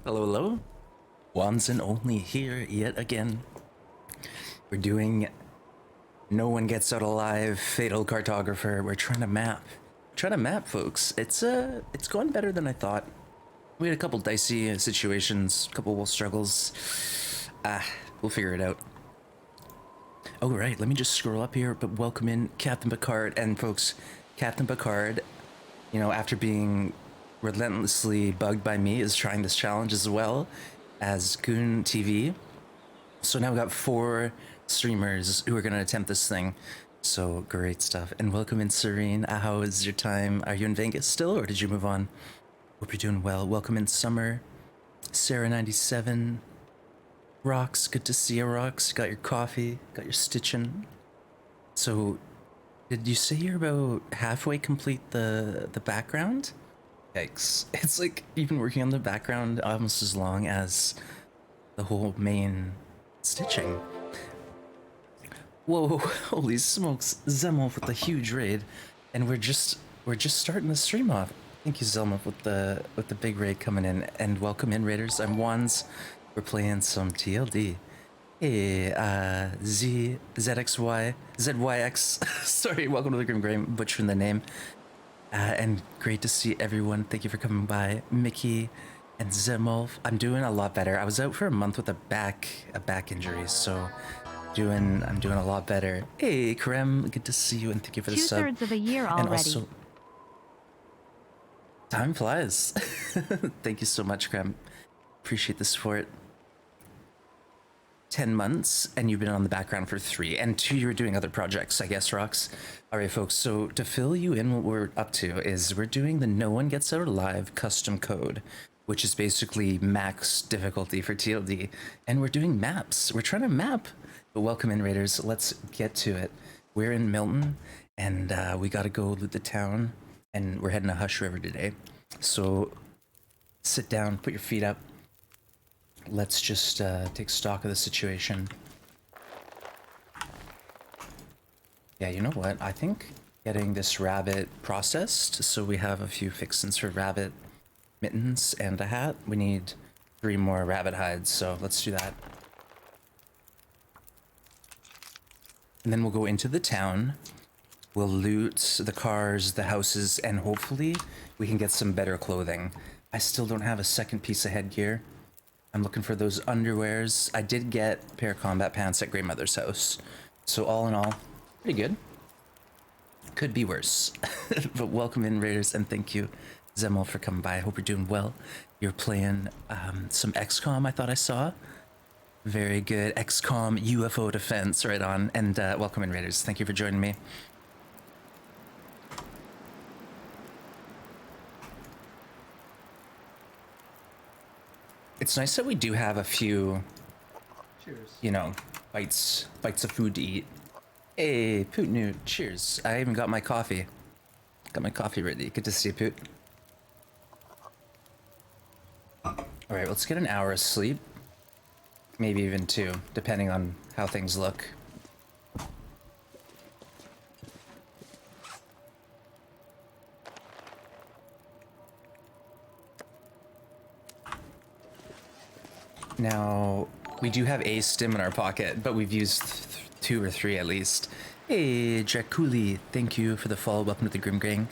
Hello, hello. Wanson only here yet again. We're doing No One Gets Out Alive, Fatal Cartographer. We're trying to map. Trying to map, folks. It's going better than I thought. We had a couple dicey situations, a couple struggles. We'll figure it out. Oh, right, let me just scroll up here, but welcome in Captain Picard. And folks, Captain Picard, you know, after being relentlessly bugged by me, is trying this challenge as well as Goon TV. So now we've got 4 streamers who are going to attempt this thing. So great stuff. And welcome in, Serene. How is your time? Are you in Vegas still, or did you move on? Hope you're doing well. Welcome in, Summer. Sarah97. Rocks, good to see you, Rocks. Got your coffee, got your stitching. So, did you say you're about halfway complete the background? Yikes. It's like you've been working on the background almost as long as the whole main stitching. Whoa, holy smokes, Zemolf with the huge raid. And we're just starting the stream off. Thank you, Zelmov, with the big raid coming in. And welcome in, Raiders. I'm Wands. We're playing some TLD. Hey, ZYX. Sorry, welcome to the Grim Graham, butchering the name. And great to see everyone. Thank you for coming by. Mickey and Zemolf. I'm doing a lot better. I was out for a month with a back injury, so I'm doing a lot better. Hey, Krem, good to see you, and thank you for the sub. 2/3 of a year already. And also, time flies. Thank you so much, Krem. Appreciate the support. 10 months, and you've been on the background for 3, and 2 you were doing other projects, I guess, Rocks. All right, folks, so to fill you in, what we're up to is we're doing the No One Gets Out Alive custom code, which is basically max difficulty for TLD, and we're doing maps. We're trying to map. But welcome in, Raiders. Let's get to it. We're in Milton, and we gotta go loot the town, and we're heading to Hush River today. So sit down, put your feet up. Let's just take stock of the situation. Yeah, you know what? I think getting this rabbit processed, so we have a few fixins for rabbit mittens and a hat. We need 3 more rabbit hides, so let's do that. And then we'll go into the town. We'll loot the cars, the houses, and hopefully we can get some better clothing. I still don't have a second piece of headgear. I'm looking for those underwears. I did get a pair of combat pants at Grandmother's house. So all in all, pretty good. Could be worse. But welcome in, Raiders, and thank you, Zemel, for coming by. I hope you're doing well. You're playing some XCOM, I thought I saw. Very good. XCOM UFO defense, right on. And welcome in, Raiders. Thank you for joining me. It's nice that we do have a few, cheers, you know, bites of food to eat. Hey, Poot Newt, cheers. I even got my coffee. Got my coffee ready. Good to see you, Poot. Alright, let's get an hour of sleep. Maybe even 2, depending on how things look. Now, we do have a stim in our pocket, but we've used 2 or 3 at least. Hey, Draculi, thank you for the follow. Welcome to the Grim Gang.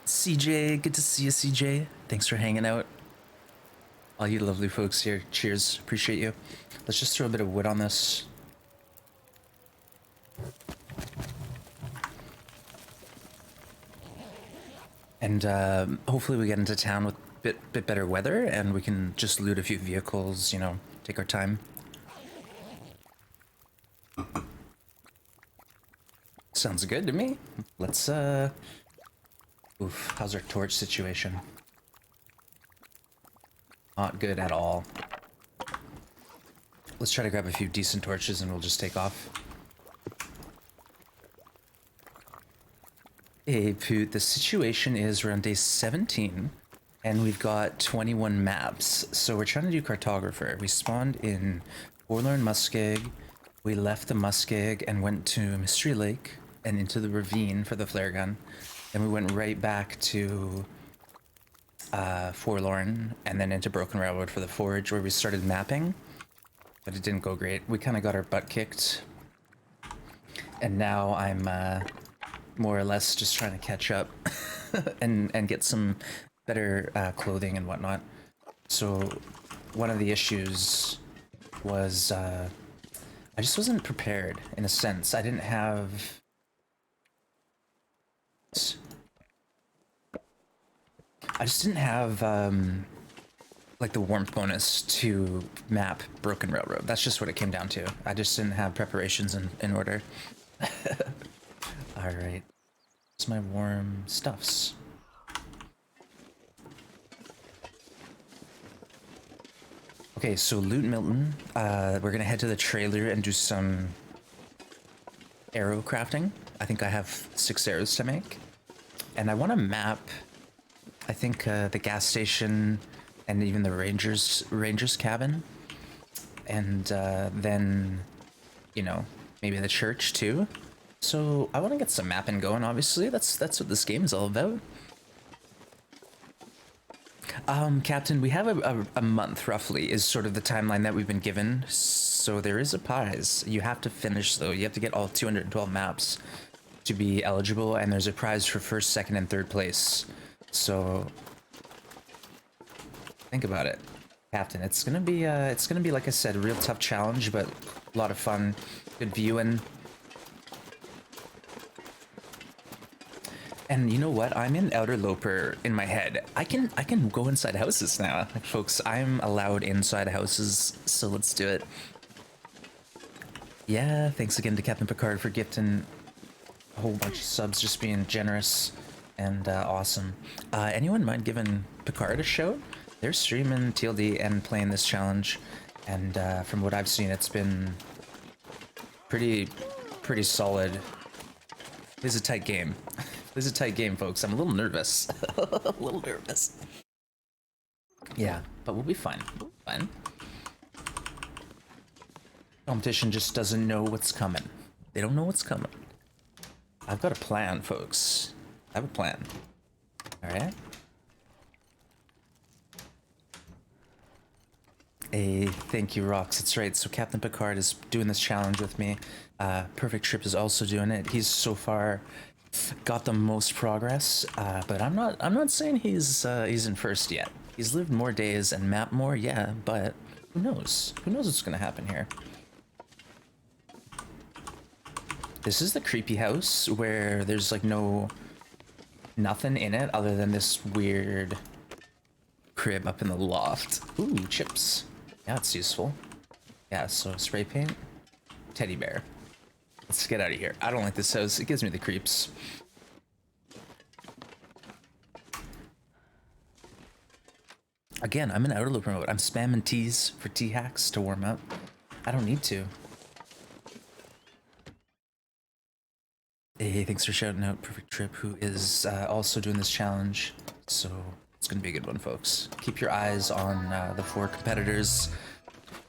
CJ, good to see you, CJ. Thanks for hanging out. All you lovely folks here, cheers, appreciate you. Let's just throw a bit of wood on this. And hopefully we get into town with bit better weather, and we can just loot a few vehicles, you know, take our time. Sounds good to me. Let's oof, how's our torch situation? Not good at all. Let's try to grab a few decent torches and we'll just take off. Hey Poot, the situation is we're on day 17 and we've got 21 maps. So we're trying to do Cartographer. We spawned in Forlorn Muskeg. We left the Muskeg and went to Mystery Lake and into the ravine for the flare gun. Then we went right back to Forlorn, and then into Broken Railroad for the Forge, where we started mapping, but it didn't go great. We kind of got our butt kicked, and now I'm more or less just trying to catch up and get some better clothing and whatnot. So one of the issues was I just wasn't prepared, in a sense. I didn't have... I just didn't have, like, the warmth bonus to map Broken Railroad. That's just what it came down to. I just didn't have preparations in order. Alright. What's my warm stuffs? Okay, so Loot Milton. We're gonna head to the trailer and do some arrow crafting. I think I have 6 arrows to make. And I want to map, I think, the gas station and even the ranger's cabin. And then, you know, maybe the church too. So I want to get some mapping going, obviously. That's what this game is all about. Captain, we have a month, roughly, is sort of the timeline that we've been given. So there is a prize. You have to finish, though. You have to get all 212 maps to be eligible, and there's a prize for first, second, and third place. So think about it, Captain. It's gonna be, like I said, a real tough challenge, but a lot of fun, good viewing. And you know what? I'm in Outer Loper in my head. I can go inside houses now, folks. I'm allowed inside houses, so let's do it. Yeah, thanks again to Captain Picard for gifting a whole bunch of subs, just being generous and awesome. Anyone mind giving Picard a shout? They're streaming TLD and playing this challenge, and from what I've seen, it's been pretty solid. It's a tight game. This is a tight game, folks. I'm a little nervous. A little nervous. Yeah, but we'll be fine. We'll be fine. Competition just doesn't know what's coming. They don't know what's coming. I've got a plan, folks. I have a plan. Alright? Hey, thank you, Rox. That's right. So Captain Picard is doing this challenge with me. Perfect Trip is also doing it. He's so far got the most progress, but I'm not saying he's in first yet. He's lived more days and mapped more, yeah, but who knows? Who knows what's gonna happen here? This is the creepy house where there's like nothing in it other than this weird crib up in the loft. Ooh, chips. Yeah, it's useful. Yeah, so spray paint, teddy bear. Let's get out of here. I don't like this house. It gives me the creeps. Again, I'm in Outer Loop mode. I'm spamming T's for T-hacks to warm up. I don't need to. Hey, thanks for shouting out Perfect Trip, who is also doing this challenge. So it's going to be a good one, folks. Keep your eyes on the 4 competitors.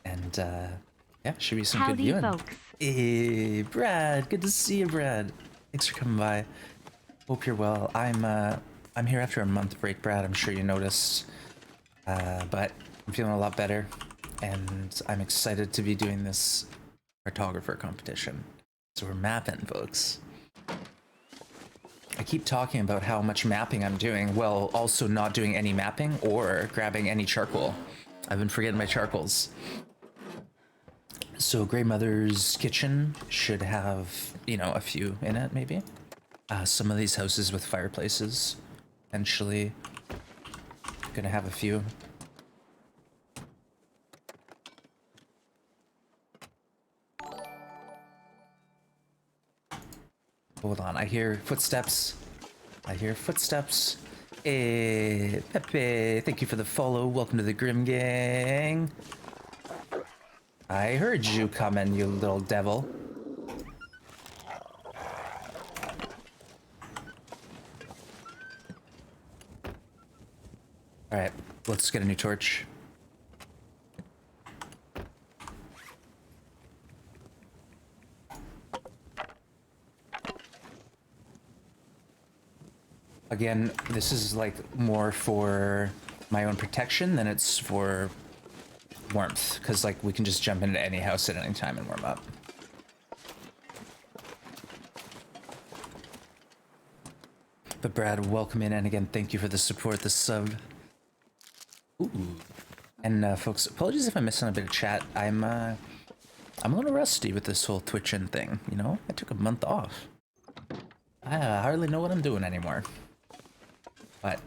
And yeah, should be some good viewing. Folks. Hey, Brad, good to see you, Brad. Thanks for coming by. Hope you're well. I'm here after a month break, Brad. I'm sure you noticed, but I'm feeling a lot better, and I'm excited to be doing this cartographer competition. So we're mapping, folks. I keep talking about how much mapping I'm doing, while also not doing any mapping or grabbing any charcoal. I've been forgetting my charcoals. So Grey Mother's kitchen should have, you know, a few in it, maybe. Some of these houses with fireplaces, eventually gonna have a few. Hold on, I hear footsteps. I hear footsteps. Hey, Pepe, thank you for the follow. Welcome to the Grim Gang. I heard you coming, you little devil. Alright, let's get a new torch. Again, this is like more for my own protection than it's for warmth, because like we can just jump into any house at any time and warm up. But Brad, welcome in, and again, thank you for the support, the sub. Ooh. And folks, apologies if I'm missing a bit of chat. I'm a little rusty with this whole twitching thing, you know? I took a month off. I hardly know what I'm doing anymore. But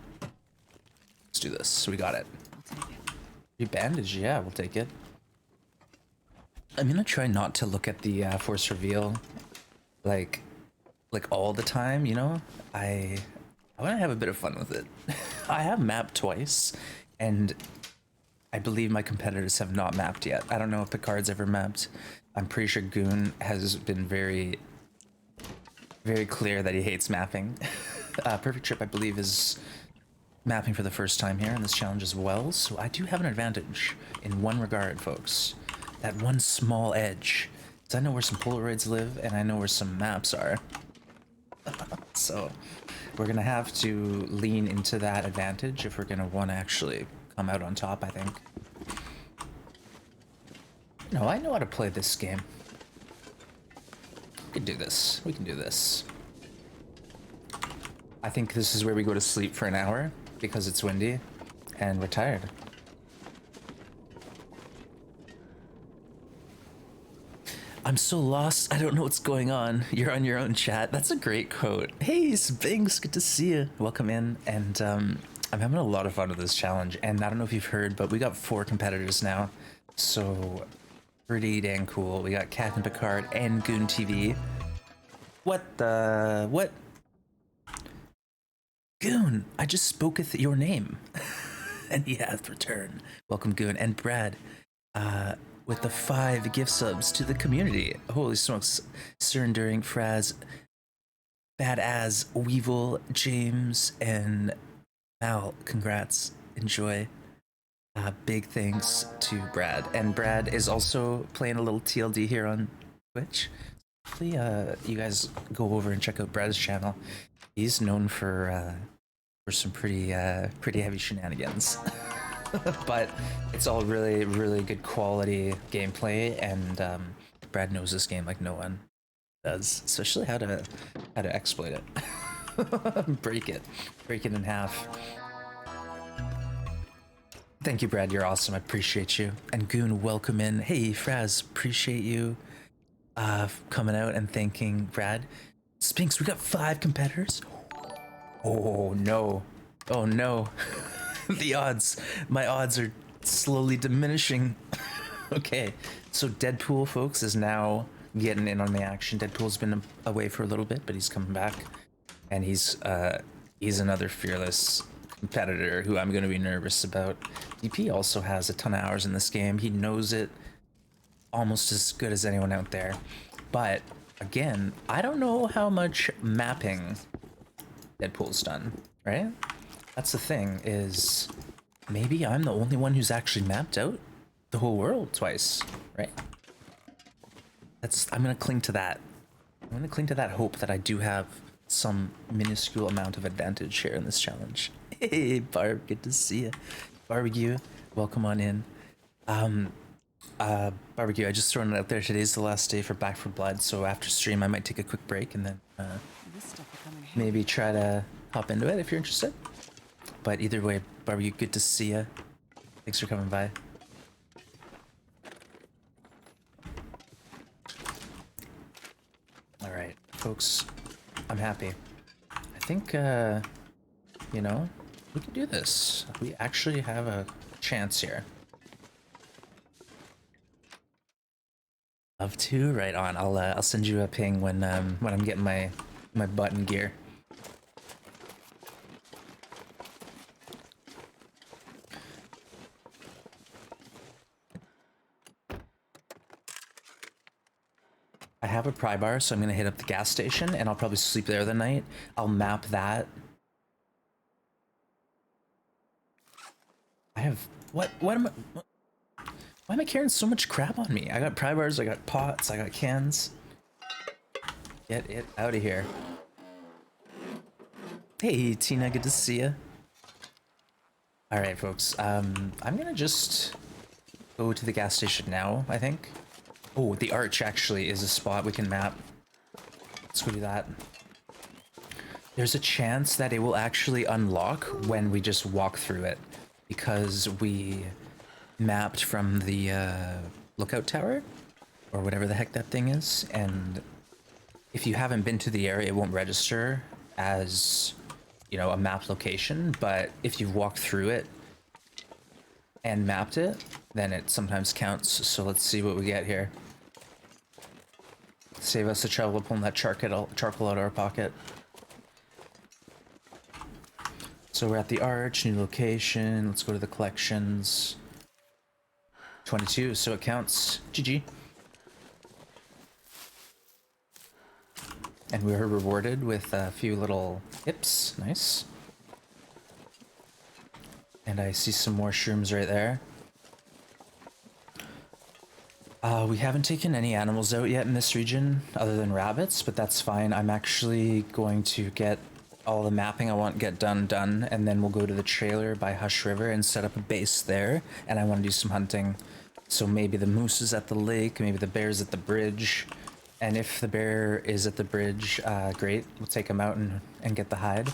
let's do this. We got it. You bandage, yeah, we'll take it. I'm gonna try not to look at the force reveal like all the time, you know? I want to have a bit of fun with it. I have mapped twice, and I believe my competitors have not mapped yet. I don't know if Picard's ever mapped. I'm pretty sure Goon has been very, very clear that he hates mapping. Perfect Trip, I believe, is mapping for the first time here in this challenge as well, so I do have an advantage in one regard, folks. That one small edge. Because I know where some Polaroids live, and I know where some maps are. So we're gonna have to lean into that advantage if we're gonna want to actually come out on top, I think. No, I know how to play this game. We can do this. We can do this. I think this is where we go to sleep for an hour because it's windy and we're tired. I'm so lost, I don't know what's going on. You're on your own, chat. That's a great quote. Hey, Spinks, good to see you. Welcome in, and I'm having a lot of fun with this challenge, and I don't know if you've heard, but we got 4 competitors now, so pretty dang cool. We got Captain Picard and Goon TV. What? Goon, I just spoketh your name, and he hath returned. Welcome, Goon, and Brad. With the 5 gift subs to the community. Holy smokes. Sir Enduring, Fraz, Badass, Weevil, James, and Mal. Congrats. Enjoy. Big thanks to Brad. And Brad is also playing a little TLD here on Twitch. Hopefully, you guys go over and check out Brad's channel. He's known for some pretty heavy shenanigans. But it's all really, really good quality gameplay, and Brad knows this game like no one does, especially how to exploit it. break it in half. Thank you, Brad, you're awesome. I appreciate you. And Goon, welcome in. Hey Fraz, appreciate you coming out and thanking Brad. Spinks, we got 5 competitors. Oh no, oh no. The odds, my odds are slowly diminishing. Okay, so Deadpool, folks, is now getting in on the action. Deadpool's been away for a little bit, but he's coming back, and he's another fearless competitor who I'm going to be nervous about. DP also has a ton of hours in this game. He knows it almost as good as anyone out there, but again, I don't know how much mapping Deadpool's done, right? That's the thing, is maybe I'm the only one who's actually mapped out the whole world twice, right? I'm gonna cling to that. I'm gonna cling to that hope that I do have some minuscule amount of advantage here in this challenge. Hey, Barb, good to see you. Barbecue, welcome on in. Barbecue, I just thrown it out there. Today's the last day for Back 4 Blood, so after stream I might take a quick break and then maybe try to hop into it if you're interested. But either way, Barbecue, good to see you. Thanks for coming by. All right, folks, I'm happy. I think, you know, we can do this. We actually have a chance here. Love to, right on. I'll send you a ping when I'm getting my button gear. I have a pry bar, so I'm gonna hit up the gas station, and I'll probably sleep there the night. I'll map that. I have what am I? Why am I carrying so much crap on me? I got pry bars, I got pots, I got cans. Get it out of here. Hey, Tina, good to see you. All right, folks. I'm gonna just go to the gas station now, I think. Oh, the arch actually is a spot we can map. Let's go do that. There's a chance that it will actually unlock when we just walk through it, because we mapped from the lookout tower, or whatever the heck that thing is, and if you haven't been to the area, it won't register as, you know, a map location, but if you've walked through it and mapped it, then it sometimes counts. So let's see what we get here. Save us the trouble of pulling that charcoal out of our pocket. So we're at the arch, new location. Let's go to the collections. 22, so it counts. GG. And we were rewarded with a few little hips. Nice. And I see some more shrooms right there. We haven't taken any animals out yet in this region other than rabbits, but that's fine. I'm actually going to get all the mapping I want get done, and then we'll go to the trailer by Hush River and set up a base there, and I want to do some hunting. So maybe the moose is at the lake, maybe the bear's at the bridge, and if the bear is at the bridge, great, we'll take him out and get the hide.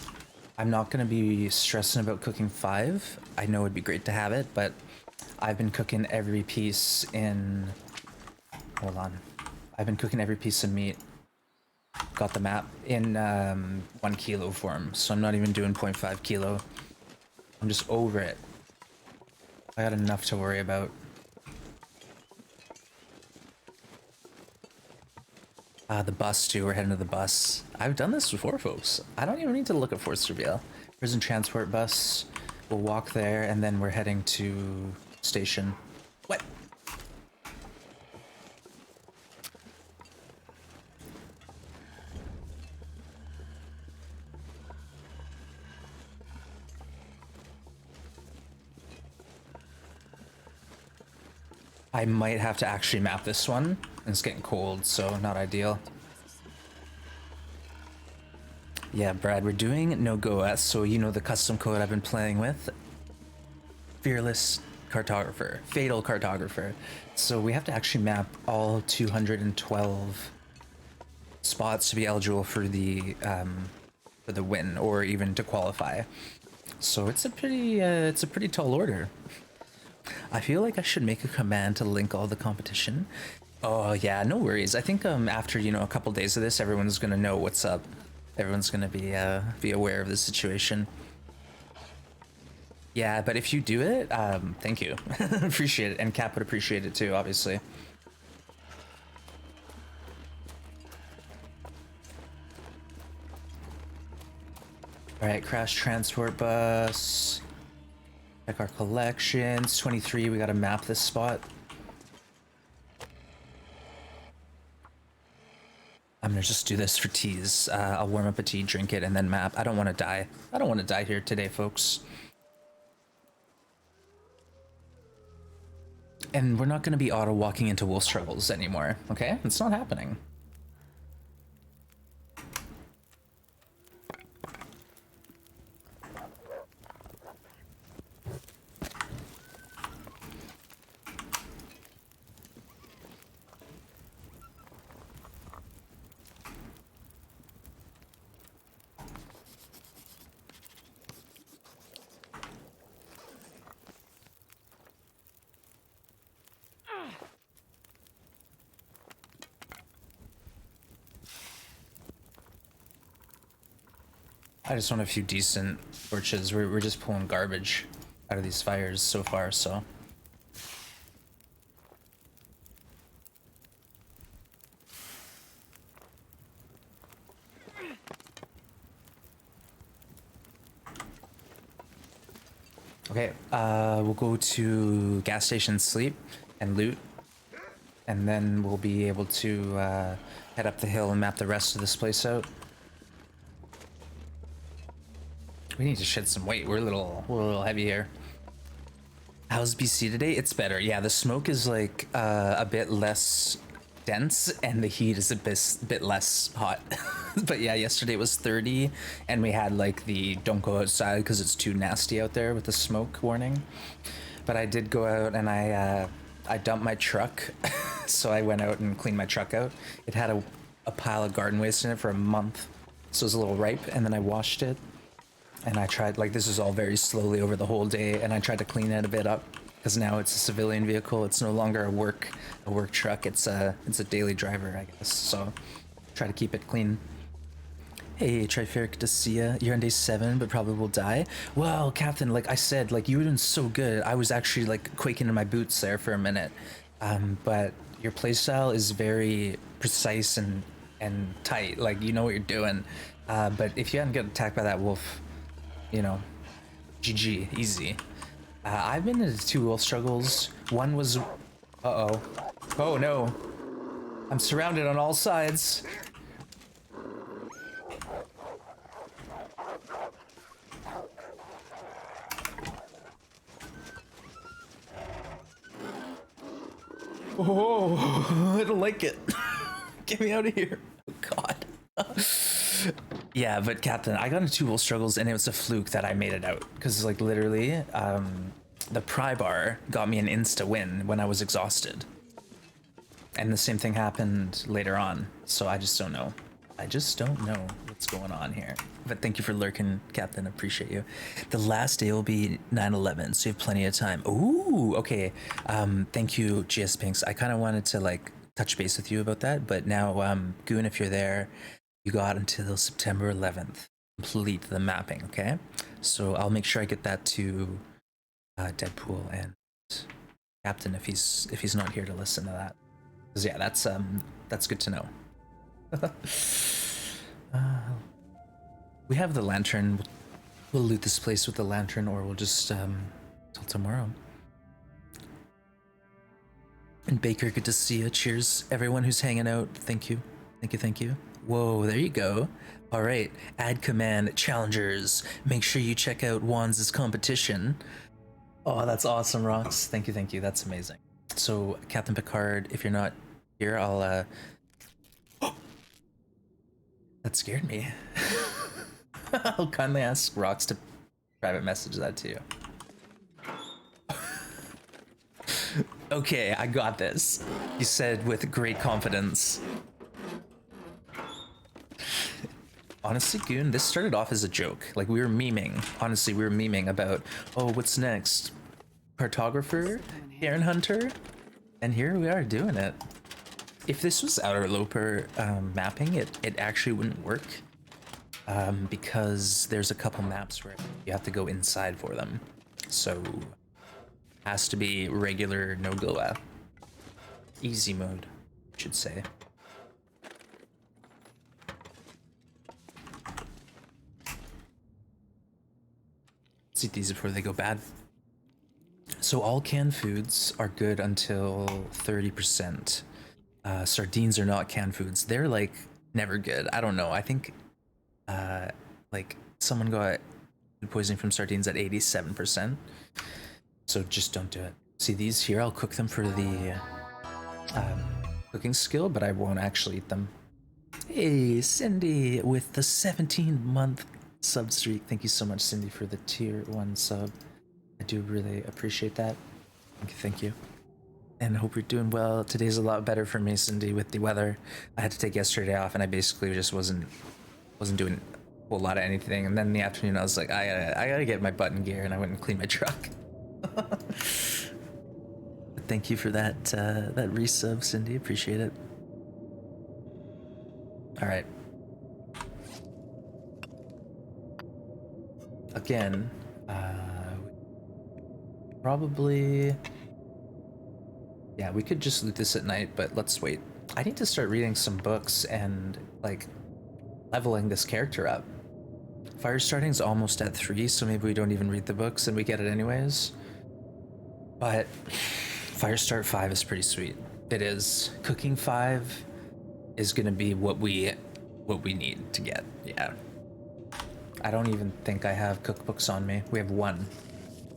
I'm not going to be stressing about cooking 5. I know it'd be great to have it, but I've been cooking every piece in... Hold on. I've been cooking every piece of meat. Got the map in 1 kilo form, so I'm not even doing 0.5 kilo. I'm just over it. I got enough to worry about. The bus too, we're heading to the bus. I've done this before, folks. I don't even need to look at Force Reveal. Prison transport bus. We'll walk there, and then we're heading to station. What? I might have to actually map this one. It's getting cold, so not ideal. Yeah, Brad, we're doing NOGOA, so you know the custom code I've been playing with. Fearless Cartographer, Fatal Cartographer. So we have to actually map all 212 spots to be eligible for the win, or even to qualify. So it's a pretty tall order. I feel like I should make a command to link all the competition. Oh yeah, no worries. I think after, you know, a couple days of this, everyone's gonna know what's up. Everyone's gonna be aware of the situation. Yeah, but if you do it, thank you. Appreciate it, and Cap would appreciate it too, obviously. All right, crash transport bus. Check our collections. 23, we gotta map this spot. I'm gonna just do this for teas. I'll warm up a tea, drink it, and then map. I don't want to die. I don't want to die here today, folks. And we're not gonna be auto walking into wolf struggles anymore, okay? It's not happening. I just want a few decent torches. We're just pulling garbage out of these fires so far, so. Okay, we'll go to gas station, sleep, and loot. And then we'll be able to head up the hill and map the rest of this place out. We need to shed some weight. We're a little heavy here. How's BC today? It's better. Yeah, the smoke is like a bit less dense, and the heat is a bit less hot. But yeah, yesterday was 30, and we had like the don't go outside because it's too nasty out there with the smoke warning. But I did go out and I dumped my truck, so I went out and cleaned my truck out. It had a pile of garden waste in it for a month, so it was a little ripe, and then I washed it. And I tried, like, this is all very slowly over the whole day, and I tried to clean it a bit up because now it's a civilian vehicle. It's no longer a work truck. It's a daily driver, I guess. So try to keep it clean. Hey, Triferic to see ya. You're on day 7, but probably will die. Well, Captain, like I said, like you were doing so good. I was actually like quaking in my boots there for a minute. But your playstyle is very precise and tight. Like you know what you're doing. But if you hadn't got attacked by that wolf, you know, GG, easy. I've been into 2 wolf struggles. One was, uh-oh. Oh no. I'm surrounded on all sides. Oh, I don't like it. Get me out of here. Oh, God. Yeah, but Captain, I got into 2 wolf struggles and it was a fluke that I made it out. Because, like, literally, the pry bar got me an insta win when I was exhausted. And the same thing happened later on. So I just don't know. I just don't know what's going on here. But thank you for lurking, Captain. Appreciate you. The last day will be 9/11, so you have plenty of time. Ooh, okay. Thank you, GS Pinks. I kind of wanted to like touch base with you about that, but now, Goon, if you're there, you got until September 11th. Complete the mapping, okay? So I'll make sure I get that to Deadpool and Captain if he's not here to listen to that. 'Cause yeah, that's good to know. We have the lantern. We'll loot this place with the lantern, or we'll just till tomorrow. And Baker, good to see you. Cheers, everyone who's hanging out. Thank you, thank you, thank you. Whoa, there you go. All right, add command challengers. Make sure you check out Wands' competition. Oh, that's awesome, Rox. Thank you, thank you. That's amazing. So, Captain Picard, if you're not here, I'll that scared me. I'll kindly ask Rox to private message that to you. Okay, I got this. He said with great confidence. Honestly, Goon, this started off as a joke. Like, we were memeing. Honestly, we were memeing about, oh, what's next? Cartographer? Heron Hunter? And here we are doing it. If this was Outer Loper mapping, it actually wouldn't work. Because there's a couple maps where you have to go inside for them. So, has to be regular NOGOA. Easy mode, I should say. Let's eat these before they go bad. So all canned foods are good until 30%. Sardines are not canned foods. They're like never good. I don't know. I think like someone got food poisoning from sardines at 87%. So just don't do it. See these here? I'll cook them for the cooking skill, but I won't actually eat them. Hey, Cindy with the 17-month sub streak. Thank you so much, Cindy, for the tier 1 sub. I do really appreciate that. Thank you, thank you. And I hope you're doing well. Today's a lot better for me, Cindy, with the weather. I had to take yesterday off, and I basically just wasn't doing a whole lot of anything. And then in the afternoon, I was like, I gotta get my butt in gear, and I went and cleaned my truck. Thank you for that that resub, Cindy. Appreciate it. All right. Again, probably. Yeah, we could just loot this at night, but let's wait. I need to start reading some books and like leveling this character up. Fire starting's almost at 3, so maybe we don't even read the books and we get it anyways. But Fire Start 5 is pretty sweet. It is. Cooking 5 is gonna be what we need to get. Yeah. I don't even think I have cookbooks on me. We have 1.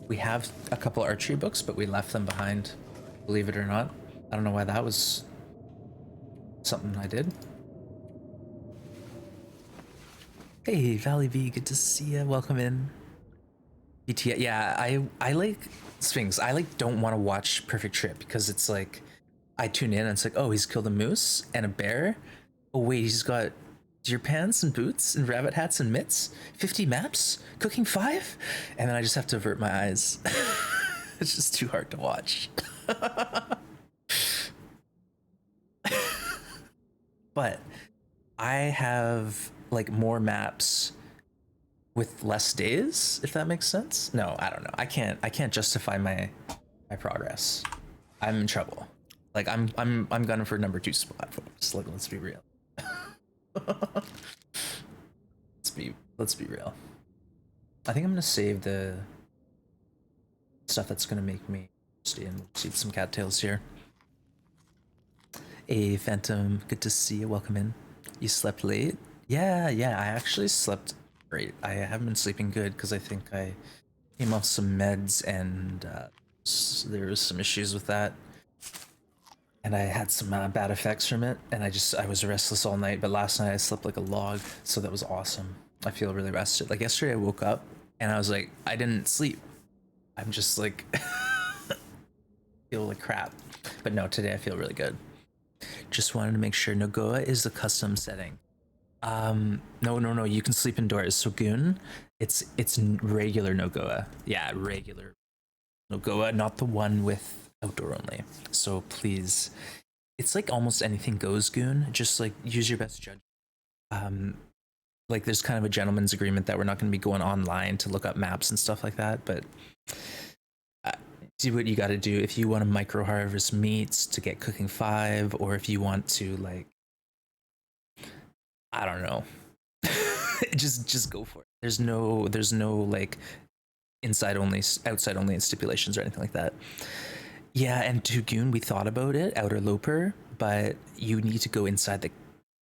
We have a couple archery books, but we left them behind. Believe it or not. I don't know why that was something I did. Hey, Valley V, good to see ya. Welcome in. BTA, yeah, I like Sphinx. I like don't want to watch Perfect Trip because it's like I tune in and it's like, oh, he's killed a moose and a bear. Oh wait, he's got deer pants and boots and rabbit hats and mitts. 50 maps, cooking 5, and then I just have to avert my eyes. It's just too hard to watch. But I have like more maps with less days, if that makes sense. No, I don't know. I can't justify my progress. I'm in trouble. Like I'm gunning for number 2 spot, folks. Like, let's be real. let's be real. I think I'm gonna save the stuff that's gonna make me stay and see some cattails here. Hey Phantom, good to see you. Welcome in. You slept late? Yeah, I actually slept great. I haven't been sleeping good because I think I came off some meds and there was some issues with that. And I had some bad effects from it, and I was restless all night, but last night I slept like a log, so that was awesome. I feel really rested. Like yesterday I woke up and I was like, I didn't sleep. I'm just like feel like crap. But no, today I feel really good. Just wanted to make sure NOGOA is the custom setting. No, you can sleep indoors. So Goon, it's regular NOGOA. Yeah, regular NOGOA, not the one with outdoor only. So please, it's like almost anything goes, Goon. Just like use your best judgment. Like there's kind of a gentleman's agreement that we're not going to be going online to look up maps and stuff like that, but do what you got to do. If you want to micro harvest meats to get cooking 5, or if you want to, like, I don't know, just go for it. There's no like inside only, outside only stipulations or anything like that. Yeah, and to Goon, we thought about it, Outer Loper, but you need to go inside the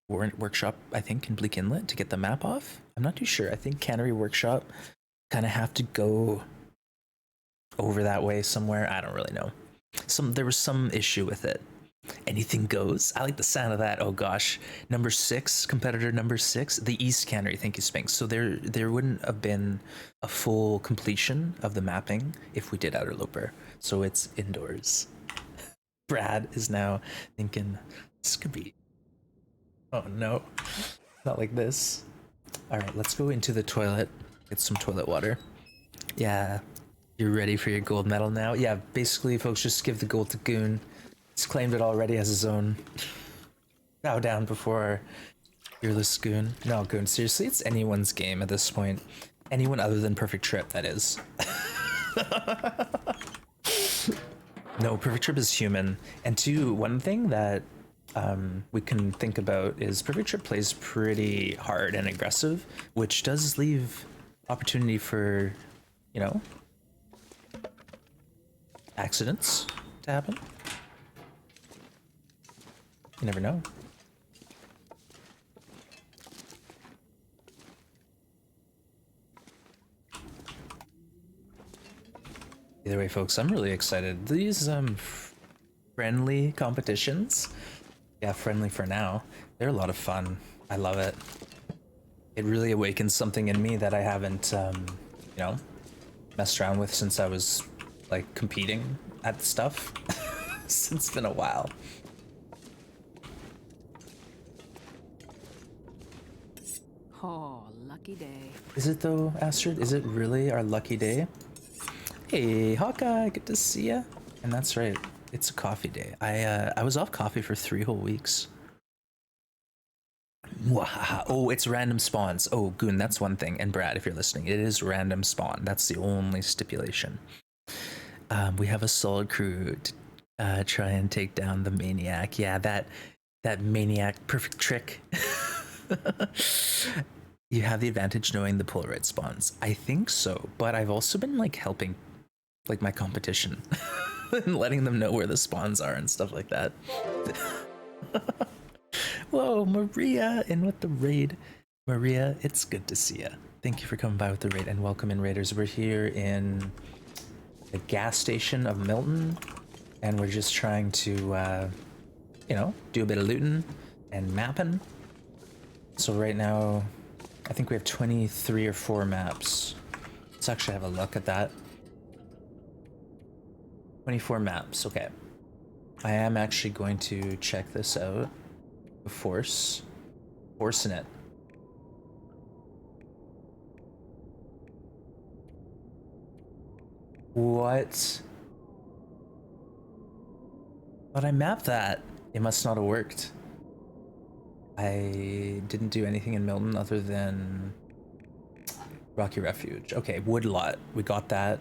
workshop, I think, in Bleak Inlet to get the map off. I'm not too sure. I think Cannery Workshop kind of have to go over that way somewhere. I don't really know. There was some issue with it. Anything goes. I like the sound of that. Oh gosh, number 6, competitor number 6, the East Cannery. Thank you, Sphinx. So there wouldn't have been a full completion of the mapping if we did Outer Loper. So it's indoors. Brad is now thinking this could be. Oh no, not like this. All right, let's go into the toilet. Get some toilet water. Yeah. You're ready for your gold medal now? Yeah, basically, folks, just give the gold to Goon. He's claimed it already as his own. Bow down before fearless Goon. No, Goon, seriously, it's anyone's game at this point. Anyone other than Perfect Trip, that is. No, Perfect Trip is human. And two, one thing that we can think about is Perfect Trip plays pretty hard and aggressive, which does leave opportunity for, you know, accidents to happen. You never know. Either way, folks, I'm really excited. These friendly competitions, yeah, friendly for now, they're a lot of fun. I love it. It really awakens something in me that I haven't, you know, messed around with since I was like competing at stuff. It's been a while. Oh, lucky day. Is it though, Astrid? Is it really our lucky day? Hey, Hawkeye, good to see ya. And that's right, it's a coffee day. I was off coffee for 3 whole weeks. Oh, it's random spawns. Oh, Goon, that's one thing. And Brad, if you're listening, it is random spawn. That's the only stipulation. We have a solid crew to try and take down the maniac. Yeah, that maniac perfect trick. You have the advantage knowing the Polaroid spawns. I think so, but I've also been like helping like my competition and letting them know where the spawns are and stuff like that. Whoa, Maria in with the raid. Maria, it's good to see ya. Thank you for coming by with the raid, and welcome in, raiders. We're here in the gas station of Milton, and we're just trying to you know, do a bit of looting and mapping. So right now I think we have 23 or 4 maps. Let's actually have a look at that. 24 maps, okay. I am actually going to check this out. Forcing it. What? But I mapped that. It must not have worked. I didn't do anything in Milton other than Rocky Refuge. Okay, woodlot. We got that.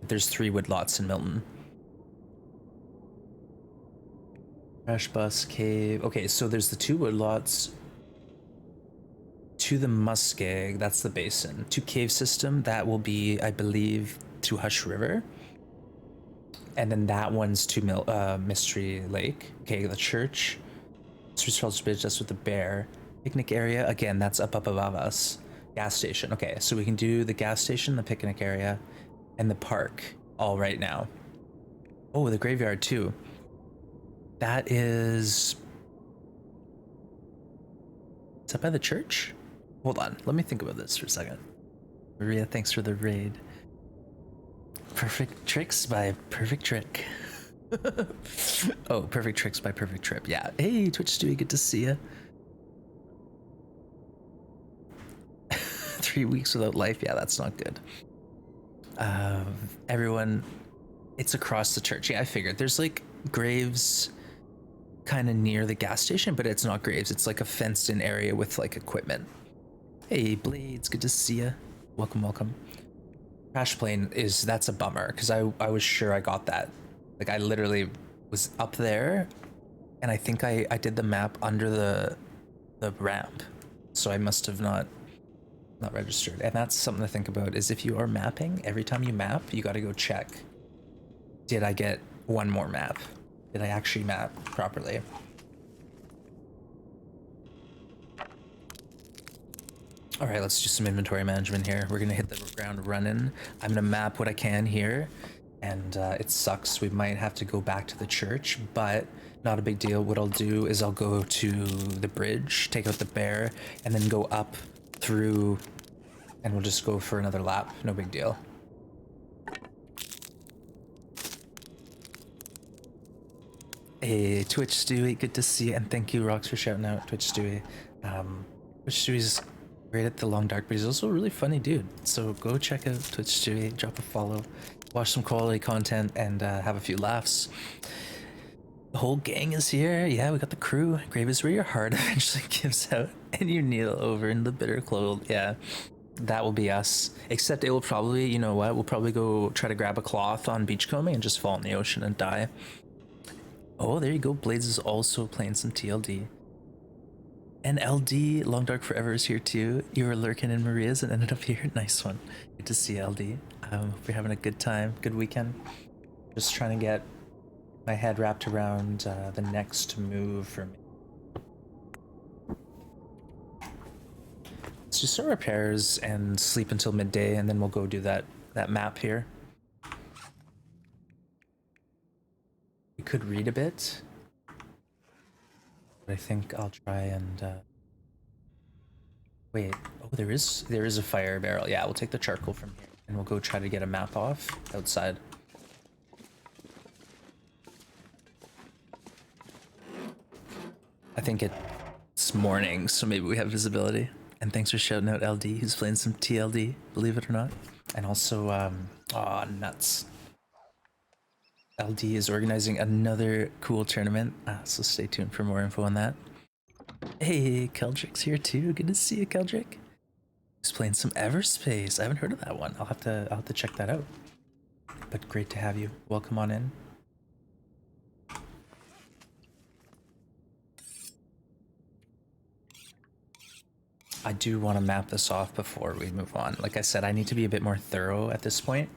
There's 3 woodlots in Milton. Crash bus, cave. Okay, so there's the 2 woodlots. To the Muskeg, that's the basin. To cave system, that will be, I believe, to Hush River. And then that one's to Mystery Lake. Okay, the church. Street Charles Bridge, that's with the bear. Picnic area, again, that's up above us. Gas station. Okay, so we can do the gas station, the picnic area, and the park all right now. Oh, the graveyard too. That is... Is that by the church? Hold on, let me think about this for a second. Maria, thanks for the raid. Perfect Tricks by Perfect Trick. Oh, Perfect Tricks by Perfect Trip. Yeah. Hey, Twitch Stewie, good to see ya. 3 weeks without life. Yeah, that's not good. Everyone, it's across the church. Yeah, I figured. There's like graves kind of near the gas station, but it's not graves. It's like a fenced in area with like equipment. Hey, Blades, good to see ya. Welcome, welcome. Crash plane that's a bummer because I was sure I got that. Like I literally was up there and I think I did the map under the ramp. So I must have not registered. And that's something to think about is if you are mapping, every time you map, you got to go check. Did I get one more map? Did I actually map properly? All right, let's do some inventory management here. We're gonna hit the ground running. I'm gonna map what I can here, and it sucks. We might have to go back to the church, but not a big deal. What I'll do is I'll go to the bridge, take out the bear, and then go up through, and we'll just go for another lap. No big deal. Hey, Twitch Stewie, good to see you, and thank you, Rocks, for shouting out Twitch Stewie. Twitch Stewie's great at the long dark, but he's also a really funny dude. So go check out Twitch Stewie, drop a follow, watch some quality content, and have a few laughs. The whole gang is here. Yeah, we got the crew. Grave is where your heart eventually gives out, and you kneel over in the bitter cold. Yeah, that will be us. Except it will probably, you know what? We'll probably go try to grab a cloth on beachcombing and just fall in the ocean and die. Oh, there you go. Blades is also playing some TLD. And LD, Long Dark Forever is here too. You were lurking in Maria's and ended up here. Nice one. Good to see LD. Hope you're having a good time, good weekend. Just trying to get my head wrapped around the next move for me. Let's just start repairs and sleep until midday, and then we'll go do that map here. We could read a bit. But I think I'll try and wait. Oh, there is a fire barrel. Yeah, we'll take the charcoal from here and we'll go try to get a map off outside. I think it's morning, so maybe we have visibility. And thanks for shouting out LD, who's playing some TLD, believe it or not. And also, aw, nuts. LD is organizing another cool tournament, so stay tuned for more info on that. Hey, Keldrick's here too. Good to see you, Keldrick. He's playing some Everspace. I haven't heard of that one. I'll have to check that out. But great to have you. Welcome on in. I do want to map this off before we move on. Like I said, I need to be a bit more thorough at this point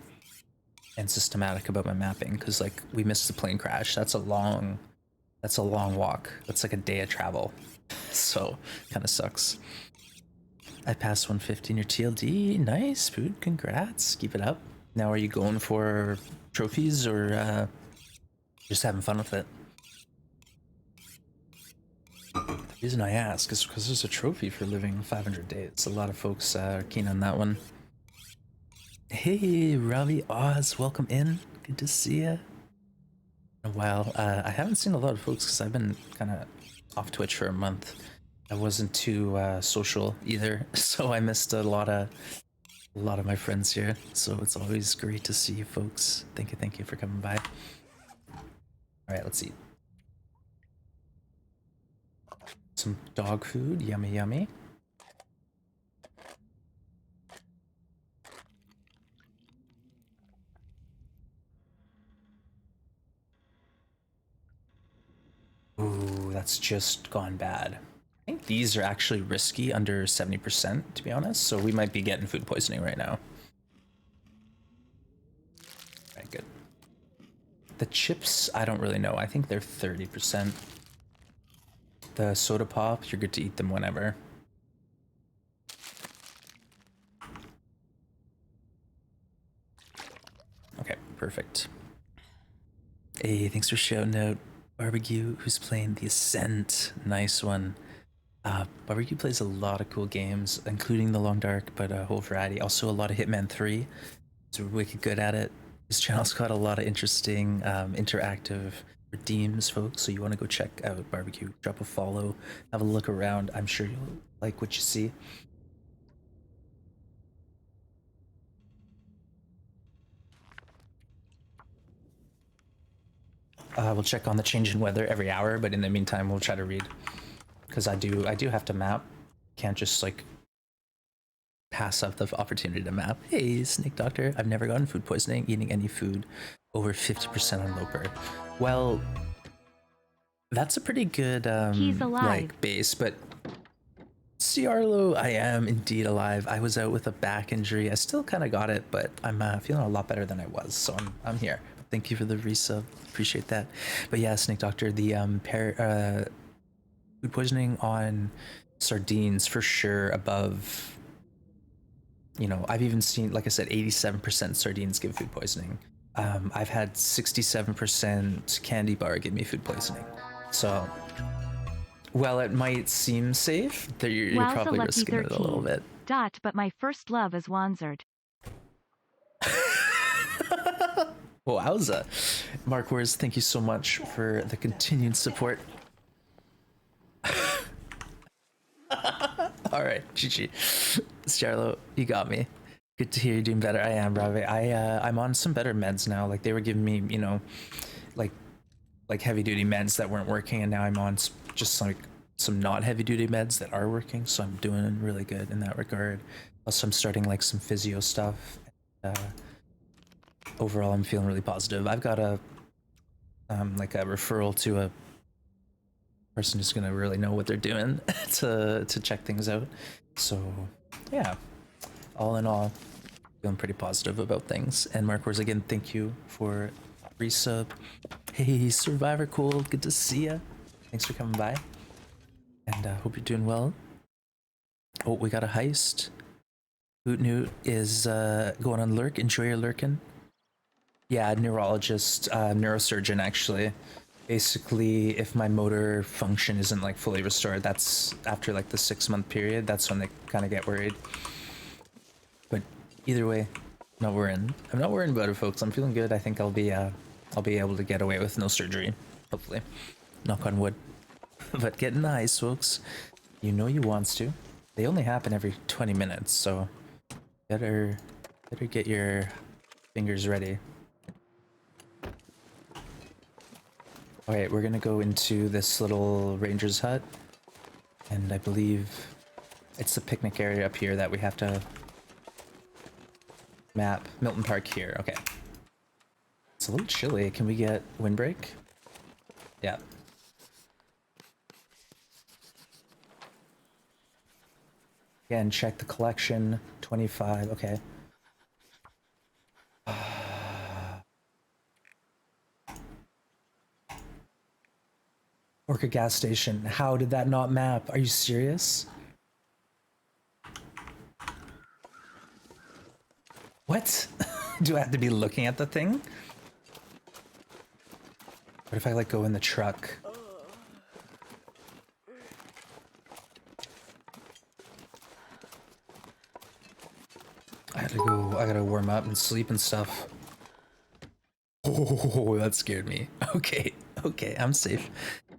and systematic about my mapping, because like we missed the plane crash. That's a long walk. That's like a day of travel. So kind of sucks. I passed 150 in your TLD. Nice, food. Congrats. Keep it up. Now, are you going for trophies or just having fun with it? The reason I ask is because there's a trophy for living 500 days. A lot of folks are keen on that one. Hey, Ravi Oz, welcome in. Good to see ya. A while. I haven't seen a lot of folks because I've been kind of off Twitch for a month. I wasn't too social either, so I missed a lot of my friends here. So it's always great to see you folks. Thank you for coming by. All right, let's eat some dog food. Yummy, yummy. Ooh, that's just gone bad. I think these are actually risky under 70%, to be honest. So we might be getting food poisoning right now. Right, good. The chips, I don't really know. I think they're 30%. The soda pop, you're good to eat them whenever. Okay, perfect. Hey, thanks for shouting out Barbecue, who's playing The Ascent. Nice one. Barbecue plays a lot of cool games, including The Long Dark, but a whole variety. Also a lot of Hitman 3. He's wicked good at it. His channel's got a lot of interesting interactive redeems, folks, so you want to go check out Barbecue. Drop a follow, have a look around. I'm sure you'll like what you see. We'll check on the change in weather every hour, but in the meantime, we'll try to read. Because I do have to map. Can't just, like, pass up the opportunity to map. Hey, Snake Doctor, I've never gotten food poisoning eating any food over 50% on low bird. Well, that's a pretty good, like, base, but Ciarlo, I am indeed alive. I was out with a back injury. I still kind of got it, but I'm feeling a lot better than I was, so I'm here. Thank you for the resub. Appreciate that. But yeah, Snake Doctor, the food poisoning on sardines for sure above, you know, I've even seen, like I said, 87% sardines give food poisoning. I've had 67% candy bar give me food poisoning. So, well, it might seem safe, you're probably risking it a little bit. But my first love is Wanzard. Wowza. Mark Wars, thank you so much for the continued support. Alright, GG. Starlo, you got me. Good to hear you're doing better. I am, Ravi. I'm on some better meds now. Like, they were giving me, you know, like heavy duty meds that weren't working, and now I'm on just like some not heavy duty meds that are working, so I'm doing really good in that regard. Also, I'm starting like some physio stuff. Overall, I'm feeling really positive. I've got a like a referral to a person who's gonna really know what they're doing to check things out. So yeah, all in all, feeling pretty positive about things. And Mark Wars, again, thank you for resub. Hey, Survivor Cool, good to see ya. Thanks for coming by, and hope you're doing well. Oh, we got a heist. Hoot Newt is going on lurk. Enjoy your lurking. Yeah, neurologist, neurosurgeon, actually. Basically, if my motor function isn't like fully restored, that's after like the 6-month period, that's when they kind of get worried. But either way, I'm not worrying about it, folks. I'm feeling good. I think I'll be able to get away with no surgery, hopefully. Knock on wood. But getting the ice, folks, you know you wants to. They only happen every 20 minutes, so better get your fingers ready. Alright, we're gonna go into this little ranger's hut, and I believe it's the picnic area up here that we have to map. Milton Park here, okay. It's a little chilly. Can we get windbreak? Yeah. Again, check the collection. 25, okay. Orca gas station. How did that not map? Are you serious? What? Do I have to be looking at the thing? What if I like go in the truck? I gotta warm up and sleep and stuff. Oh, that scared me. Okay, okay, I'm safe.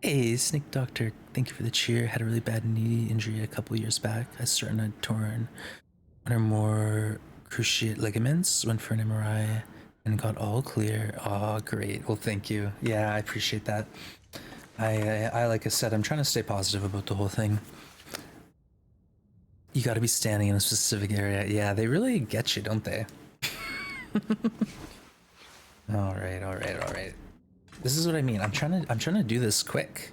Hey, Snake Doctor, thank you for the cheer. Had a really bad knee injury a couple years back. I started a torn one or more cruciate ligaments. Went for an MRI and got all clear. Oh, great. Well, thank you. Yeah, I appreciate that. I like I said, I'm trying to stay positive about the whole thing. You got to be standing in a specific area. Yeah, they really get you, don't they? All right, all right, all right. This is what I mean. I'm trying to do this quick.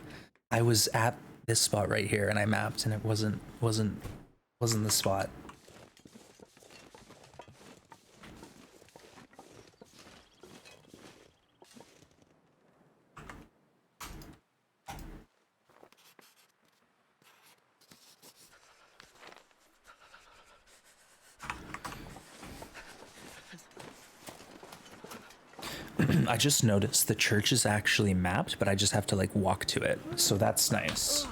I was at this spot right here and I mapped and it wasn't the spot. I just noticed the church is actually mapped, but I just have to like walk to it. So that's nice.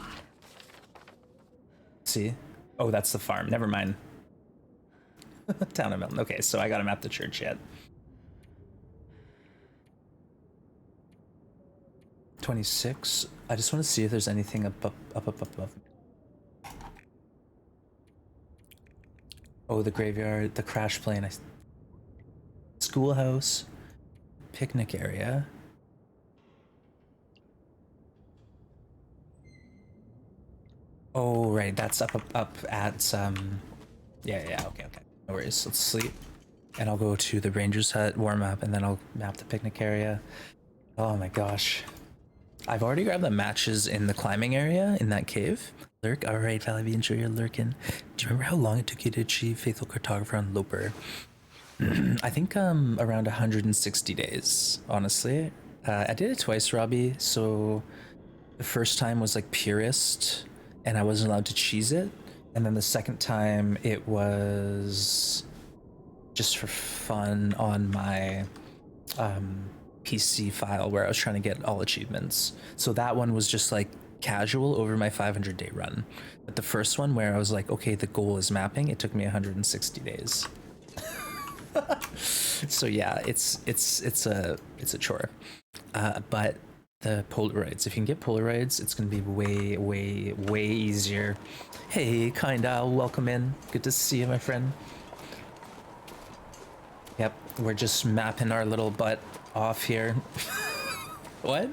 See? Oh, that's the farm. Never mind. Town of Milton. Okay, so I gotta map the church yet. 26. I just want to see if there's anything up. Oh, the graveyard, the crash plane. Schoolhouse. Picnic area. Oh, right, that's up at yeah, okay, no worries. Let's sleep and I'll go to the ranger's hut, warm up, and then I'll map the picnic area. Oh my gosh, I've already grabbed the matches in the climbing area in that cave. Lurk. All right, Valley, enjoy your lurking. Do you remember how long it took you to achieve faithful cartographer on Loper? I think around 160 days, honestly. I did it twice, Robbie. So the first time was like purist and I wasn't allowed to cheese it. And then the second time it was just for fun on my PC file where I was trying to get all achievements. So that one was just like casual over my 500-day run. But the first one where I was like, okay, the goal is mapping, it took me 160 days. So yeah, it's a chore. But the Polaroids, if you can get Polaroids, it's gonna be way easier. Hey, Kinda, welcome in. Good to see you, my friend. Yep, we're just mapping our little butt off here. What?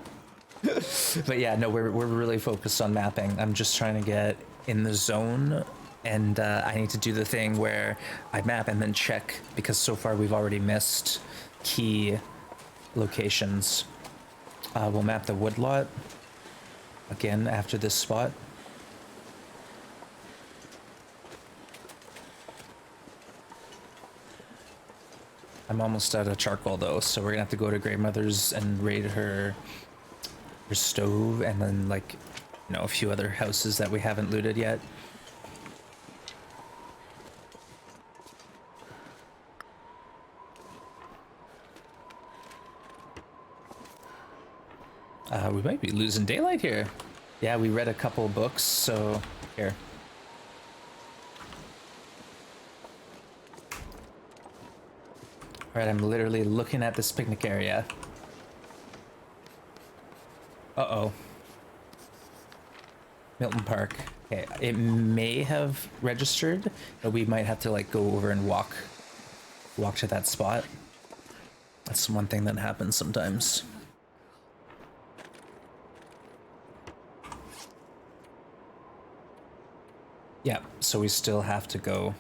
But yeah, no, we're really focused on mapping. I'm just trying to get in the zone. And I need to do the thing where I map and then check, because so far we've already missed key locations. We'll map the woodlot again after this spot. I'm almost out of charcoal though, so we're gonna have to go to Grandmother's and raid her stove, and then like, you know, a few other houses that we haven't looted yet. We might be losing daylight here. Yeah, we read a couple books, so here. Alright, I'm literally looking at this picnic area. Uh-oh. Milton Park. Okay, it may have registered, but we might have to like go over and walk to that spot. That's one thing that happens sometimes. Yeah, so we still have to go.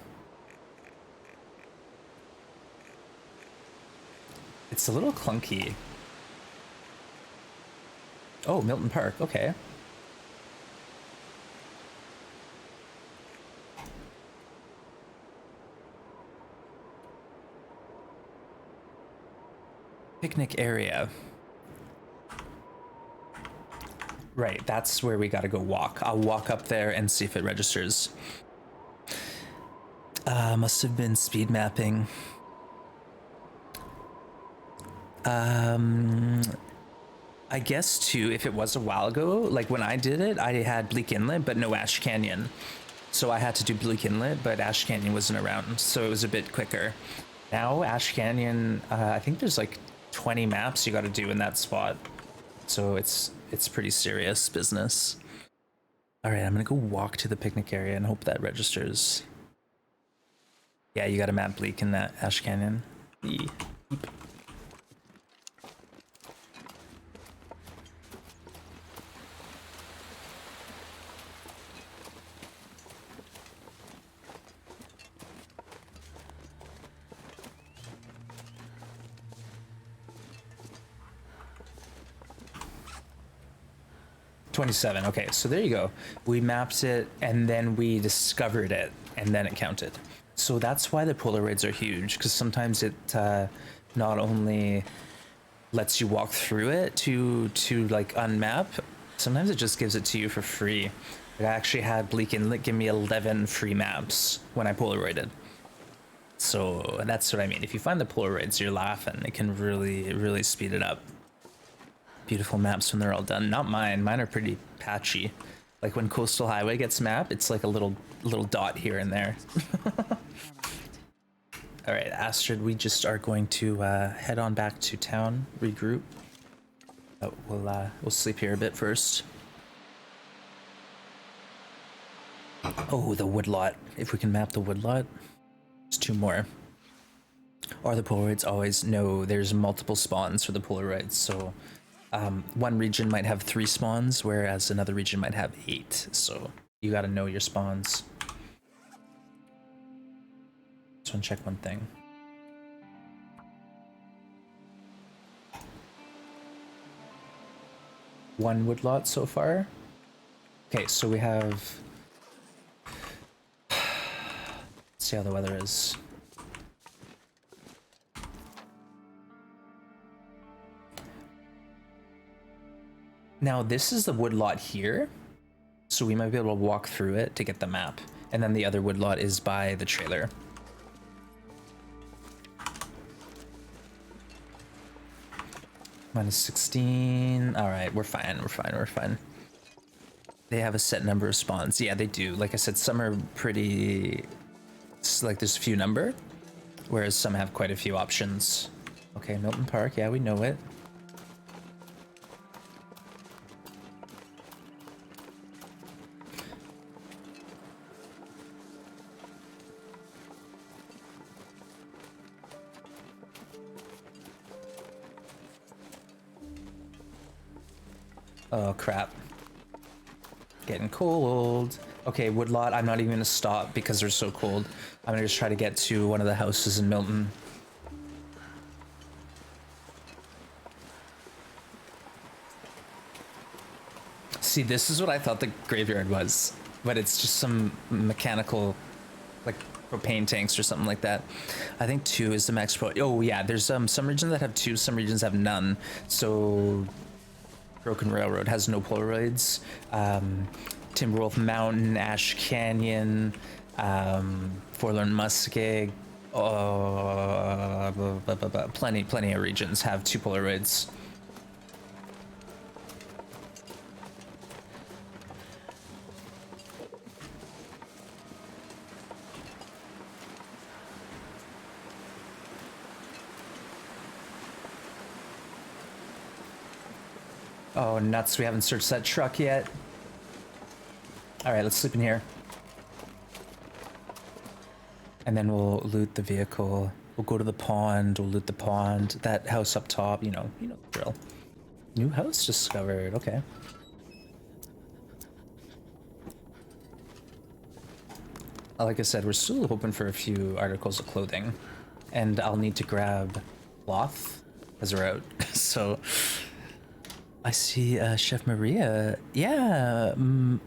It's a little clunky. Oh, Milton Park, okay. Picnic area. Right, that's where we gotta go walk. I'll walk up there and see if it registers. Must have been speed mapping. I guess too, if it was a while ago, like when I did it, I had Bleak Inlet, but no Ash Canyon. So I had to do Bleak Inlet, but Ash Canyon wasn't around, so it was a bit quicker. Now Ash Canyon, I think there's like 20 maps you got to do in that spot, so it's pretty serious business. All right, I'm gonna go walk to the picnic area and hope that registers. Yeah, you got a map bleak in that Ash Canyon. Yep. 27. Okay, so there you go. We mapped it and then we discovered it and then it counted. So that's why the Polaroids are huge, because sometimes it not only lets you walk through it to like unmap, sometimes it just gives it to you for free. Like, I actually had Bleak Inlet give me 11 free maps when I Polaroided. So that's what I mean. If you find the Polaroids, you're laughing. It can really speed it up. Beautiful maps when they're all done. Not mine. Mine are pretty patchy. Like when Coastal Highway gets mapped, it's like a little dot here and there. All right, Astrid, we just are going to head on back to town, regroup. But we'll sleep here a bit first. Oh, the woodlot. If we can map the woodlot, there's 2 more. Are the Polaroids always? No, there's multiple spawns for the Polaroids, so one region might have 3 spawns, whereas another region might have 8. So you got to know your spawns. Just want to check one thing. One woodlot so far. Okay, so we have. Let's see how the weather is. Now this is the woodlot here, so we might be able to walk through it to get the map. And then the other woodlot is by the trailer. -16. All right, we're fine. We're fine. They have a set number of spawns. Yeah, they do. Like I said, some are pretty, it's like there's a few number, whereas some have quite a few options. Okay, Milton Park. Yeah, we know it. Oh crap. Getting cold. Okay, woodlot, I'm not even gonna stop because they're so cold. I'm gonna just try to get to one of the houses in Milton. See, this is what I thought the graveyard was, but it's just some mechanical, like propane tanks or something like that. I think 2 is the max pro. Oh yeah, there's some regions that have 2, some regions have none. So Broken Railroad has no Polaroids. Timberwolf Mountain, Ash Canyon, Forlorn Muskeg, plenty of regions have 2 Polaroids. Oh, nuts, we haven't searched that truck yet. All right, let's sleep in here. And then we'll loot the vehicle. We'll go to the pond, we'll loot the pond. That house up top, you know the drill. New house discovered, okay. Like I said, we're still hoping for a few articles of clothing. And I'll need to grab cloth as we're out, so... I see Chef Maria. Yeah.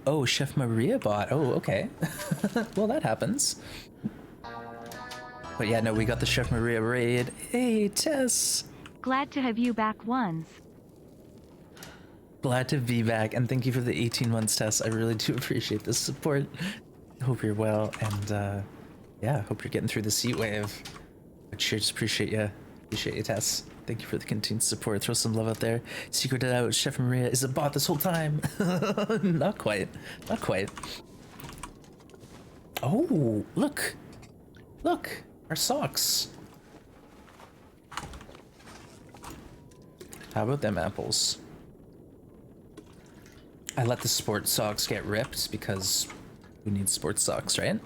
Oh, Chef Maria bought. Oh, okay. Well, that happens. But yeah, no, we got the Chef Maria raid. Hey, Tess. Glad to have you back once. Glad to be back, and thank you for the 18 months, Tess. I really do appreciate the support. Hope you're well, and yeah, hope you're getting through this heat wave. Cheers, appreciate you. Appreciate you, Tess. Thank you for the continued support. Throw some love out there. Secreted out, Chef Maria is a bot this whole time. Not quite. Not quite. Oh, look. Look. Our socks. How about them apples? I let the sports socks get ripped because who needs sports socks, right?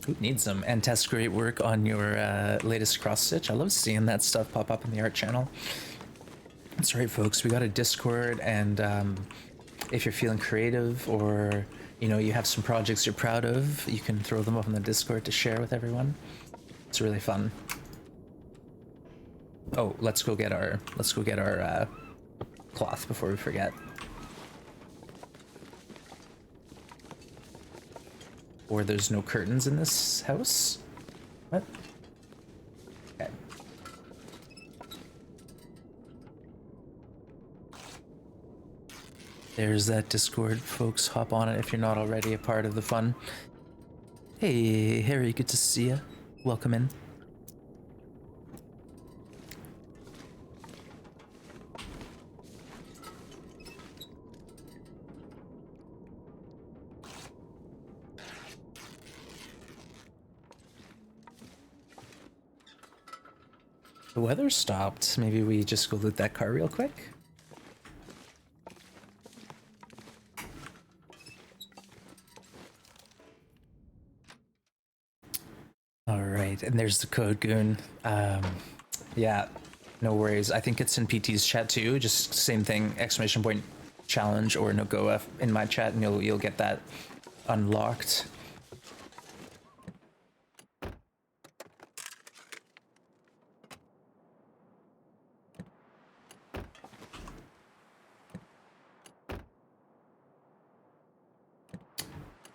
Who needs them? And Tess, great work on your latest cross stitch. I love seeing that stuff pop up in the art channel. That's right, folks. We got a Discord, and if you're feeling creative or you have some projects you're proud of, you can throw them up in the Discord to share with everyone. It's really fun. Oh, let's go get our cloth before we forget. Or there's no curtains in this house? What? Okay. There's that Discord, folks. Hop on it if you're not already a part of the fun. Hey, Harry, good to see you. Welcome in. The weather stopped. Maybe we just go loot that car real quick. All right, and there's the code, Goon. Yeah, no worries. I think it's in PT's chat too. Just same thing, exclamation point challenge or NOGOA in my chat, and you'll get that unlocked.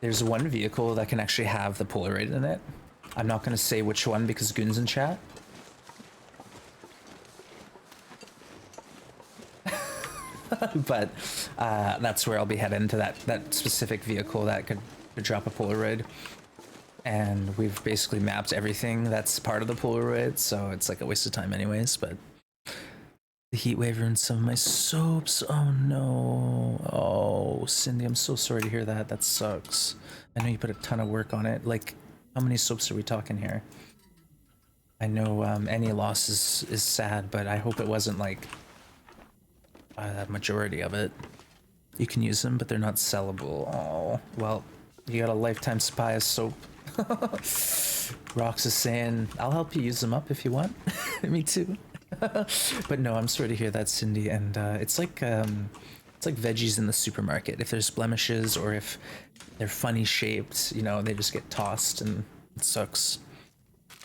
There's one vehicle that can actually have the Polaroid in it. I'm not going to say which one because Goon's in chat. But that's where I'll be heading to that specific vehicle that could drop a Polaroid. And we've basically mapped everything that's part of the Polaroid, so it's like a waste of time anyways, but the heat wave ruined some of my soaps. Oh no. Oh, Cindy, I'm so sorry to hear that. That sucks. I know you put a ton of work on it. Like, how many soaps are we talking here? I know any loss is sad, but I hope it wasn't like a majority of it. You can use them, but they're not sellable. Oh, well, you got a lifetime supply of soap. Rox is saying, I'll help you use them up if you want. Me too. But no, I'm sorry to hear that, Cindy. And it's like veggies in the supermarket. If there's blemishes or if they're funny shaped, they just get tossed and it sucks.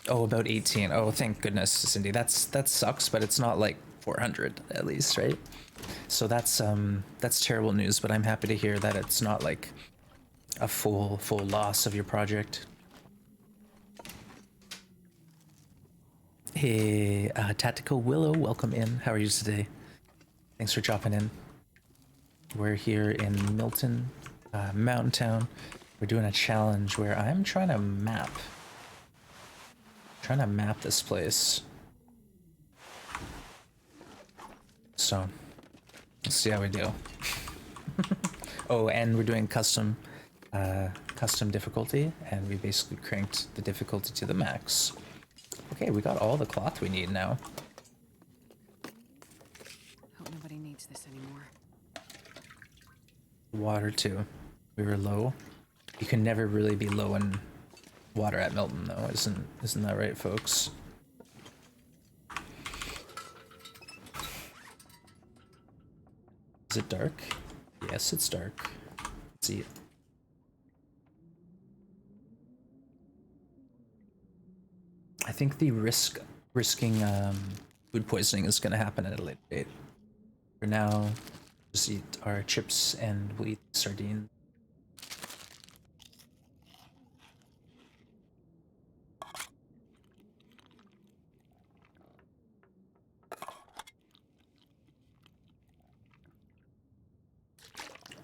Oh, about 18. Oh, thank goodness, Cindy. That sucks, but it's not like 400 at least, right? So that's terrible news. But I'm happy to hear that it's not like a full loss of your project. Hey, Tactical Willow, welcome in. How are you today? Thanks for dropping in. We're here in Milton, Mountain Town. We're doing a challenge where I'm trying to map this place. So, let's see how we do. Oh, and we're doing custom difficulty, and we basically cranked the difficulty to the max. Okay, we got all the cloth we need now. Hope nobody needs this anymore. Water too. We were low. You can never really be low in water at Milton, though, isn't that right, folks? Is it dark? Yes, it's dark. Let's see it. I think the risking food poisoning is going to happen at a later date. For now, just eat our chips and we'll eat sardines.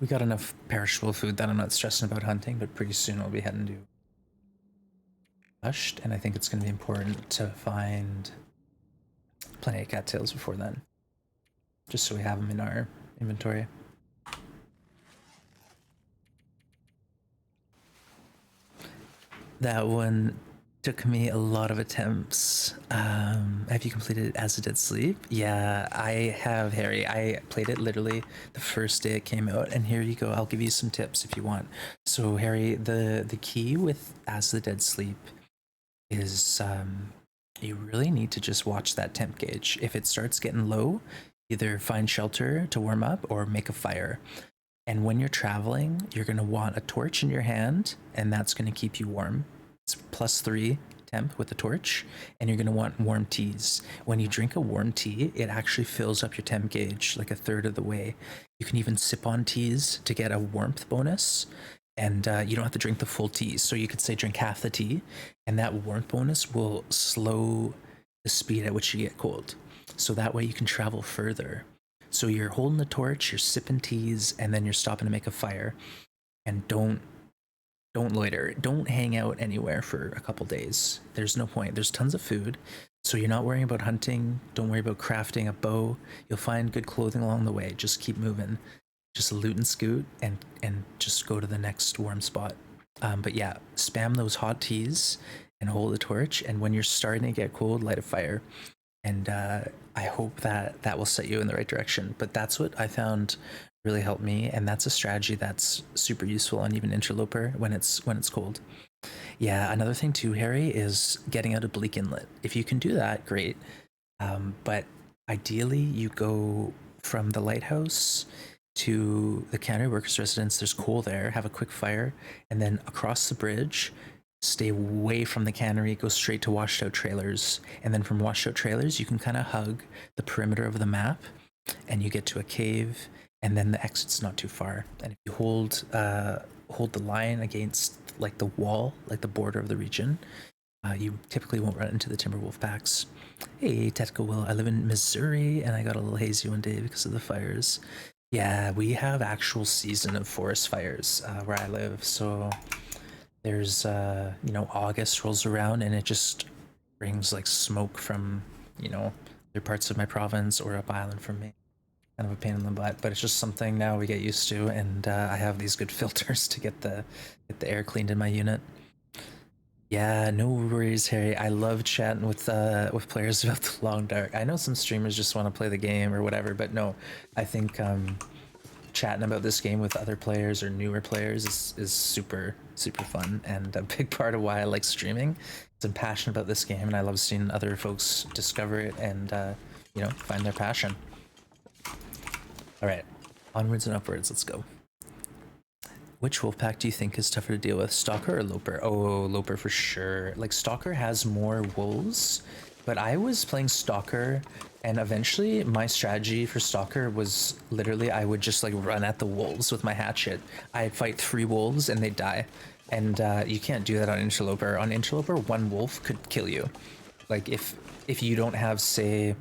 We got enough perishable food that I'm not stressing about hunting, but pretty soon I'll be heading to Hushed, and I think it's going to be important to find plenty of cattails before then, just so we have them in our inventory. That one, Took me a lot of attempts. Have you completed it as a dead sleep? Yeah, I have, Harry. I played it literally the first day it came out, and here you go. I'll give you some tips if you want. So, Harry, the key with as the dead sleep is you really need to just watch that temp gauge. If it starts getting low, either find shelter to warm up or make a fire. And when you're traveling, you're going to want a torch in your hand, and that's going to keep you warm. It's +3 temp with the torch, and you're going to want warm teas. When you drink a warm tea, it actually fills up your temp gauge like a third of the way. You can even sip on teas to get a warmth bonus, and you don't have to drink the full tea. So you could say drink half the tea, and that warmth bonus will slow the speed at which you get cold. So that way you can travel further. So you're holding the torch, you're sipping teas, and then you're stopping to make a fire. And don't loiter. Don't hang out anywhere for a couple days. There's no point. There's tons of food. So you're not worrying about hunting. Don't worry about crafting a bow. You'll find good clothing along the way. Just keep moving. Just loot and scoot and just go to the next warm spot. But yeah, spam those hot teas and hold the torch. And when you're starting to get cold, light a fire. And I hope that will set you in the right direction. But that's what I found really helped me, and that's a strategy that's super useful on even interloper when it's cold. Yeah, another thing too, Harry, is getting out of Bleak Inlet. If you can do that, great. But ideally, you go from the lighthouse to the cannery workers' residence. There's coal there. Have a quick fire, and then across the bridge. Stay away from the cannery, go straight to washed out trailers, and then from washed out trailers you can kind of hug the perimeter of the map and you get to a cave, and then the exit's not too far. And if you hold the line against like the wall, like the border of the region, you typically won't run into the Timberwolf packs. Hey, Tactical Will, I live in Missouri and I got a little hazy one day because of the fires. Yeah, we have actual season of forest fires where I live, so there's August rolls around and it just brings like smoke from other parts of my province or up island from me. Kind of a pain in the butt, but it's just something now we get used to, and I have these good filters to get the air cleaned in my unit. Yeah, no worries, Harry. I love chatting with players about the Long Dark. I know some streamers just want to play the game or whatever, but no, I think chatting about this game with other players or newer players is super fun, and a big part of why I like streaming. I'm passionate about this game, and I love seeing other folks discover it and find their passion. All right, onwards and upwards. Let's go. Which wolf pack do you think is tougher to deal with, Stalker or Loper? Oh, Loper for sure. Like, Stalker has more wolves, but I was playing Stalker, and eventually my strategy for Stalker was literally I would just like run at the wolves with my hatchet. I'd fight 3 wolves and they'd die. And you can't do that on Interloper. On Interloper, 1 wolf could kill you. Like if you don't have, say,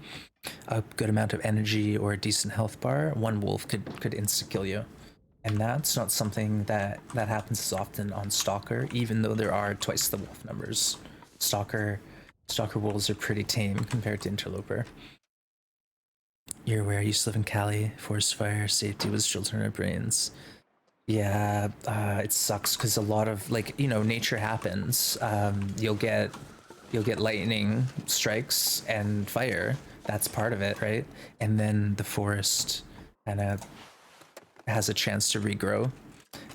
a good amount of energy or a decent health bar, 1 wolf could insta kill you. And that's not something that happens as often on Stalker, even though there are twice the wolf numbers. Stalker wolves are pretty tame compared to Interloper. You're aware I used to live in Cali. Forest fire, safety was children in our brains. Yeah, it sucks because a lot of nature happens. You'll get lightning strikes and fire. That's part of it, right? And then the forest kind of has a chance to regrow.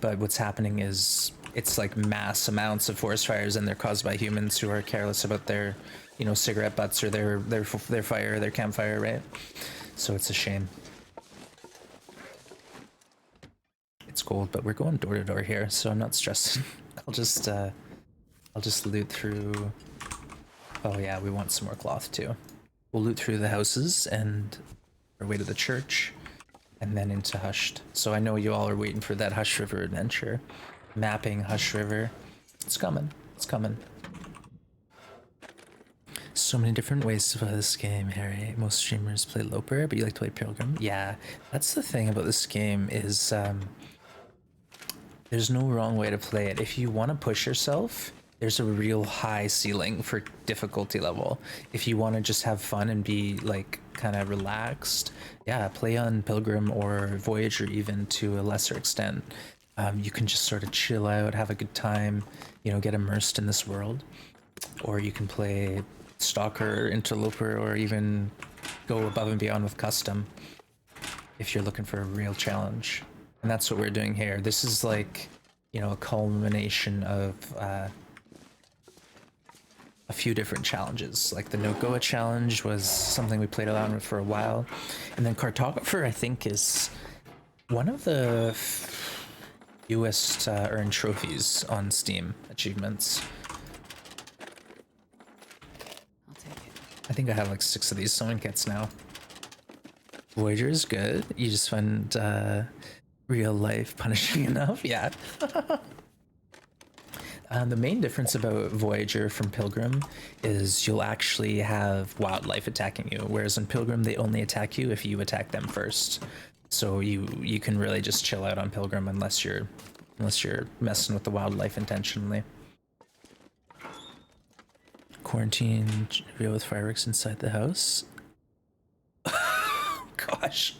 But what's happening is it's like mass amounts of forest fires, and they're caused by humans who are careless about their, cigarette butts or their fire, their campfire, right? So it's a shame. It's cold, but we're going door to door here, so I'm not stressing. I'll just loot through. Oh yeah, we want some more cloth too. We'll loot through the houses and our way to the church, and then into Hushed. So I know you all are waiting for that Hush River adventure. Mapping Hush River. It's coming. It's coming. So many different ways to play this game, Harry. Most streamers play Loper, but you like to play Pilgrim? Yeah, that's the thing about this game is there's no wrong way to play it. If you want to push yourself, there's a real high ceiling for difficulty level. If you want to just have fun and be like kind of relaxed, yeah, play on Pilgrim or Voyager even to a lesser extent. You can just sort of chill out, have a good time, get immersed in this world. or you can play Stalker, Interloper, or even go above and beyond with Custom if you're looking for a real challenge. And that's what we're doing here. This is like, you know, a culmination of a few different challenges. Like the NOGOA challenge was something we played around with for a while. And then Cartographer, I think, is one of the fewest earned trophies on Steam achievements. I'll take it. I think I have like 6 of these someone gets now. Voyager is good. You just find real life punishing enough. Yeah. The main difference about Voyager from Pilgrim is you'll actually have wildlife attacking you, whereas in Pilgrim they only attack you if you attack them first. So you can really just chill out on Pilgrim unless you're messing with the wildlife intentionally. Quarantine real with fireworks inside the house. Gosh.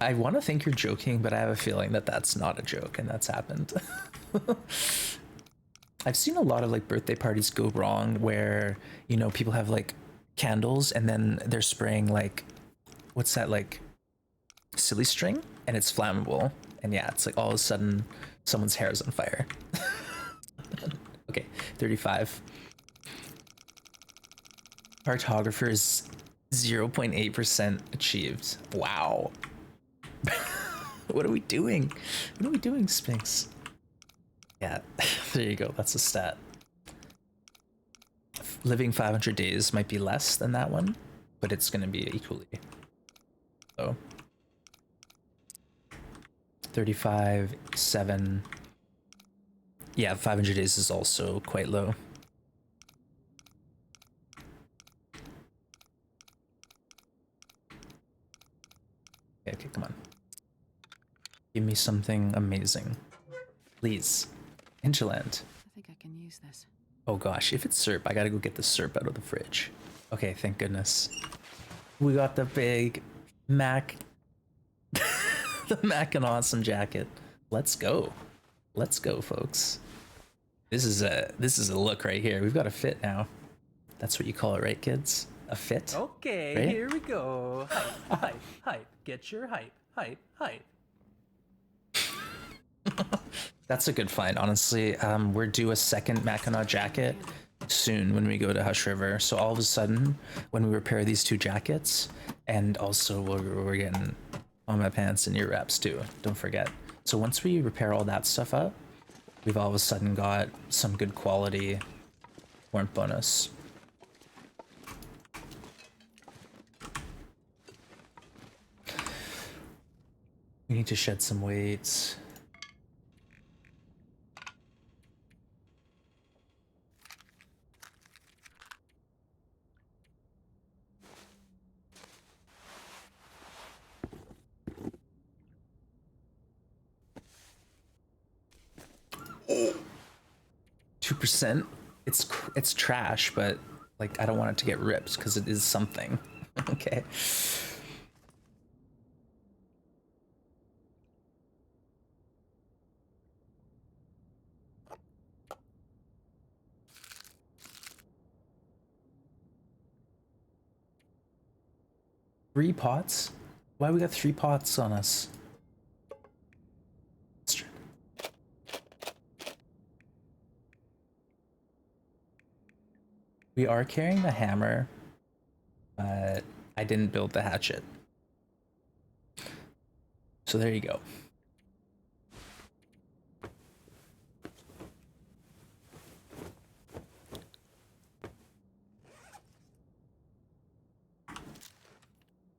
I want to think you're joking, but I have a feeling that that's not a joke and that's happened. I've seen a lot of like birthday parties go wrong where, you know, people have like candles and then they're spraying like, what's that, like silly string, and it's flammable, and yeah, it's like all of a sudden someone's hair is on fire. Okay, 35. Cartographer is 0.8% achieved. Wow. What are we doing? What are we doing, Sphinx? Yeah, there you go. That's a stat. Living 500 days might be less than that one, but it's going to be equally. So 35, 7. Yeah, 500 days is also quite low. Okay, come on. Give me something amazing. Please. Hinterland. I think I can use this. Oh gosh, if it's syrup, I gotta go get the syrup out of the fridge. Okay, thank goodness. We got the big Mac. The Mac and Awesome jacket. Let's go. Let's go, folks. This is a look right here. We've got a fit now. That's what you call it, right, kids? A fit? Okay, right? here we go. Hype, hype, hype. Get your hype, hype, hype. That's a good find, honestly. We're due a second Mackinac jacket soon when we go to Hush River. So all of a sudden, when we repair these 2 jackets, and also we're getting on my pants and ear wraps too, don't forget. So once we repair all that stuff up, we've all of a sudden got some good quality warmth bonus. We need to shed some weight. Oh, 2%. It's trash, but like I don't want it to get ripped because it is something. Okay. Three pots? Why we got 3 pots on us? We are carrying the hammer, but I didn't build the hatchet. So there you go.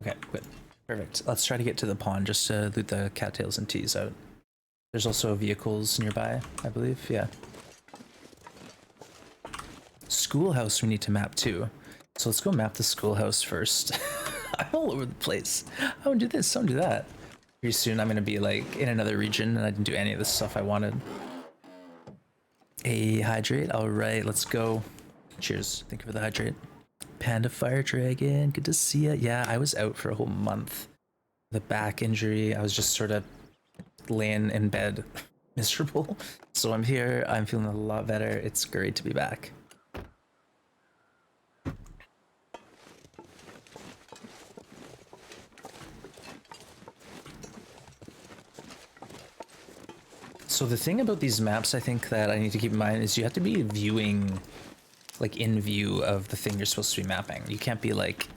Okay, good. Perfect. Let's try to get to the pond just to loot the cattails and teas out. There's also vehicles nearby, I believe. Yeah. Schoolhouse we need to map too. So let's go map the schoolhouse first. I'm all over the place. I want to do this, I want to do that. Pretty soon I'm going to be like in another region and I didn't do any of the stuff I wanted. A hydrate. All right, let's go. Cheers. Thank you for the hydrate. Panda Fire Dragon, good to see ya. Yeah, I was out for a whole month. The back injury, I was just sort of laying in bed miserable. So I'm here, I'm feeling a lot better. It's great to be back. So the thing about these maps I think that I need to keep in mind is you have to be viewing, like in view of the thing you're supposed to be mapping. You can't be like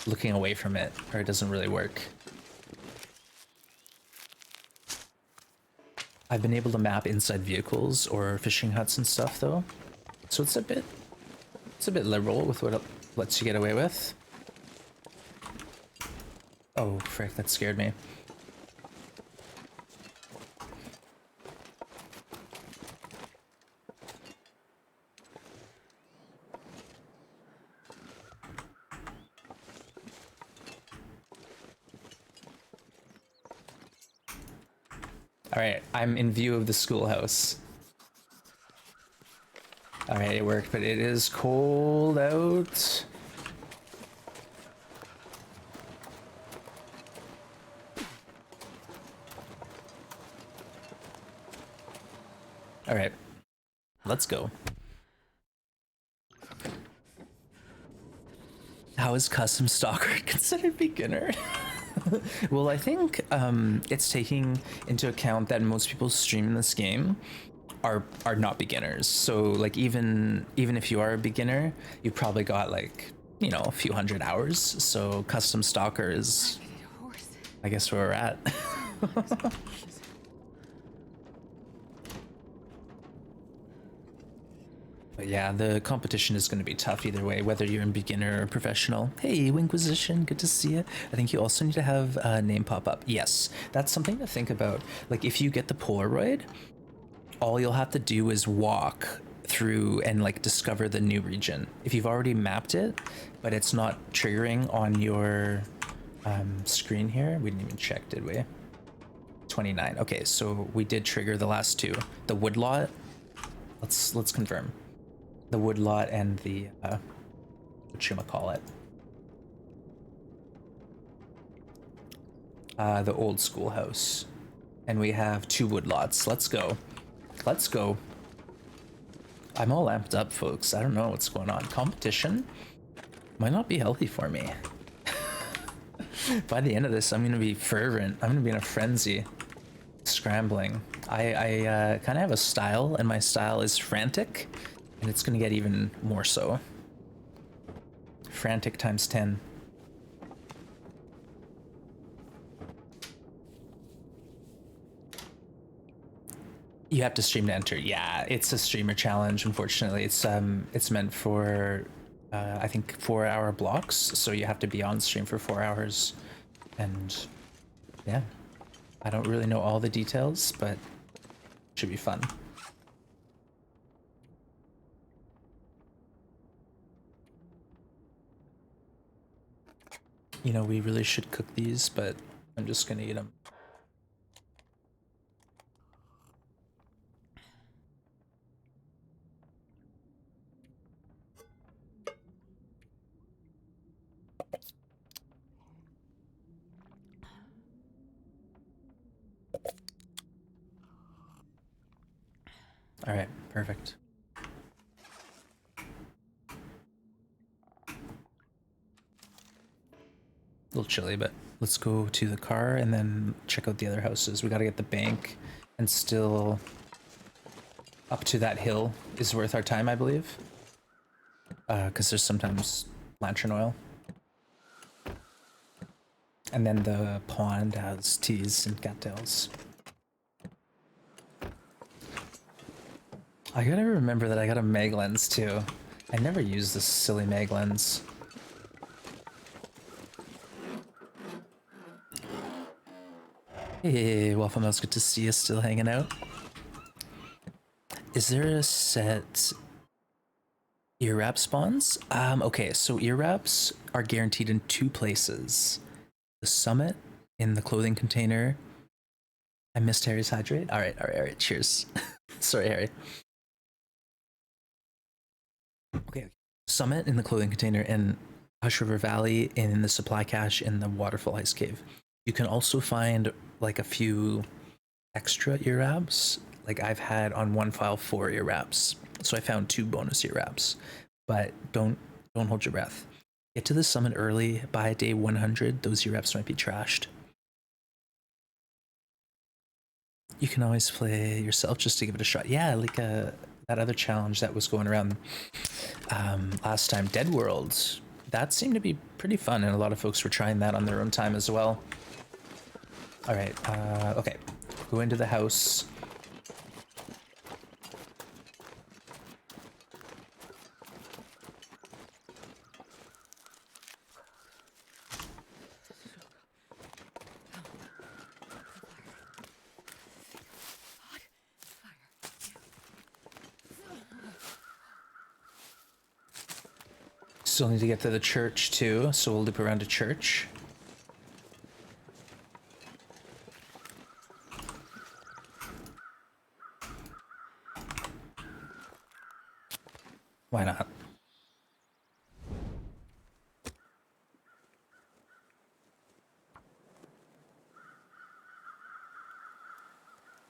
looking away from it or it doesn't really work. I've been able to map inside vehicles or fishing huts and stuff though. So it's a bit liberal with what it lets you get away with. Oh frick, that scared me. Alright, I'm in view of the schoolhouse. Alright, it worked, but it is cold out. Alright, let's go. How is custom stalker considered beginner? Well, I think it's taking into account that most people streaming this game are not beginners. So like even if you are a beginner, you probably got like, you know, a few hundred hours. So custom stalker is, I guess, where we're at. But yeah, the competition is going to be tough either way, whether you're in beginner or professional. Hey, Winquisition, good to see you. I think you also need to have a name pop up. Yes, that's something to think about. Like if you get the Polaroid, all you'll have to do is walk through and like discover the new region. If you've already mapped it, but it's not triggering on your screen here, we didn't even check, did we? 29. Okay, so we did trigger the last two. The woodlot. Let's confirm. The woodlot and the whatchamacallit. The old schoolhouse. And we have 2 woodlots. Let's go. Let's go. I'm all amped up, folks. I don't know what's going on. Competition might not be healthy for me. By the end of this, I'm going to be fervent. I'm going to be in a frenzy. Scrambling. I kind of have a style, and my style is frantic, and it's going to get even more so. Frantic times 10. You have to stream to enter. Yeah, it's a streamer challenge. Unfortunately, it's meant for I think 4-hour blocks, so you have to be on stream for 4 hours, and yeah, I don't really know all the details, but it should be fun. You know, we really should cook these, but I'm just gonna eat them. All right, perfect. A little chilly, but let's go to the car and then check out the other houses. We gotta get the bank, and still up to that hill is worth our time, I believe. Because there's sometimes lantern oil. And then the pond has teas and cattails. I gotta remember that I got a mag lens too. I never use this silly mag lens. Hey, Waffle Mouse, good to see you still hanging out. Is there a set ear wrap spawns? Okay, so ear wraps are guaranteed in 2 places. The summit in the clothing container. I missed Harry's hydrate. All right. Cheers. Sorry, Harry. Okay. Summit in the clothing container and Hush River Valley in the supply cache in the Waterfall Ice Cave. You can also find like a few extra ear wraps. Like I've had on one file 4 ear wraps. So I found 2 bonus ear wraps. But don't hold your breath. Get to the summit early. By day 100, those ear wraps might be trashed. You can always play yourself just to give it a shot. Yeah, like that other challenge that was going around last time, Dead Worlds. That seemed to be pretty fun, and a lot of folks were trying that on their own time as well. All right, okay, go into the house. Still need to get to the church too, so we'll loop around to church. Why not?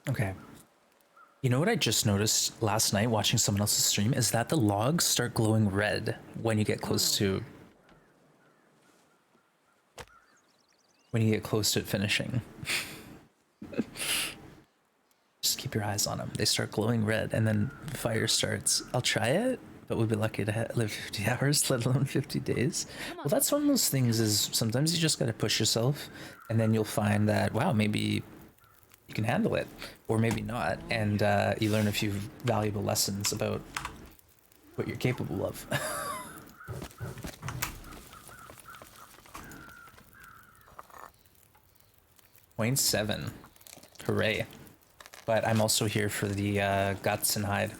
Okay. You know what I just noticed last night watching someone else's stream is that the logs start glowing red when you get close to it finishing. Just keep your eyes on them. They start glowing red and then the fire starts. I'll try it, but we'll be lucky to live 50 hours, let alone 50 days. Well, that's one of those things is sometimes you just got to push yourself and then you'll find that, wow, maybe you can handle it or maybe not. And you learn a few valuable lessons about what you're capable of. 0.7. Hooray. But I'm also here for the guts and hide.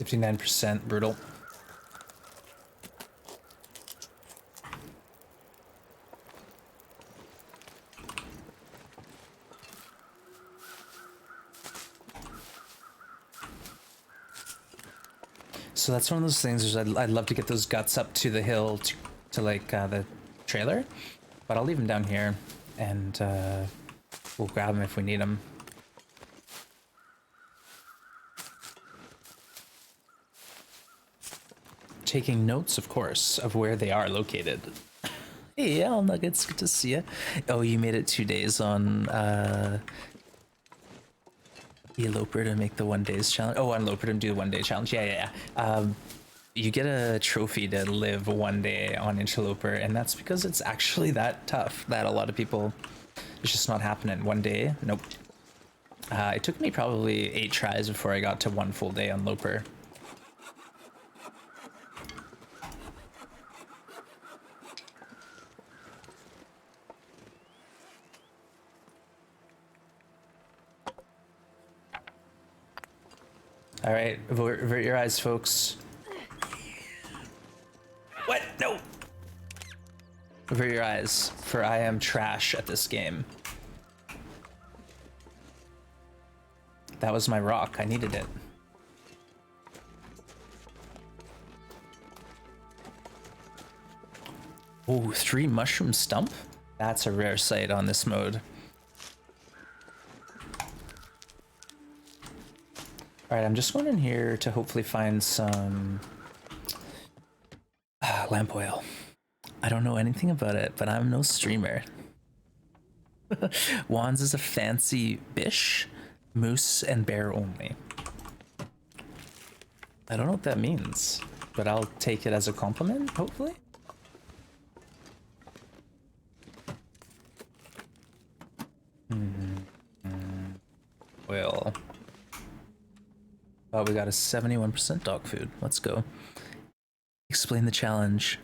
%, brutal. So that's one of those things is I'd love to get those guts up to the hill to like the trailer, but I'll leave them down here and we'll grab them if we need them. Taking notes, of course, of where they are located. Hey, Al Nuggets, good to see you. Oh, you made it 2 days on Eloper to make the 1 day's challenge. Oh, on Loper to do the 1 day challenge. Yeah. You get a trophy to live 1 day on Interloper, and that's because it's actually that tough that a lot of people, it's just not happening 1 day. Nope. It took me probably 8 tries before I got to 1 full day on Loper. All right, avert your eyes, folks. What? No! Avert your eyes, for I am trash at this game. That was my rock. I needed it. Oh, 3 mushroom stump? That's a rare sight on this mode. All right, I'm just going in here to hopefully find some lamp oil. I don't know anything about it, but I'm no streamer. Wands is a fancy bish, moose and bear only. I don't know what that means, but I'll take it as a compliment, hopefully. Well. Oh, we got a 71% dog food. Let's go. Explain the challenge.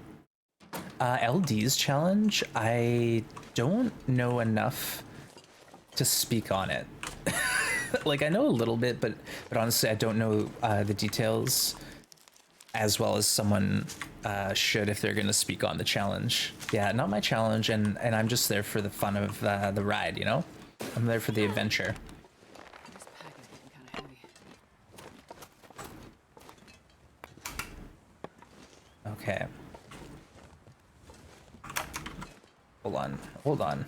LD's challenge, I don't know enough to speak on it. Like, I know a little bit, but honestly, I don't know the details as well as someone should if they're going to speak on the challenge. Yeah, not my challenge, and I'm just there for the fun of the ride, you know? I'm there for the adventure. This pack is getting kind of heavy. Okay. Hold on. Hold on.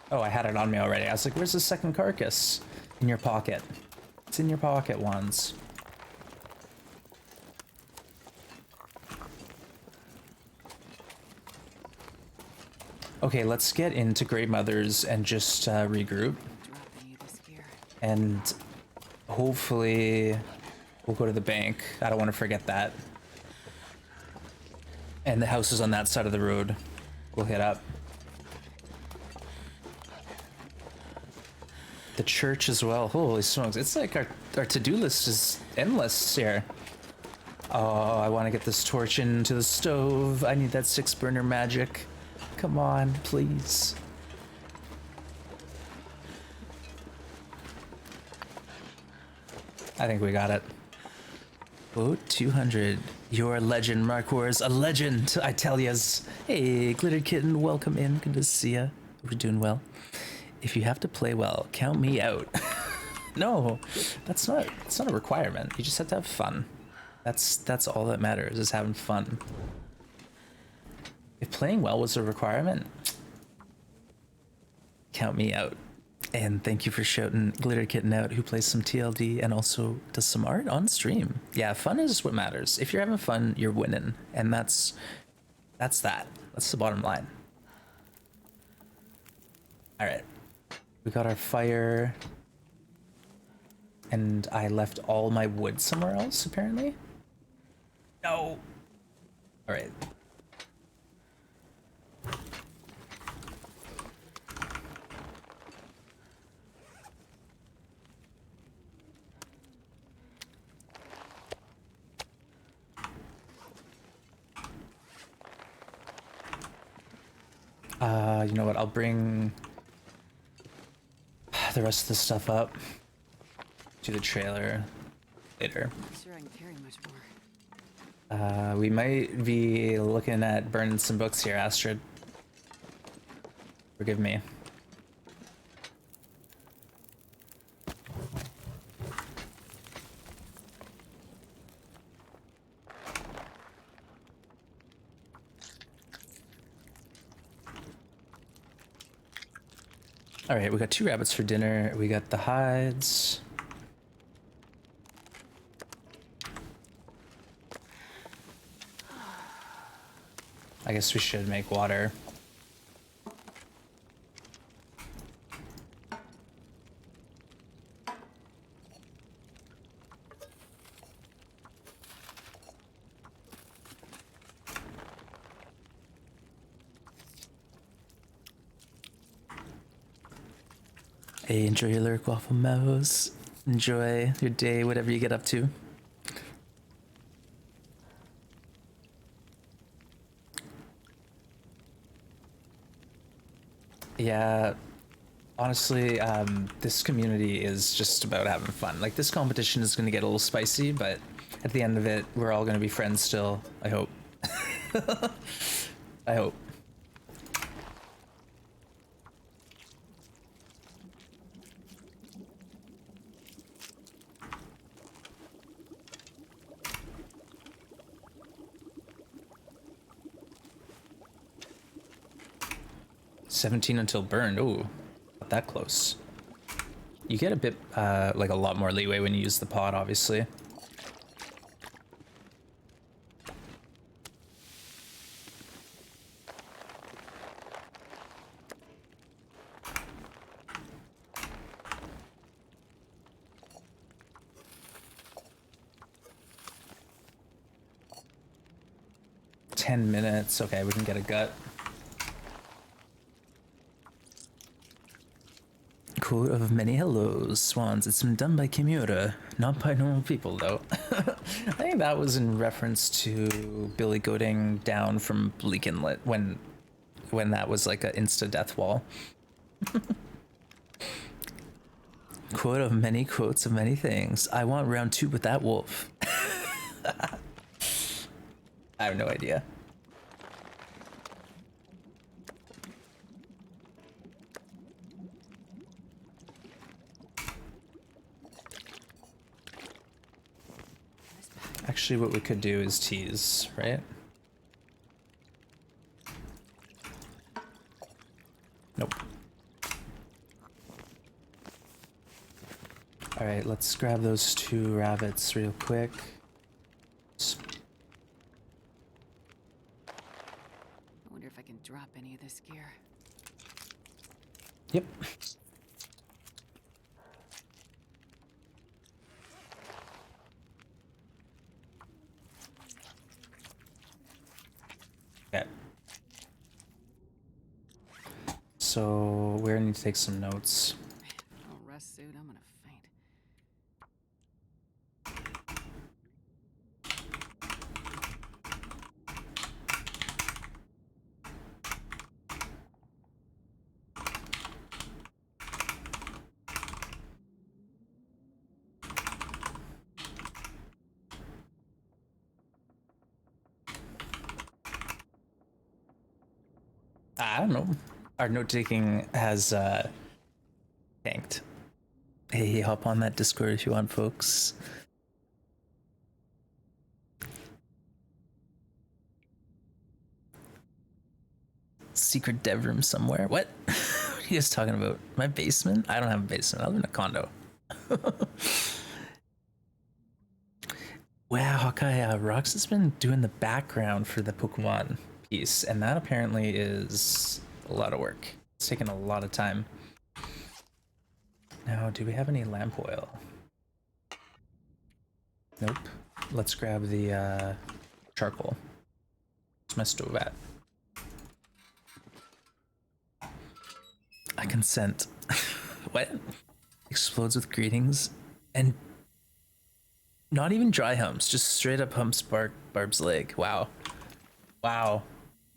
Oh, I had it on me already. I was like, where's the second carcass? In your pocket. It's in your pocket, Wands. Okay, let's get into Grey Mothers and just regroup. Dropping you this gear. And hopefully we'll go to the bank. I don't want to forget that. And the house is on that side of the road. We'll hit up. The church as well. Holy smokes. It's like our to-do list is endless here. Oh, I want to get this torch into the stove. I need that 6-burner magic. Come on, please. I think we got it. Oh, 200. You're a legend, Markwar's a legend, I tell yas. Hey, Glitter Kitten, welcome in. Good to see ya. Hope you're doing well. If you have to play well, count me out. No, it's not a requirement. You just have to have fun. That's all that matters, is having fun. If playing well was a requirement, count me out. And thank you for shouting Glitter Kitten out, who plays some TLD and also does some art on stream. Yeah, fun is what matters. If you're having fun, you're winning. And that's that. That's the bottom line. All right. We got our fire. And I left all my wood somewhere else, apparently. No. All right. You know what? I'll bring the rest of the stuff up to the trailer later. Not sure I can carry much more. We might be looking at burning some books here, Astrid. Forgive me. All right, we got 2 rabbits for dinner. We got the hides. I guess we should make water. Hey, enjoy your lyric waffle mouse. Enjoy your day, whatever you get up to. Yeah, honestly, this community is just about having fun. Like, this competition is going to get a little spicy, but at the end of it, we're all going to be friends still, I hope. I hope. $17 until burned. Ooh, not that close. You get a bit, like a lot more leeway when you use the pot, obviously. $10. Okay, we can get a gut. Quote of many hellos, swans. It's been done by Kimura, not by normal people, though. I think that was in reference to Billy goading down from Bleak Inlet when that was like an insta death wall. Quote of many quotes of many things. I want round 2 with that wolf. I have no idea. Actually, what we could do is tease, right? Nope. All right, let's grab those 2 rabbits real quick. I wonder if I can drop any of this gear. Yep. Okay. So we're gonna need to take some notes. Oh, rust suit, I'm gonna faint. I don't know. Our note taking has tanked. Hey, hop on that Discord if you want, folks. Secret dev room somewhere. What? What are you guys talking about? My basement? I don't have a basement. I live in a condo. Wow, Hawkeye, Rox has been doing the background for the Pokemon piece, and that apparently is a lot of work. It's taken a lot of time. Now, do we have any lamp oil? Nope. Let's grab the charcoal. Where's my stove at? I consent. What? Explodes with greetings and not even dry humps, just straight up humps Barb's leg. Wow. Wow.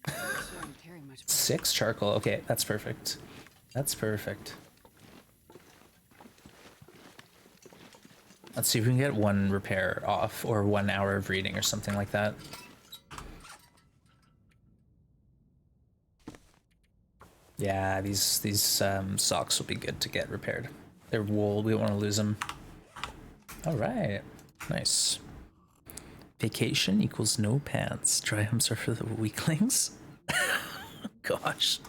Sure, I'm carrying much more. 6 charcoal. Okay, that's perfect. That's perfect. Let's see if we can get 1 repair off or 1 hour of reading or something like that. Yeah, these socks will be good to get repaired. They're wool. We don't want to lose them. All right. Nice. Vacation equals no pants. Dry humps are for the weaklings. Gosh.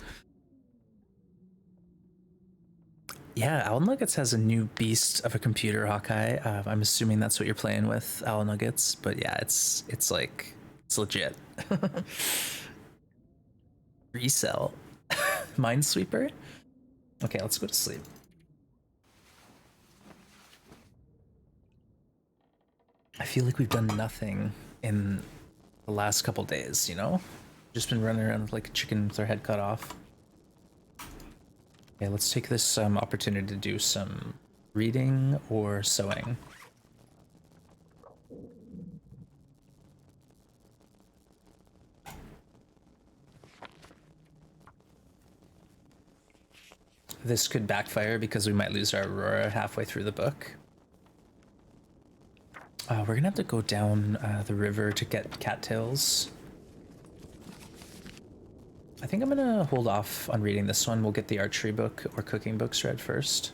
Yeah, Owl Nuggets has a new beast of a computer, Hawkeye. I'm assuming that's what you're playing with, Owl Nuggets. But yeah, it's like, it's legit. Resell. Minesweeper? Okay, let's go to sleep. I feel like we've done nothing in the last couple days, you know? Just been running around like a chicken with our head cut off. Okay, let's take this opportunity to do some reading or sewing. This could backfire because we might lose our Aurora halfway through the book. We're gonna have to go down the river to get cattails. I think I'm gonna hold off on reading this one. We'll get the archery book or cooking books read first.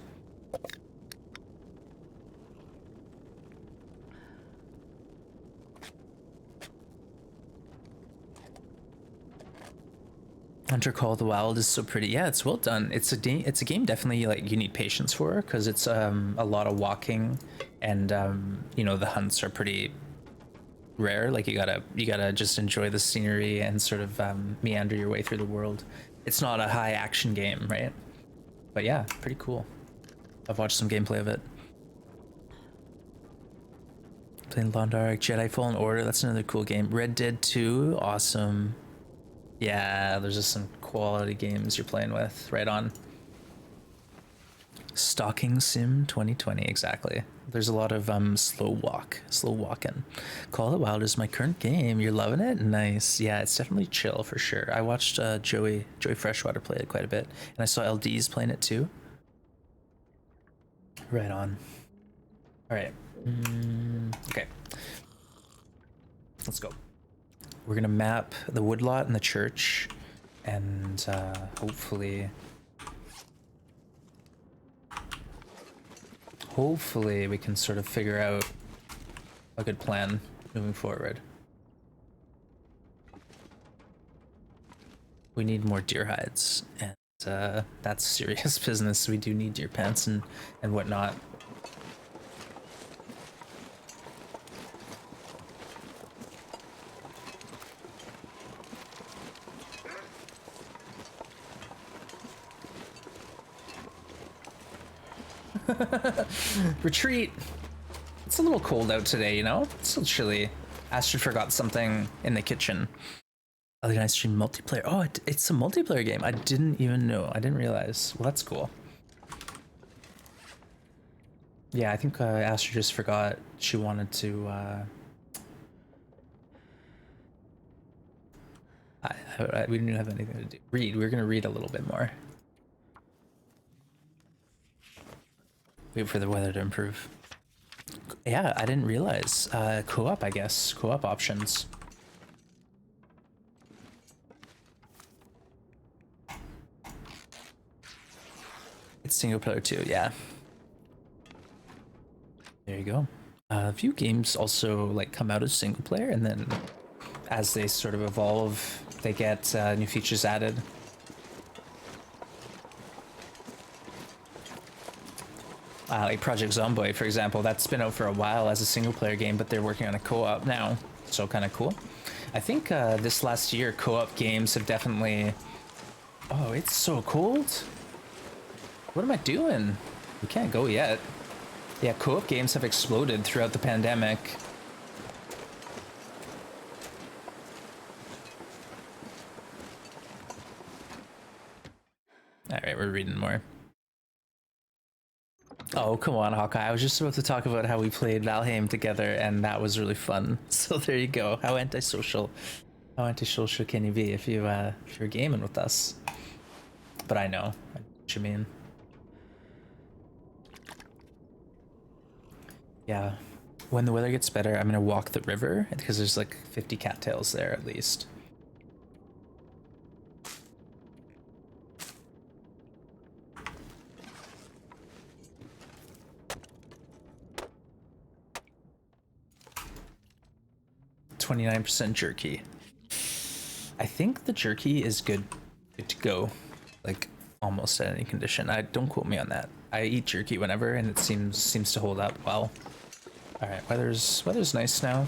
Hunter Call of the Wild is so pretty. Yeah, it's well done. It's a game definitely like you need patience for because it's a lot of walking and you know, the hunts are pretty rare. Like you gotta just enjoy the scenery and sort of meander your way through the world. It's not a high action game, right? But yeah, pretty cool. I've watched some gameplay of it. Playing Lost Ark, Jedi Fallen Order, that's another cool game. Red Dead 2, awesome. Yeah, there's just some quality games you're playing with. Right on. Stalking Sim 2020, exactly. There's a lot of slow walking. Call of the Wild is my current game. You're loving it? Nice. Yeah, it's definitely chill for sure. I watched Joey Freshwater play it quite a bit, and I saw LDs playing it too. Right on. All right. Okay. Let's go. We're gonna map the woodlot and the church, and hopefully we can sort of figure out a good plan moving forward. We need more deer hides, and that's serious business. We do need deer pants and whatnot. Retreat. It's a little cold out today, you know? It's still chilly. Astrid forgot something in the kitchen. Other night stream multiplayer. Oh, it's a multiplayer game. I didn't even know. I didn't realize. Well, that's cool. Yeah, I think Astrid just forgot she wanted to. We didn't have anything to do. Read. We're gonna read a little bit more. Wait for the weather to improve. Yeah, I didn't realize. Co-op, I guess. Co-op options. It's single player too, yeah. There you go. A few games also like come out as single player, and then as they sort of evolve, they get new features added. Like Project Zomboid, for example, that's been out for a while as a single player game, but they're working on a co-op now, so kind of cool. I think this last year, co-op games have definitely... Oh, it's so cold. What am I doing? We can't go yet. Yeah, co-op games have exploded throughout the pandemic. All right, we're reading more. Oh, come on, Hawkeye. I was just about to talk about how we played Valheim together, and that was really fun. So there you go. How antisocial can you be if you're gaming with us? But I know what you mean. Yeah. When the weather gets better, I'm gonna walk the river because there's like 50 cattails there at least. %, jerky. I think the jerky is good to go, like almost at any condition. Don't quote me on that. I eat jerky whenever, and it seems to hold up well. All right, weather's nice now.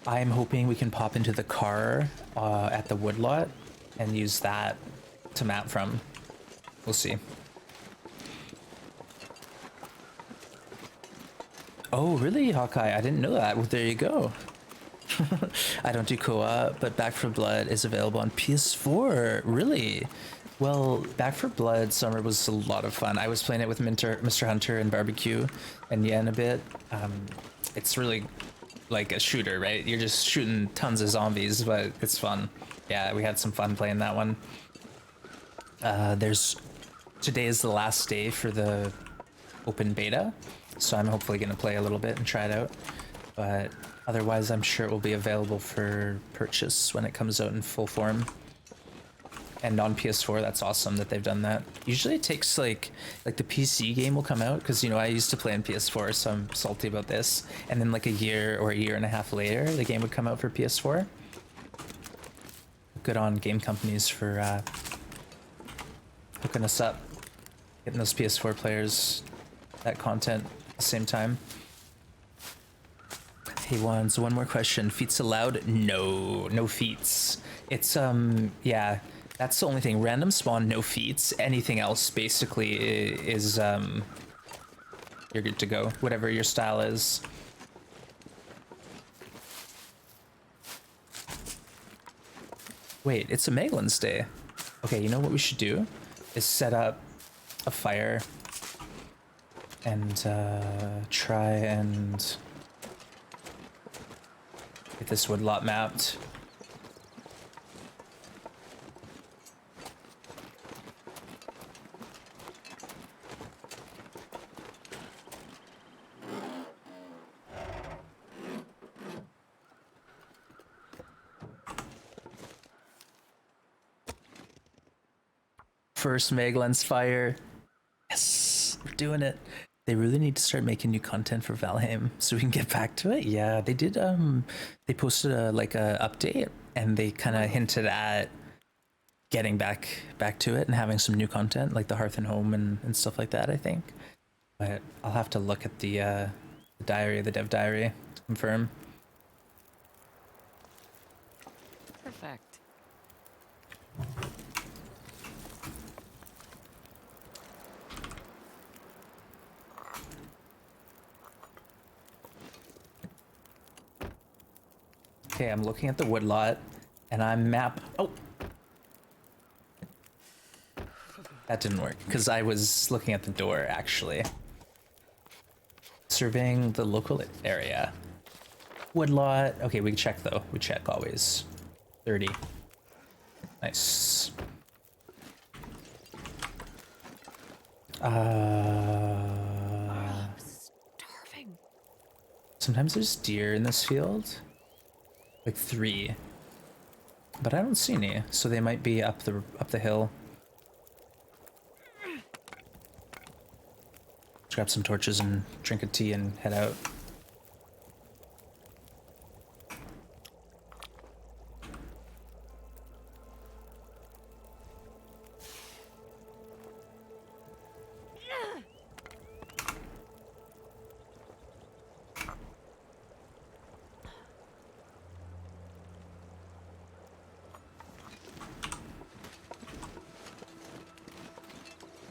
I'm hoping we can pop into the car at the woodlot and use that to map from. We'll see. Oh, really, Hawkeye? I didn't know that. Well, there you go. I don't do co-op, but Back 4 Blood is available on PS4. Really? Well, Back 4 Blood Summer was a lot of fun. I was playing it with Mr. Hunter and Barbecue and Yen a bit. It's really like a shooter, right? You're just shooting tons of zombies, but it's fun. Yeah, we had some fun playing that one. Today is the last day for the open beta, so I'm hopefully going to play a little bit and try it out. But otherwise, I'm sure it will be available for purchase when it comes out in full form. And on PS4, that's awesome that they've done that. Usually it takes like the PC game will come out, because, you know, I used to play on PS4, so I'm salty about this. And then like a year or a year and a half later, the game would come out for PS4. Good on game companies for hooking us up, getting those PS4 players that content at the same time. Hey, Wands, one more question. Feats allowed? No feats. It's, yeah, that's the only thing. Random spawn, no feats. Anything else, basically, is, you're good to go. Whatever your style is. Wait, it's a Meglin's Day. Okay, you know what we should do? Is set up a fire and try and get this woodlot mapped. First Megalens fire. Yes, we're doing it. They really need to start making new content for Valheim so we can get back to it. Yeah, they did. They posted a update, and they kind of hinted at getting back to it and having some new content like the Hearth and Home and stuff like that, I think. But I'll have to look at the diary, the dev diary, to confirm. Perfect. Okay, I'm looking at the woodlot, and I'm oh! That didn't work, because I was looking at the door, actually. Surveying the local area. Woodlot. Okay, we check, though. We check, always. 30. Nice. I'm starving. Sometimes there's deer in this field. Like 3. But I don't see any, so they might be up the hill. Let's grab some torches and drink a tea and head out.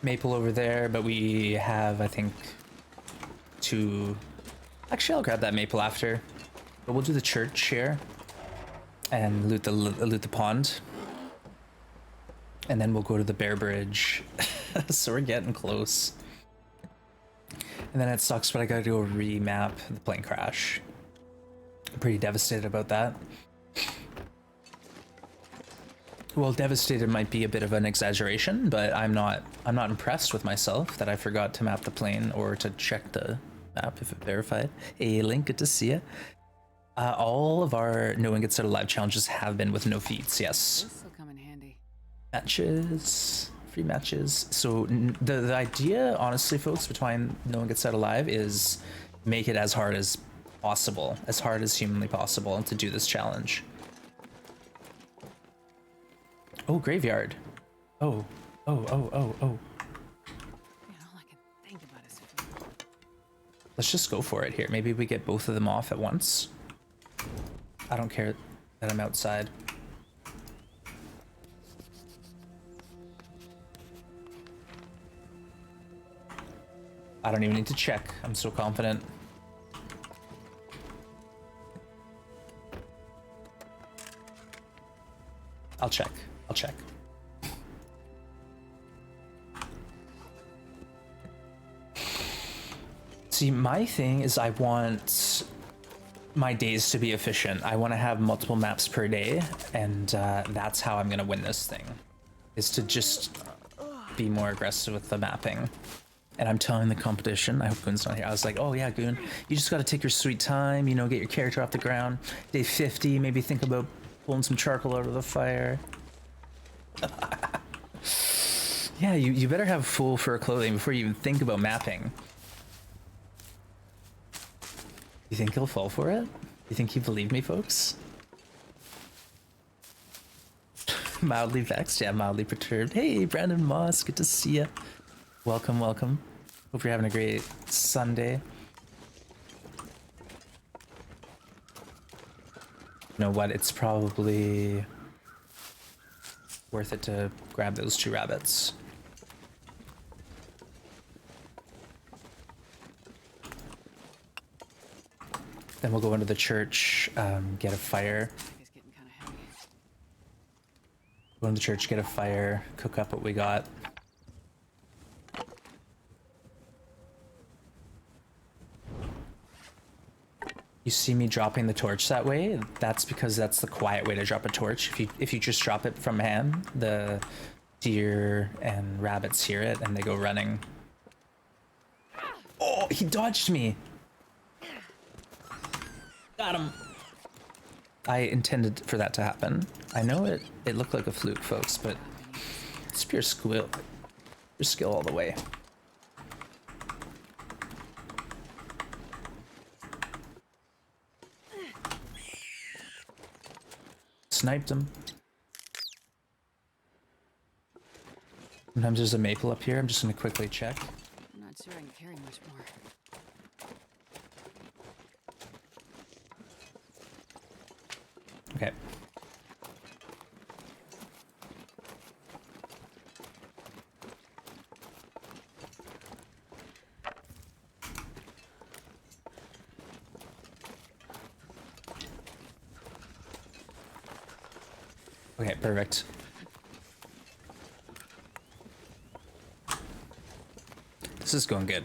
Maple over there, but we have, I think, 2. Actually, I'll grab that maple after. But we'll do the church here and loot the pond, and then we'll go to the Bear Bridge. So we're getting close. And then it sucks, but I gotta do a remap the plane crash. I'm pretty devastated about that. Well, devastated might be a bit of an exaggeration, but I'm not impressed with myself that I forgot to map the plane or to check the map if it verified. Hey, Link, good to see you. All of our No One Gets Out Alive challenges have been with no feats, yes. This will come in handy. Matches, free matches. So the idea, honestly, folks, behind No One Gets Out Alive is make it as hard as possible, as hard as humanly possible, to do this challenge. Oh, graveyard. Oh. Man, all I can think about is food. Let's just go for it here. Maybe we get both of them off at once. I don't care that I'm outside. I don't even need to check. I'm so confident. I'll check. I'll check. See, my thing is I want my days to be efficient. I want to have multiple maps per day, and that's how I'm going to win this thing, is to just be more aggressive with the mapping. And I'm telling the competition, I hope Goon's not here, I was like, oh yeah, Goon, you just got to take your sweet time, you know, get your character off the ground. Day 50, maybe think about pulling some charcoal out of the fire. Yeah, you better have full fur clothing before you even think about mapping. You think he'll fall for it? You think you believe me, folks? Mildly vexed? Yeah, mildly perturbed. Hey, Brandon Moss, good to see ya. Welcome, welcome. Hope you're having a great Sunday. You know what? It's probably worth it to grab those 2 rabbits. Then we'll go into the church, get a fire. It's getting kind of heavy. Go into the church, get a fire, cook up what we got. You see me dropping the torch that way? That's because that's the quiet way to drop a torch. If you just drop it from hand, the deer and rabbits hear it and they go running. Oh, he dodged me. Got him. I intended for that to happen. I know it looked like a fluke, folks, but it's pure skill. Pure skill all the way. Sniped him. Sometimes there's a maple up here. I'm just gonna quickly check. I'm not sure I can carry much more. Okay. Okay, perfect. This is going good.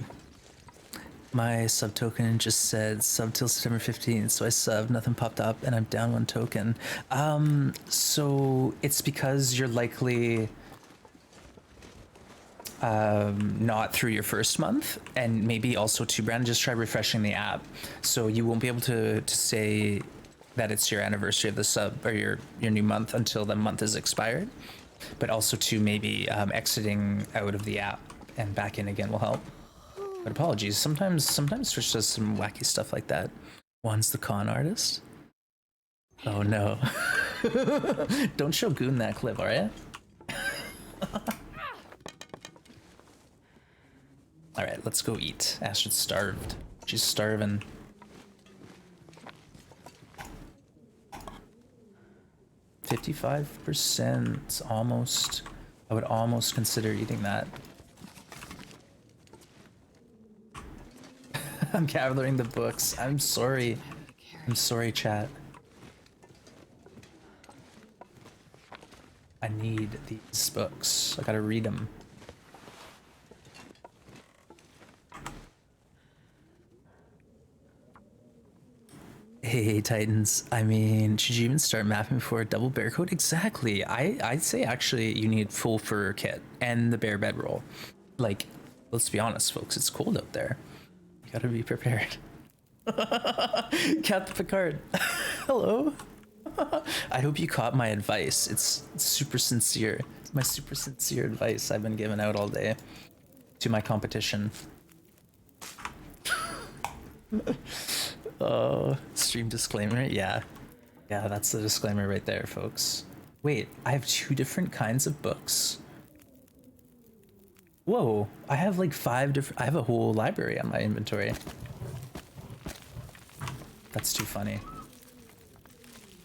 My sub token just said sub till September 15th, so I subbed, nothing popped up, and I'm down 1 token. So it's because you're likely not through your first month, and maybe also too, Brandon, just try refreshing the app. So you won't be able to say that it's your anniversary of the sub or your new month until the month is expired. But also to maybe exiting out of the app and back in again will help. But apologies, sometimes Twitch does some wacky stuff like that. Juan's the con artist. Oh no. Don't show Goon that clip, alright? Alright, let's go eat. Astrid's starved. She's starving. %, almost. I would almost consider eating that. I'm gathering the books. I'm sorry. I'm sorry, chat. I need these books. I gotta read them. Hey, Titans. I mean, should you even start mapping before a double bear coat? Exactly. I'd say actually you need full fur kit and the bear bedroll. Like, let's be honest, folks. It's cold out there. You gotta be prepared. Captain Picard. Hello. I hope you caught my advice. It's super sincere. It's my super sincere advice I've been giving out all day to my competition. Oh, stream disclaimer. Yeah, that's the disclaimer right there, folks. Wait, I have 2 different kinds of books. Whoa, I have like 5 different. I have a whole library on my inventory. That's too funny.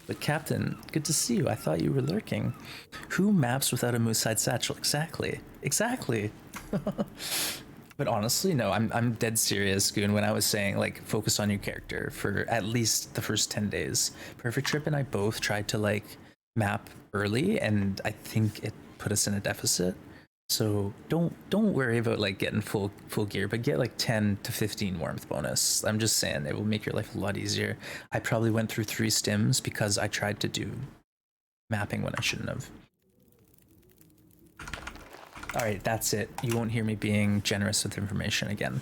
But Captain, good to see you. I thought you were lurking. Who maps without a moose hide satchel? Exactly. But honestly, no, I'm dead serious, Goon, when I was saying, like, focus on your character for at least the first 10 days. Perfect Trip and I both tried to, like, map early, and I think it put us in a deficit. So don't worry about, like, getting full gear, but get, like, 10 to 15 warmth bonus. I'm just saying, it will make your life a lot easier. I probably went through 3 stims because I tried to do mapping when I shouldn't have. Alright, that's it. You won't hear me being generous with information again.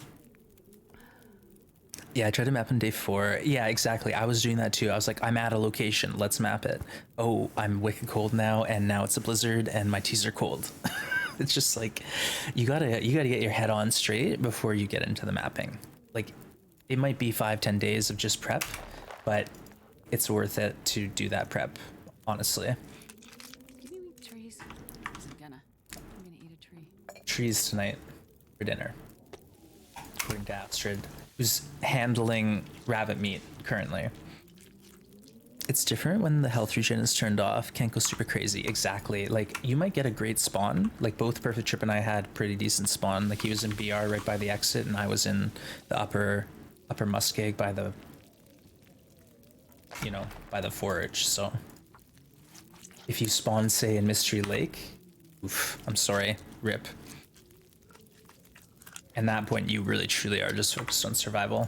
Yeah, I tried to map on day 4. Yeah, exactly. I was doing that too. I was like, I'm at a location. Let's map it. Oh, I'm wicked cold now, and now it's a blizzard, and my tees are cold. It's just like, you gotta get your head on straight before you get into the mapping. Like, it might be 5-10 days of just prep, but it's worth it to do that prep, honestly. Give me trees. I'm gonna eat a tree. Trees tonight for dinner. According to Astrid, who's handling rabbit meat currently. It's different when the health regen is turned off. Can't go super crazy. Exactly. Like, you might get a great spawn. Like, both Perfect Trip and I had pretty decent spawn. Like, he was in BR right by the exit, and I was in the upper Muskeg by the, you know, by the forage. So if you spawn, say, in Mystery Lake, oof, I'm sorry, rip. And that point, you really truly are just focused on survival.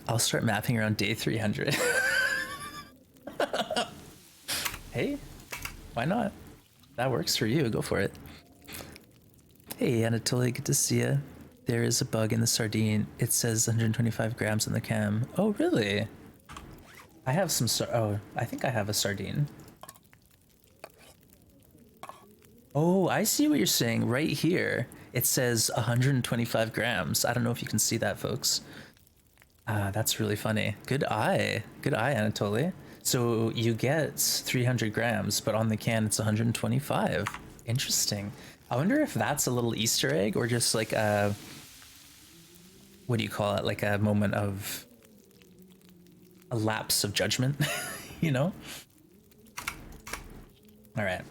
I'll start mapping around day 300. Hey, why not? That works for you. Go for it. Hey, Anatoly, good to see you. There is a bug in the sardine. It says 125 grams in the cam. Oh, really? I have some oh, I think I have a sardine. Oh, I see what you're saying. Right here, it says 125 grams. I don't know if you can see that, folks. That's really funny. Good eye. Good eye, Anatoly. So you get 300 grams, but on the can it's 125. Interesting. I wonder if that's a little Easter egg or just like a, what do you call it? Like a moment of a lapse of judgment, you know? All right.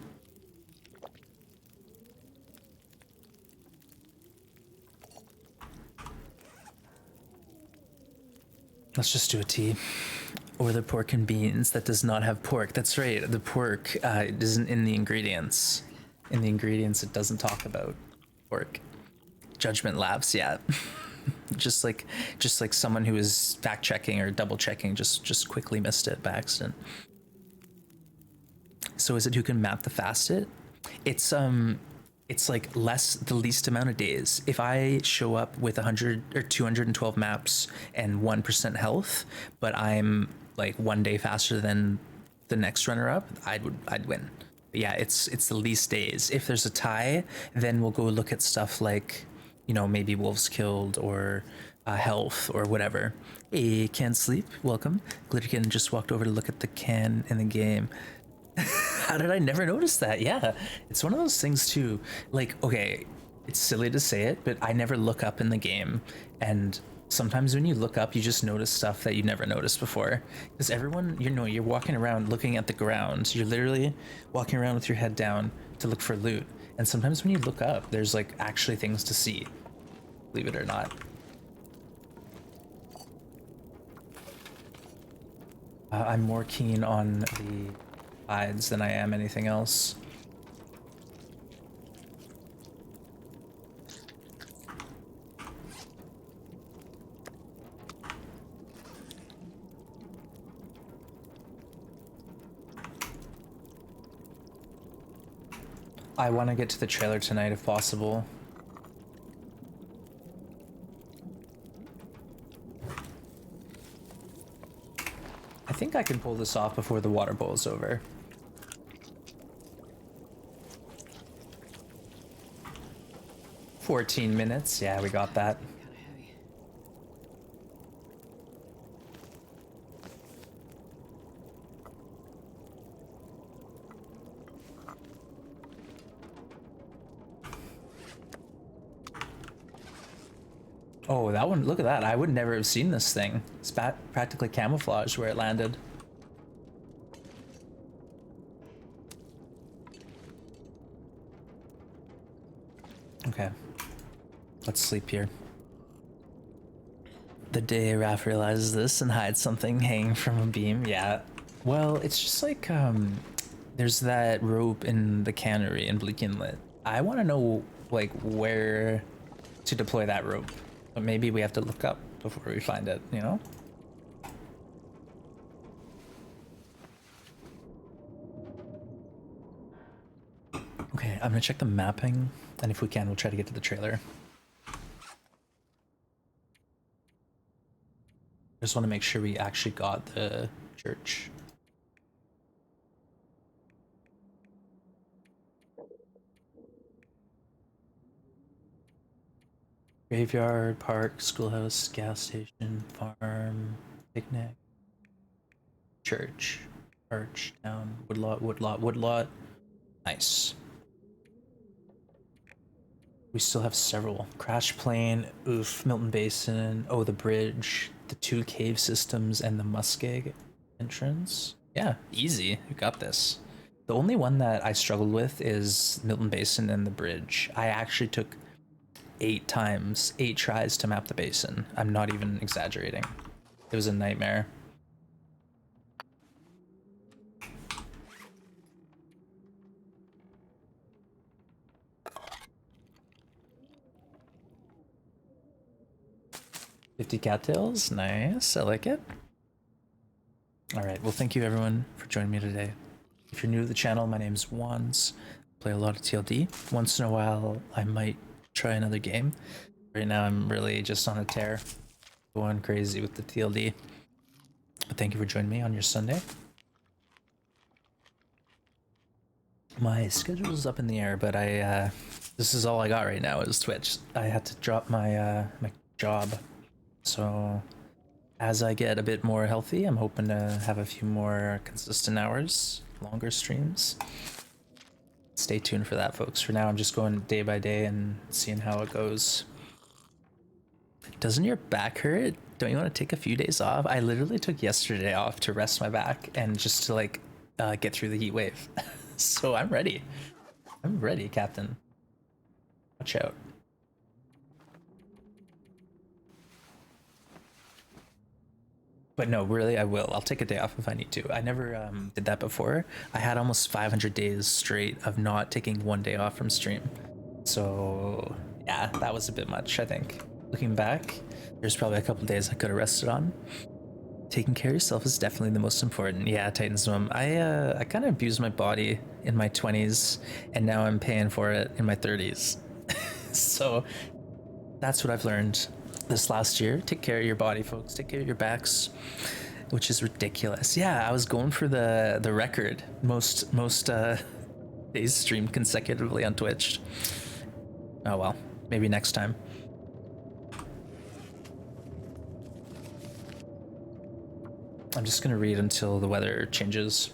Let's just do a tea. Or the pork and beans that does not have pork. That's right. The pork isn't in the ingredients. In the ingredients, it doesn't talk about pork. Judgment lapse, yeah. just like someone who is fact checking or double checking just quickly missed it by accident. So is it who can map the fastest? It's like the least amount of days. If I show up with 100 or 212 maps and 1% health, but I'm like 1 day faster than the next runner up, I'd win. But yeah, it's the least days. If there's a tie, then we'll go look at stuff like, you know, maybe wolves killed or health or whatever. Hey, Can't Sleep, welcome. Glitterkin just walked over to look at the can in the game. How did I never notice that? Yeah, it's one of those things too. Like, okay, it's silly to say it, but I never look up in the game. And sometimes when you look up, you just notice stuff that you never noticed before. Because everyone, you know, you're walking around looking at the ground. You're literally walking around with your head down to look for loot. And sometimes when you look up, there's like actually things to see, believe it or not. I'm more keen on the hides than I am anything else. I want to get to the trailer tonight if possible. I think I can pull this off before the water boil's over. $14 minutes. Yeah, we got that. Kind of heavy. Oh, that one, look at that. I would never have seen this thing. It's practically camouflaged where it landed. Okay. Let's sleep here. The day Raph realizes this and hides something hanging from a beam. Yeah. Well, it's just like, there's that rope in the cannery in Bleak Inlet. I want to know, like, where to deploy that rope. But maybe we have to look up before we find it, you know? Okay, I'm gonna check the mapping, and if we can, we'll try to get to the trailer. Just want to make sure we actually got the church. Graveyard, park, schoolhouse, gas station, farm, picnic, church, arch, town, woodlot, woodlot, woodlot. Nice. We still have several. Crash plane, oof, Milton Basin, oh, the bridge, the 2 cave systems, and the Muskeg entrance. Yeah, easy. We got this. The only one that I struggled with is Milton Basin and the bridge. I actually took 8 tries to map the basin. I'm not even exaggerating. It was a nightmare. 50 cattails, nice, I like it. All right, well, thank you everyone for joining me today. If you're new to the channel, my name is Wands. Play a lot of TLD. Once in a while, I might try another game. Right now, I'm really just on a tear, going crazy with the TLD. But thank you for joining me on your Sunday. My schedule's up in the air, but this is all I got right now is Twitch. I had to drop my my job, so as I get a bit more healthy, I'm hoping to have a few more consistent hours, longer streams. Stay tuned for that, folks. For now, I'm just going day by day and seeing how it goes. Doesn't your back hurt? Don't you want to take a few days off? I literally took yesterday off to rest my back and just to like get through the heat wave. So I'm ready. I'm ready, Captain. Watch out. But no, really, I will. I'll take a day off if I need to. I never did that before. I had almost 500 days straight of not taking one day off from stream. So yeah, that was a bit much, I think. Looking back, there's probably a couple days I could have rested on. Taking care of yourself is definitely the most important. Yeah, Titan Swim. I kind of abused my body in my 20s, and now I'm paying for it in my 30s. So that's what I've learned this last year. Take care of your body, folks. Take care of your backs, which is ridiculous. Yeah, I was going for the record most days streamed consecutively on Twitch. Oh well, maybe next time. I'm just gonna read until the weather changes.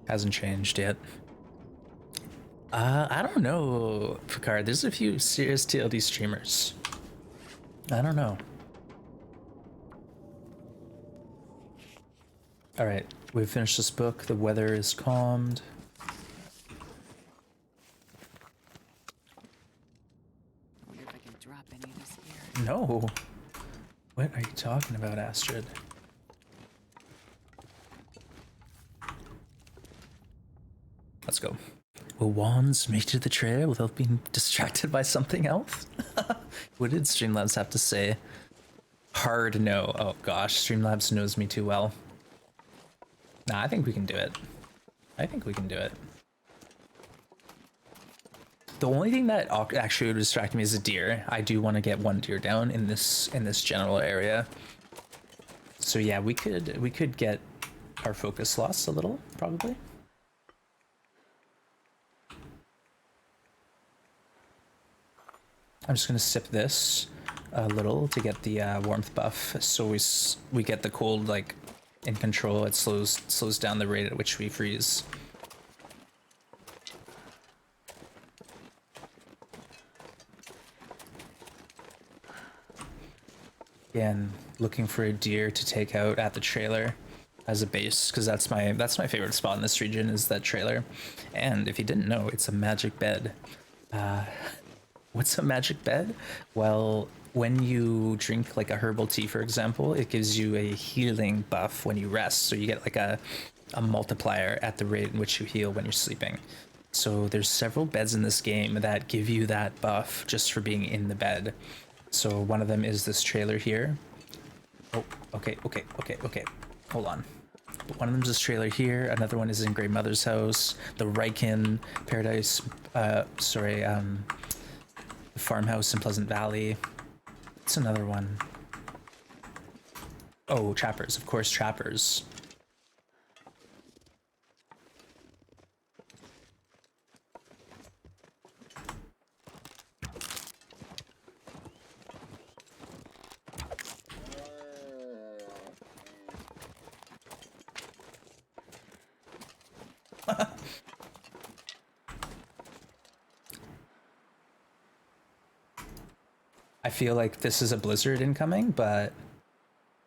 Hasn't changed yet. I don't know, Picard. There's a few serious TLD streamers. I don't know. All right, we've finished this book. The weather is calmed. I wonder if I can drop any of this here. No. What are you talking about, Astrid? Let's go. Will Wands make it to the trail without being distracted by something else? What did Streamlabs have to say? Hard no. Oh gosh, Streamlabs knows me too well. Nah, I think we can do it. I think we can do it. The only thing that actually would distract me is a deer. I do want to get one deer down in this general area. So yeah, we could get our focus lost a little, probably. I'm just gonna sip this a little to get the warmth buff, so we get the cold like in control. It slows down the rate at which we freeze. Again, looking for a deer to take out at the trailer as a base, because that's my favorite spot in this region is that trailer. And if you didn't know, it's a magic bed. What's a magic bed? Well, when you drink like a herbal tea, for example, it gives you a healing buff when you rest. So you get like a multiplier at the rate in which you heal when you're sleeping. So there's several beds in this game that give you that buff just for being in the bed. So one of them is this trailer here. Oh, okay. Hold on. One of them is this trailer here. Another one is in Grey Mother's house. The Riken Paradise, the farmhouse in Pleasant Valley. What's another one? Oh, Trappers, of course, Trappers. I feel like this is a blizzard incoming, but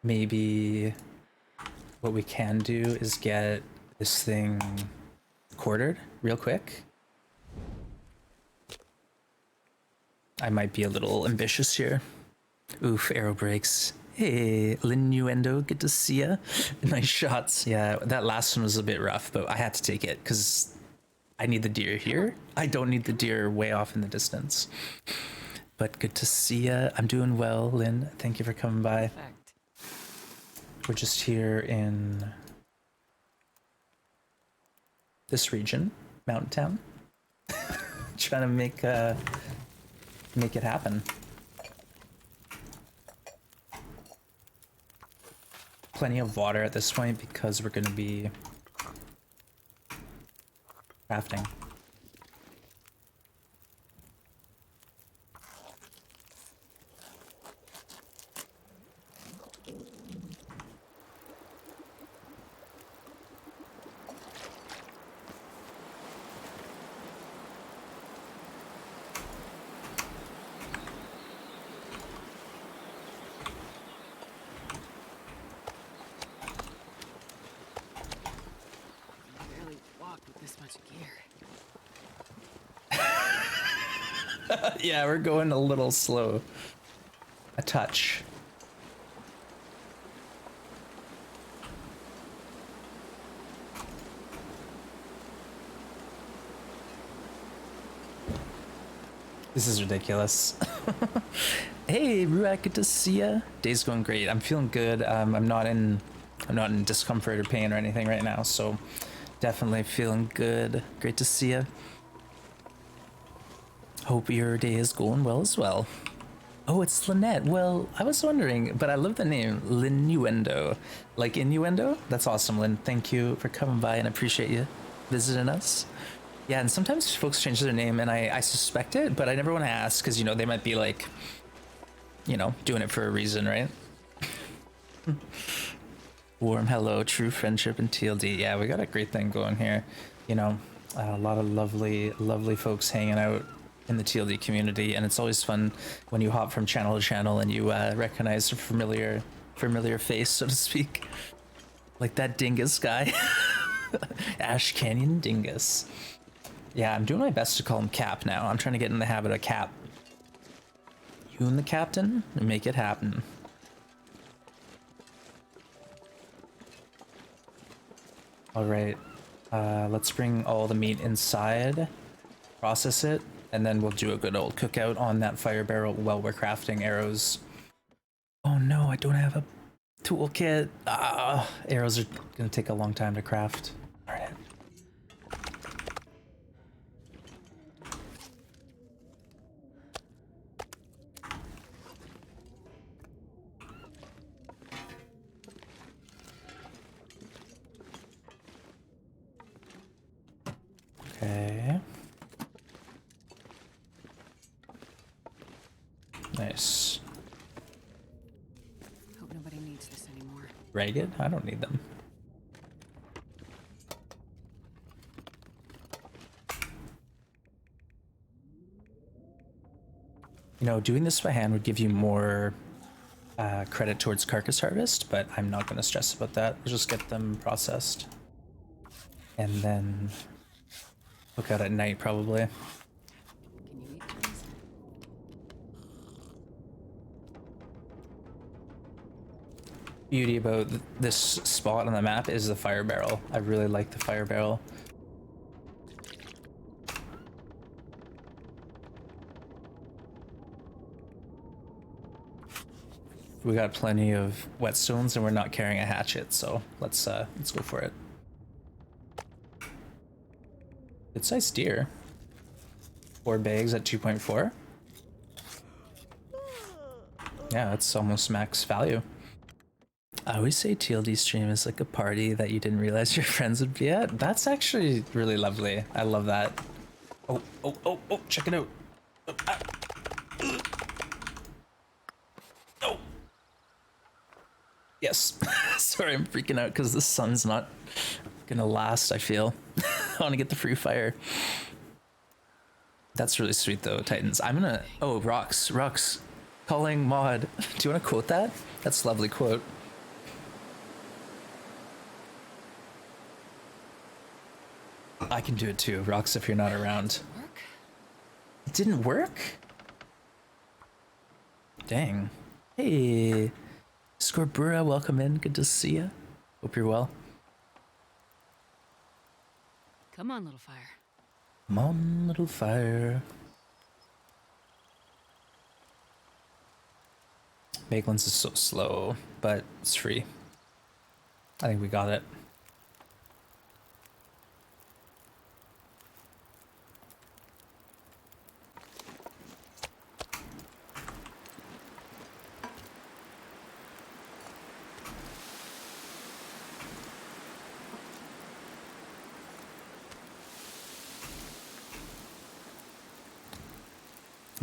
maybe what we can do is get this thing quartered real quick. I might be a little ambitious here. Oof, arrow breaks. Hey, Linuendo, good to see ya. Nice shots. Yeah, that last one was a bit rough, but I had to take it because I need the deer here. I don't need the deer way off in the distance. But good to see ya. I'm doing well, Lynn. Thank you for coming by. Perfect. We're just here in this region, Mountain Town, trying to make it happen. Plenty of water at this point because we're going to be crafting. I barely walked with this much gear. Yeah, we're going a little slow. A touch. This is ridiculous. Hey, Ruak, good to see ya. Day's going great. I'm feeling good. I'm not in discomfort or pain or anything right now, so definitely feeling good. Great to see ya. Hope your day is going well as well. Oh, it's Lynette. Well, I was wondering, but I love the name, Linuendo. Like innuendo? That's awesome, Lynn. Thank you for coming by and appreciate you visiting us. Yeah, and sometimes folks change their name and I suspect it, but I never want to ask because, you know, they might be like, you know, doing it for a reason, right? Warm hello, true friendship and TLD. Yeah, we got a great thing going here. You know, a lot of lovely folks hanging out in the TLD community, and it's always fun when you hop from channel to channel and you recognize a familiar face, so to speak. Like that dingus guy. Ash Canyon Dingus. Yeah, I'm doing my best to call him Cap now. I'm trying to get in the habit of Cap. You and the captain, and make it happen. All right, let's bring all the meat inside, process it, and then we'll do a good old cookout on that fire barrel while we're crafting arrows. Oh no, I don't have a toolkit. Arrows are gonna take a long time to craft. All right. Okay. Nice. Hope nobody needs this anymore. Ragged? I don't need them. You know, doing this by hand would give you more credit towards carcass harvest, but I'm not going to stress about that. We'll just get them processed. And then look out at night, probably. Can you eat things? Beauty about this spot on the map is the fire barrel. I really like the fire barrel. We got plenty of whetstones and we're not carrying a hatchet, so let's go for it. Good sized deer. 4 bags at 2.4. Yeah, that's almost max value. I always say TLD stream is like a party that you didn't realize your friends would be at. That's actually really lovely. I love that. Oh, check it out. Oh. Yes. Sorry, I'm freaking out because the sun's not gonna last, I feel. I want to get the free fire. That's really sweet though, Titans. I'm gonna... Oh, Rocks. Calling mod. Do you want to quote that? That's a lovely quote. I can do it too, Rocks, if you're not around. Work? It didn't work? Dang. Hey, Scorbura, welcome in. Good to see you. Hope you're well. Come on, little fire. Come on, little fire. Maitland's is so slow, but it's free. I think we got it.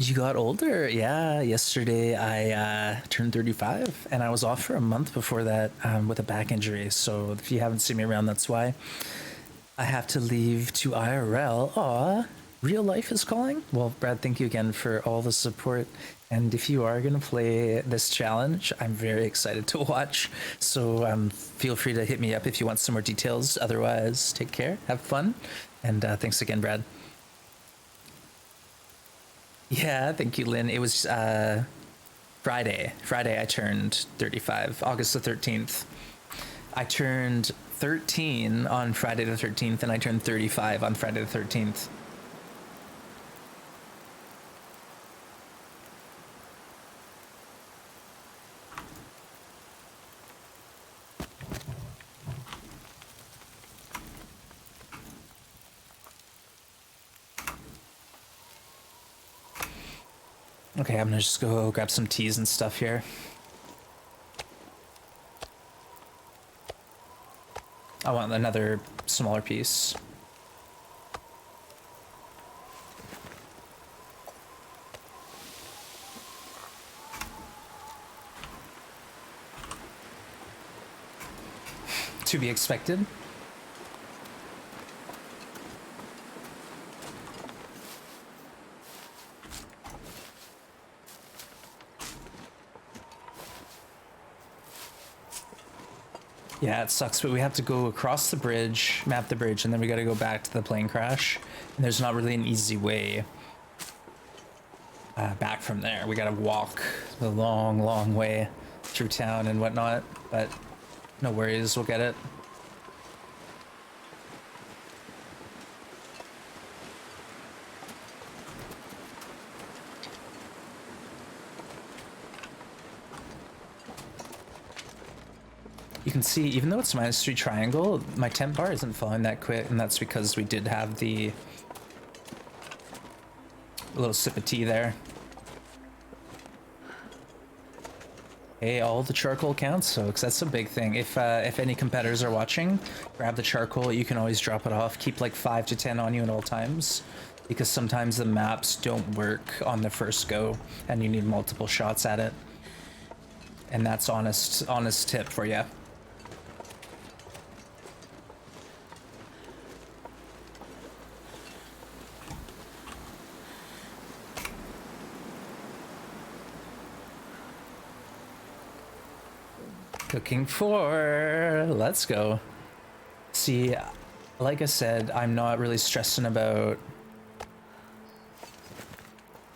You got older. Yeah, yesterday I turned 35 and I was off for a month before that with a back injury. So if you haven't seen me around, that's why. I have to leave to IRL. Aw, real life is calling? Well, Brad, thank you again for all the support. And if you are going to play this challenge, I'm very excited to watch. So feel free to hit me up if you want some more details. Otherwise, take care, have fun. And thanks again, Brad. Yeah, thank you, Lynn. It was Friday. Friday I turned 35, August the 13th. I turned 13 on Friday the 13th, and I turned 35 on Friday the 13th. Okay, I'm gonna just go grab some teas and stuff here. I want another smaller piece. To be expected. Yeah, it sucks, but we have to go across the bridge, map the bridge, and then we gotta go back to the plane crash. And there's not really an easy way back from there. We gotta walk the long, long way through town and whatnot, but no worries, we'll get it. You can see, even though it's -3 triangle, my temp bar isn't falling that quick, and that's because we did have the little sip of tea there. Hey, all the charcoal counts, folks. That's a big thing. If any competitors are watching, grab the charcoal. You can always drop it off. Keep like 5 to 10 on you at all times, because sometimes the maps don't work on the first go, and you need multiple shots at it. And that's honest tip for you. Cooking 4, let's go. See, like I said, I'm not really stressing about,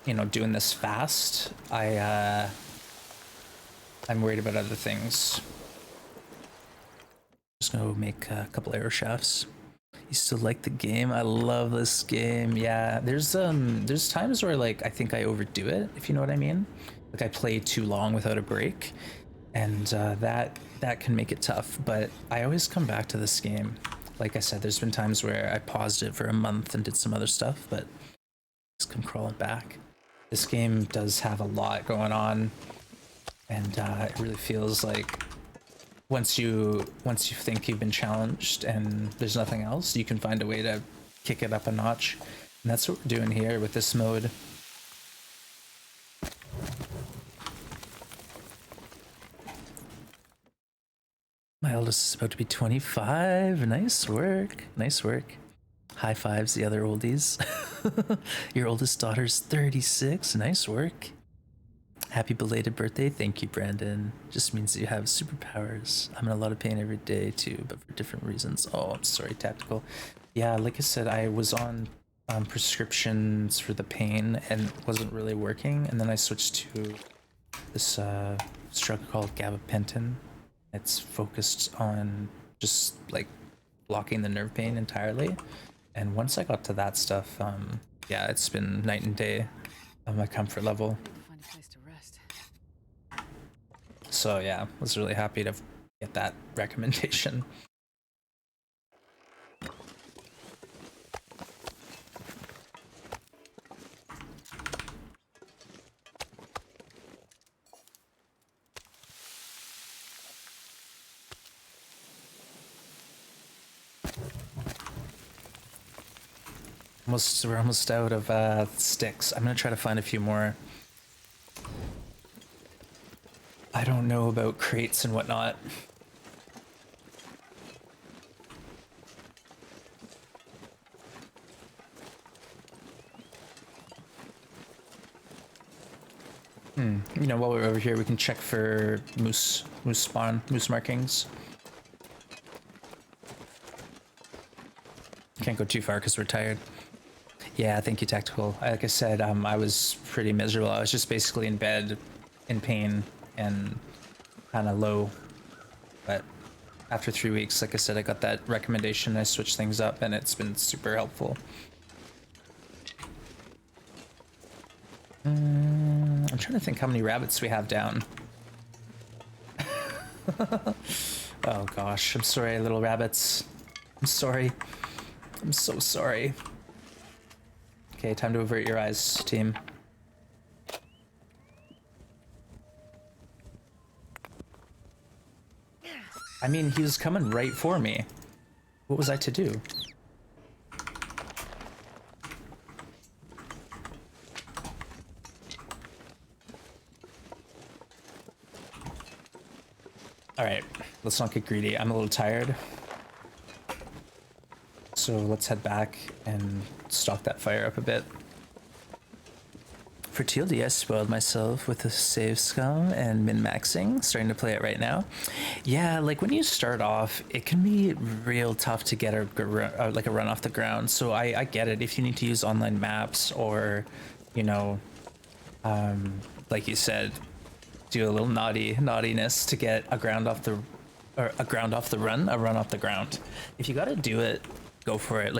you know, doing this fast. I'm worried about other things. Just gonna make a couple arrow shafts. You still like the game? I love this game. Yeah, there's times where like I think I overdo it, if you know what I mean. Like I play too long without a break. And that can make it tough, but I always come back to this game. Like I said, there's been times where I paused it for a month and did some other stuff, but just come crawling back. This game does have a lot going on, and it really feels like once you think you've been challenged and there's nothing else, you can find a way to kick it up a notch. And that's what we're doing here with this mode. My eldest is about to be 25. Nice work. Nice work. High fives, the other oldies. Your oldest daughter's 36. Nice work. Happy belated birthday. Thank you, Brandon. Just means that you have superpowers. I'm in a lot of pain every day too, but for different reasons. Oh, I'm sorry, Tactical. Yeah, like I said, I was on prescriptions for the pain and it wasn't really working. And then I switched to this this drug called gabapentin. It's focused on just like blocking the nerve pain entirely. And once I got to that stuff, yeah, it's been night and day on my comfort level. Find a place to rest. So yeah, I was really happy to get that recommendation. We're almost out of sticks. I'm gonna try to find a few more. I don't know about crates and whatnot. You know, while we're over here, we can check for moose spawn, moose markings. Can't go too far because we're tired. Yeah, thank you, Tactical. Like I said, I was pretty miserable. I was just basically in bed, in pain, and kind of low. But after 3 weeks, like I said, I got that recommendation. I switched things up, and it's been super helpful. I'm trying to think how many rabbits we have down. Oh gosh, I'm sorry, little rabbits. I'm sorry. I'm so sorry. Okay, time to avert your eyes, team. I mean, he was coming right for me. What was I to do? Alright, let's not get greedy. I'm a little tired. So let's head back and stock that fire up a bit. For TLD, I spoiled myself with the save scum and min-maxing, starting to play it right now. Yeah, like when you start off, it can be real tough to get a run off the ground. So I get it. If you need to use online maps or, you know, like you said, do a little naughtiness to get a run off the ground. If you gotta do it, go for it.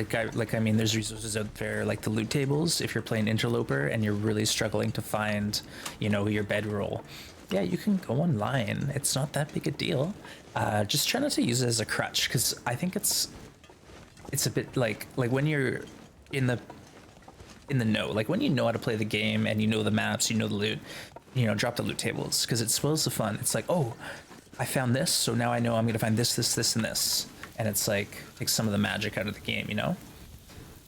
I mean, there's resources out there like the loot tables. If you're playing Interloper and you're really struggling to find, you know, your bedroll, yeah, you can go online. It's not that big a deal. Just try not to use it as a crutch, because I think it's a bit like when you're in the know, like when you know how to play the game and you know the maps, you know the loot, you know, drop the loot tables, because it spoils the fun. It's like, oh, I found this, so now I know I'm gonna find this, and this. And it's like, takes some of the magic out of the game, you know?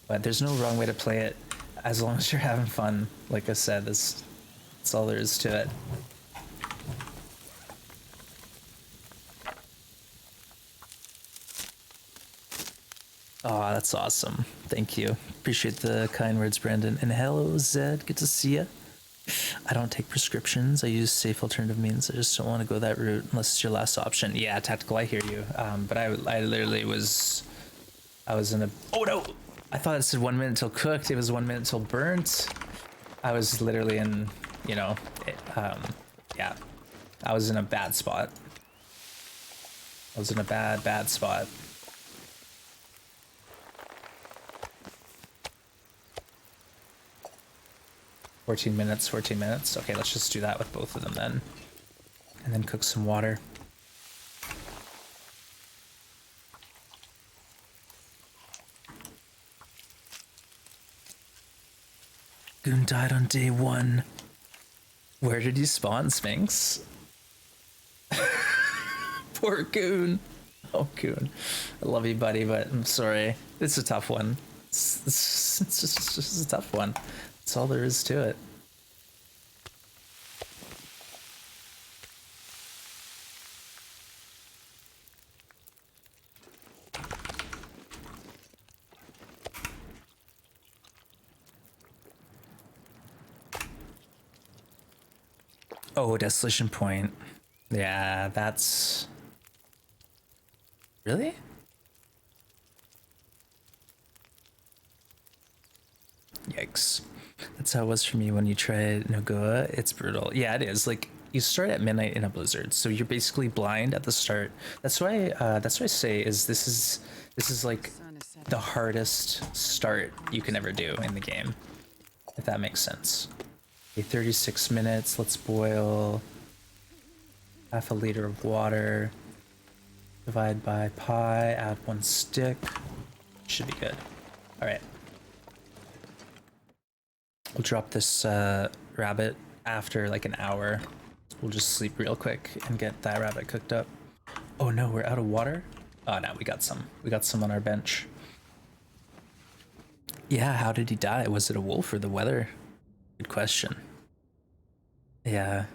But there's no wrong way to play it, as long as you're having fun. Like I said, that's all there is to it. Oh, that's awesome. Thank you. Appreciate the kind words, Brandon. And hello, Zed. Good to see you. I don't take prescriptions. I use safe alternative means. I just don't want to go that route unless it's your last option. Yeah, Tactical, I hear you. But I literally was... I was in a... Oh, no! I thought it said 1 minute till cooked. It was 1 minute till burnt. I was literally in, you know... yeah. I was in a bad spot. I was in a bad spot. $14 minutes, 14 minutes. Okay, let's just do that with both of them then. And then cook some water. Goon died on day 1. Where did you spawn, Sphinx? Poor Goon. Oh, Goon. I love you, buddy, but I'm sorry. It's a tough one. It's just a tough one. That's all there is to it. Oh, Desolation Point. Yeah, that's... Really? Yikes. That's how it was for me when you tried NOGOA. It's brutal. Yeah, it is. Like, you start at midnight in a blizzard, so you're basically blind at the start. That's why I say this is like Sun is setting. the hardest start you can ever do in the game, if that makes sense. Okay, 36 minutes. Let's boil half a liter of water. Divide by pi. Add 1 stick. Should be good. All right. We'll drop this rabbit after like an hour. We'll just sleep real quick and get that rabbit cooked up. Oh no, we're out of water? Oh no, we got some. We got some on our bench. Yeah, how did he die? Was it a wolf or the weather? Good question. Yeah.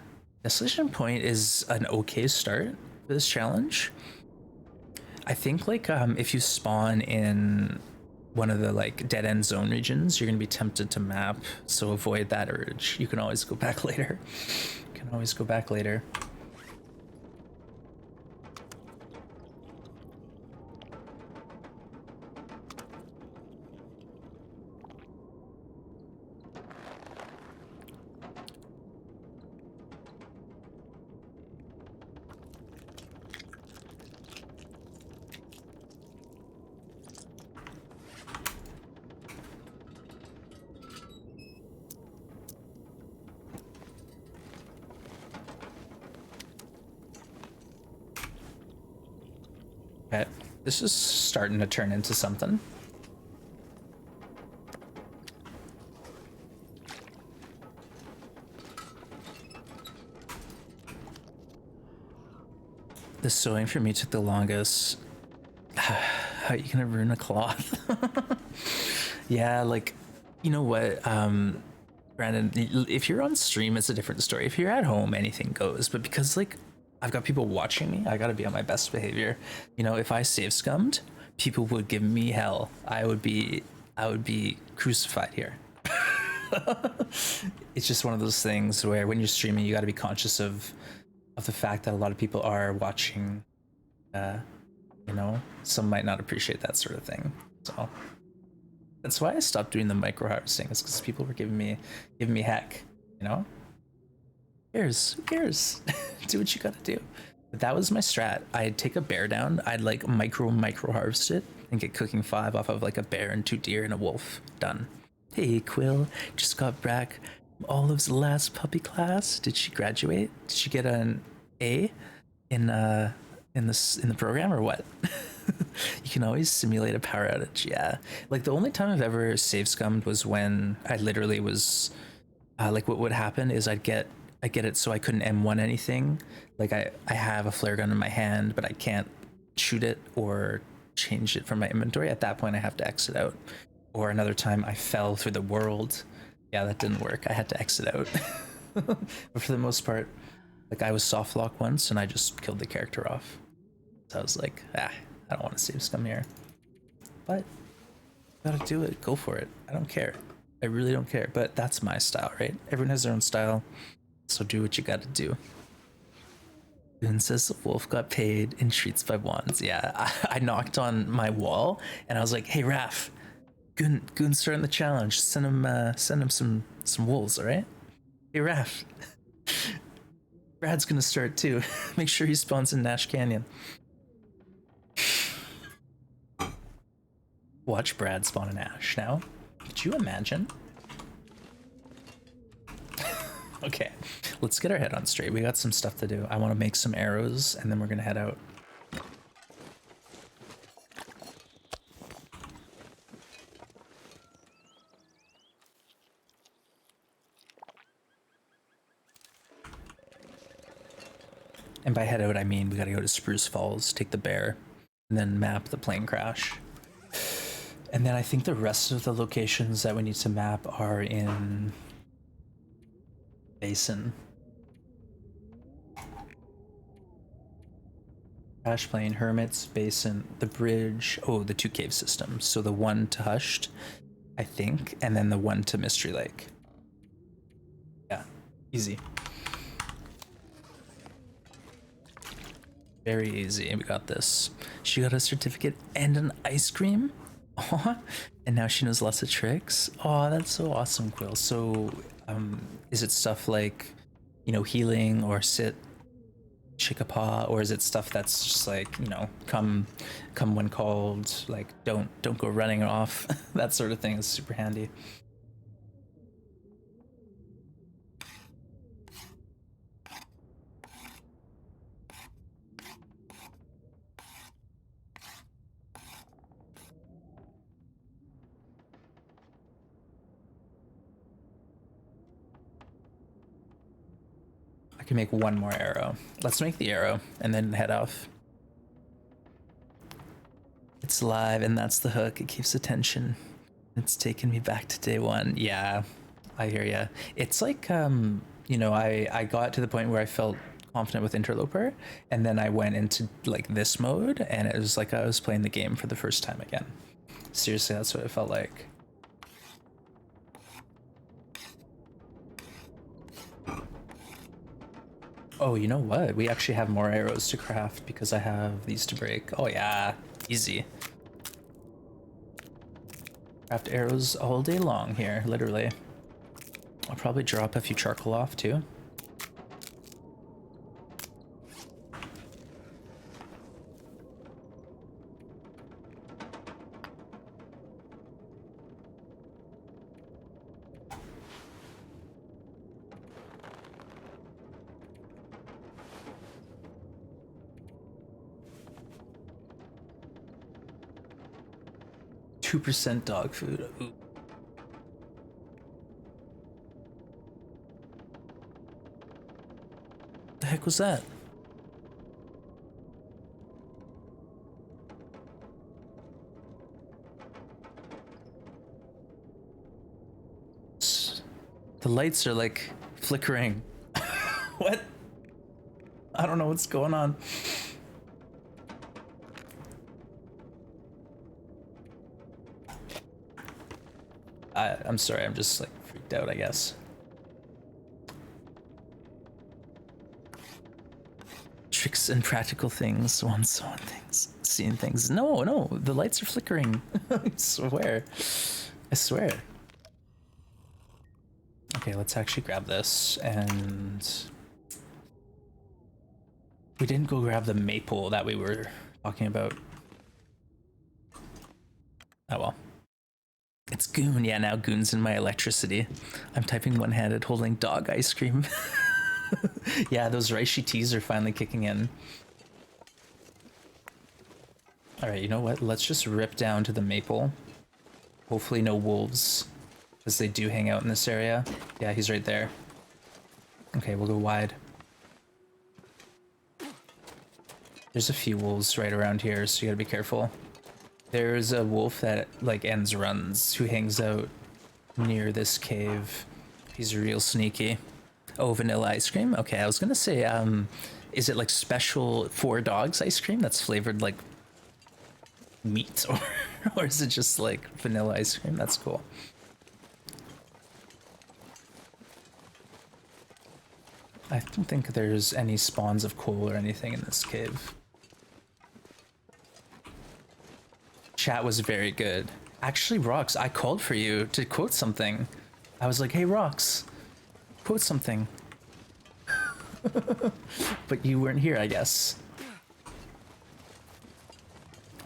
Desolation Point is an okay start for this challenge. I think like if you spawn in one of the like dead end zone regions, you're gonna be tempted to map, so avoid that urge. You can always go back later. You can always go back later. Okay, this is starting to turn into something. The sewing for me took the longest. How are you gonna ruin a cloth? Yeah, like, you know what, Brandon, if you're on stream, it's a different story. If you're at home, anything goes. But because like I've got people watching me, I gotta be on my best behavior. You know, if I save scummed, people would give me hell. I would be crucified here. It's just one of those things where when you're streaming, you got to be conscious of the fact that a lot of people are watching. You know, some might not appreciate that sort of thing. So that's why I stopped doing the micro harvesting. Is because people were giving me heck. You know, who cares? Do what you gotta do. But that was my strat. I'd take a bear down. I'd like micro harvest it and get cooking 5 off of like a bear and 2 deer and a wolf. Done. Hey Quill, just got back from Olive's last puppy class. Did she graduate? Did she get an A in the program or what? You can always simulate a power outage. Yeah, like the only time I've ever save scummed was when I literally was like, what would happen is I get it so I couldn't M1 anything. Like I have a flare gun in my hand, but I can't shoot it or change it from my inventory. At that point I have to exit out. Or another time I fell through the world. Yeah, that didn't work. I had to exit out. But for the most part, like I was soft lock once and I just killed the character off. So I was like, I don't want to save scum here. But gotta do it. Go for it. I don't care. I really don't care. But that's my style, right? Everyone has their own style. So do what you gotta do. Goon says the wolf got paid in treats by wands. Yeah, I knocked on my wall and I was like, hey Raph, Goon's starting the challenge. Send him some wolves, alright? Hey Raph. Brad's gonna start too. Make sure he spawns in Nash Canyon. Watch Brad spawn in Ash now. Could you imagine? Okay, let's get our head on straight. We got some stuff to do. I want to make some arrows and then we're gonna head out. And by head out, I mean we gotta go to Spruce Falls, take the bear, and then map the plane crash. And then I think the rest of the locations that we need to map are in Basin. Crash Plane, Hermits, Basin, the bridge, oh, the 2 cave systems. So the one to Hushed, I think, and then the one to Mystery Lake. Yeah, easy. Very easy, we got this. She got a certificate and an ice cream? Aw, and now she knows lots of tricks? Oh, that's so awesome, Quill. So, is it stuff like you know, healing or sit Chickapaw, or is it stuff that's just like, you know, come when called, like don't go running off. That sort of thing is super handy. I can make one more arrow. Let's make the arrow and then head off. It's live, and that's the hook. It keeps attention. It's taken me back to day one. Yeah, I hear ya. It's like, you know, I got to the point where I felt confident with Interloper, and then I went into like this mode, and it was like I was playing the game for the first time again. Seriously, that's what it felt like. Oh, you know what? We actually have more arrows to craft because I have these to break. Oh yeah, easy. Craft arrows all day long here, literally. I'll probably drop a few charcoal off too. %2 dog food. Ooh. The heck was that? The lights are like flickering. What? I don't know what's going on. I'm sorry, I'm just like freaked out, I guess. Tricks and practical things, once on things, seeing things. No, the lights are flickering. I swear. I swear. Okay, let's actually grab this, and we didn't go grab the maple that we were talking about. Oh well. It's Goon. Yeah, now Goon's in my electricity. I'm typing one-handed holding dog ice cream. Yeah, those reishi teas are finally kicking in. Alright, you know what? Let's just rip down to the maple. Hopefully no wolves, because they do hang out in this area. Yeah, he's right there. Okay, we'll go wide. There's a few wolves right around here, so you gotta be careful. There's a wolf that like ends runs who hangs out near this cave. He's real sneaky. Oh, vanilla ice cream? Okay, I was gonna say, is it like special for dogs ice cream that's flavored like meat, or is it just like vanilla ice cream? That's cool. I don't think there's any spawns of coal or anything in this cave. Chat was very good. Actually, Rox, I called for you to quote something. I was like, hey, Rox, quote something. But you weren't here, I guess.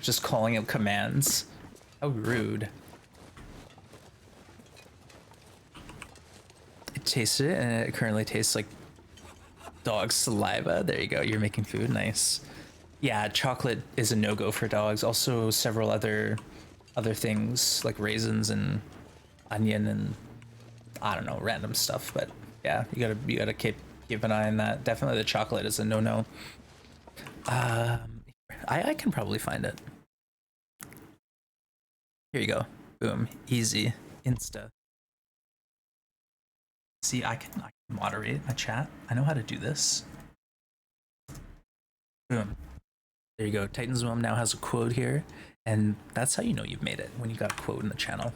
Just calling out commands. How rude. It tasted it, and it currently tastes like dog saliva. There you go, you're making food, nice. Yeah, chocolate is a no-go for dogs. Also several other things like raisins and onion and I don't know, random stuff, but yeah, you gotta keep an eye on that. Definitely the chocolate is a no-no. I can probably find it. Here you go. Boom. Easy. Insta. See, I can moderate my chat. I know how to do this. Boom. There you go. Titan's Mom now has a quote here, and that's how you know you've made it, when you got a quote in the channel.